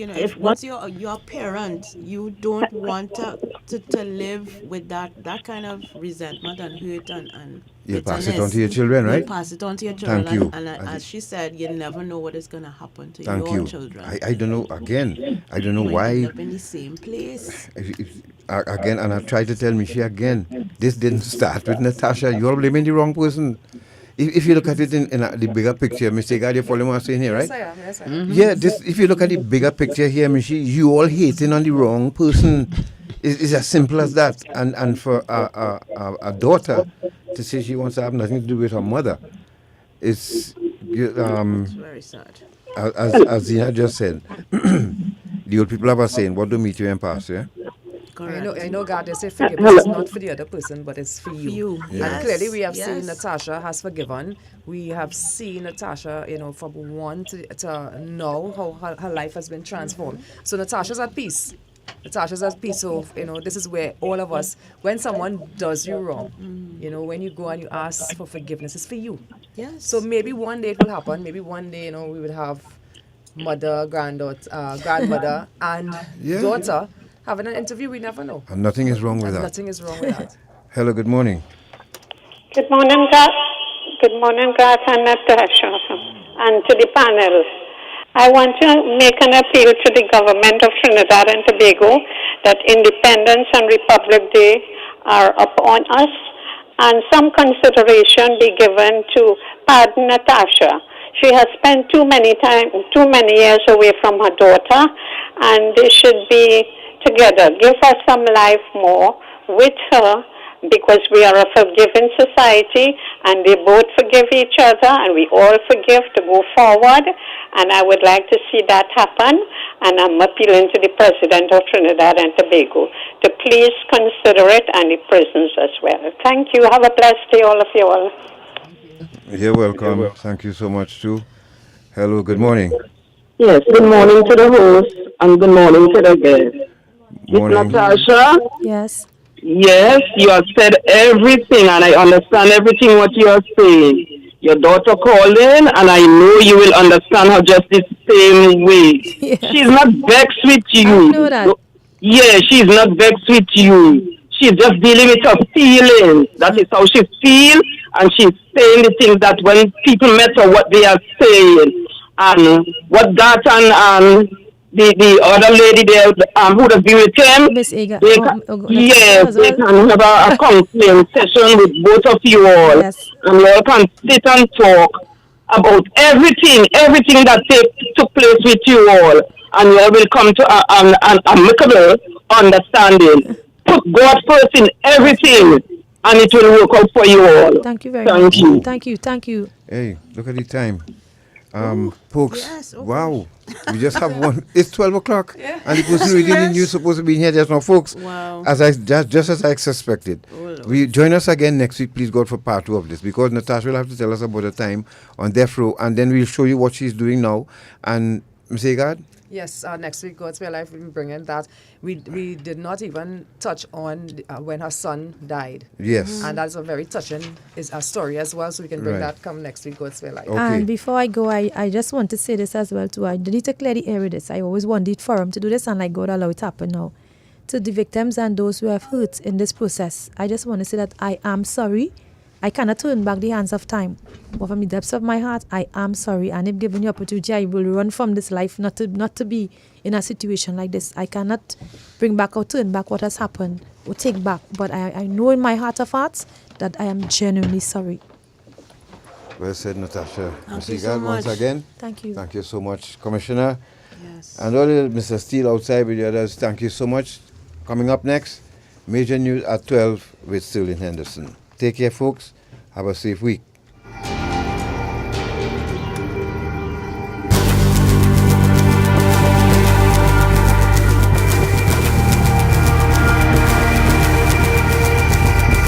if once you're a parent, you don't want to live with that kind of resentment and hurt and You pass it on to your children, right? You pass it on to your children. Thank you. And as she said, you never know what is going to happen to Thank your you. children. I don't know. Again, I don't know You why. end up in the same place. Again, and I tried to tell Michi again, this didn't start with Natasha. You're blaming the wrong person. If you look at it in the bigger picture, Mr. God, you follow what I'm saying here, right? Yes, I am. Yeah, if you look at the bigger picture here, Michi, you all hating on the wrong person. It's as simple as that. And for a daughter to say she wants to have nothing to do with her mother, it's very sad. As Zina just said, the old people have a saying, what do meet you and pass, yeah? I know God, they say forgiveness is not for the other person, but it's for you. Yes. And clearly we have seen Natasha has forgiven. We have seen Natasha, from one to now, how her life has been transformed. So Natasha's at peace. Natasha's at peace. So, this is where all of us, when someone does you wrong, when you go and you ask for forgiveness, it's for you. Yes. So maybe one day it will happen. Maybe one day, we would have mother, grandmother, and daughter having an interview. We never know. And nothing is wrong with that. Nothing is wrong with that. Hello, good morning. Good morning, God. Good morning, God and Natasha, and to the panel. I want to make an appeal to the government of Trinidad and Tobago that Independence and Republic Day are upon us, and some consideration be given to pardon Natasha. She has spent too many years away from her daughter, and they should be together. Give her some life more with her, because we are a forgiving society and they both forgive each other and we all forgive to go forward, and I would like to see that happen, and I'm appealing to the President of Trinidad and Tobago to please consider it, and the prisons as well. Thank you. Have a blessed day, all of you all. You're welcome. Thank you so much too. Hello, good morning. Yes, good morning to the host and good morning to the guest. Morning. Natasha? Yes. Yes, you have said everything and I understand everything what you are saying. Your daughter called in and I know you will understand her just the same way. Yes. She's not vexed with you. I know that. Yeah, she's not vexed with you. She's just dealing with her feelings. That is how she feels, and she's saying the things that when people met her, what they are saying. And what that and the other lady there who has been with him, they can have a counseling session with both of you all. Yes. And you all can sit and talk about everything that took place with you all. And you all will come to an amicable understanding. Put God first in everything, and it will work out for you all. Thank you very much. Thank you. Hey, look at the time. Folks, yes, okay. Wow, we just have one. It's 12 o'clock, and the person reading the news supposed to be here just now, folks. Wow. Just as I suspected. We join us again next week, please God, for part 2 of this, because Natasha will have to tell us about the time on death row, and then we'll show you what she's doing now. And Mr. God? Yes, next week, God's Way Life will be bringing that. We did not even touch on when her son died. Yes. And that's a very touching story as well, so we can bring that come next week, God's Way Life. Okay. And before I go, I just want to say this as well too. I need to clear the air with this. I always wanted forum to do this, and like God allow it to happen now. to the victims and those who have hurt in this process, I just want to say that I am sorry. I cannot turn back the hands of time. But from the depths of my heart, I am sorry. And if given the opportunity, I will run from this life, not to be in a situation like this. I cannot bring back or turn back what has happened or take back. But I know in my heart of hearts that I am genuinely sorry. Well said, Natasha. Thank you so once much. again. Thank you. Thank you so much, Commissioner. Yes. And all the Mr. Steele outside with the others, thank you so much. Coming up next, Major News at 12 with Sterling Henderson. Take care, folks. Have a safe week.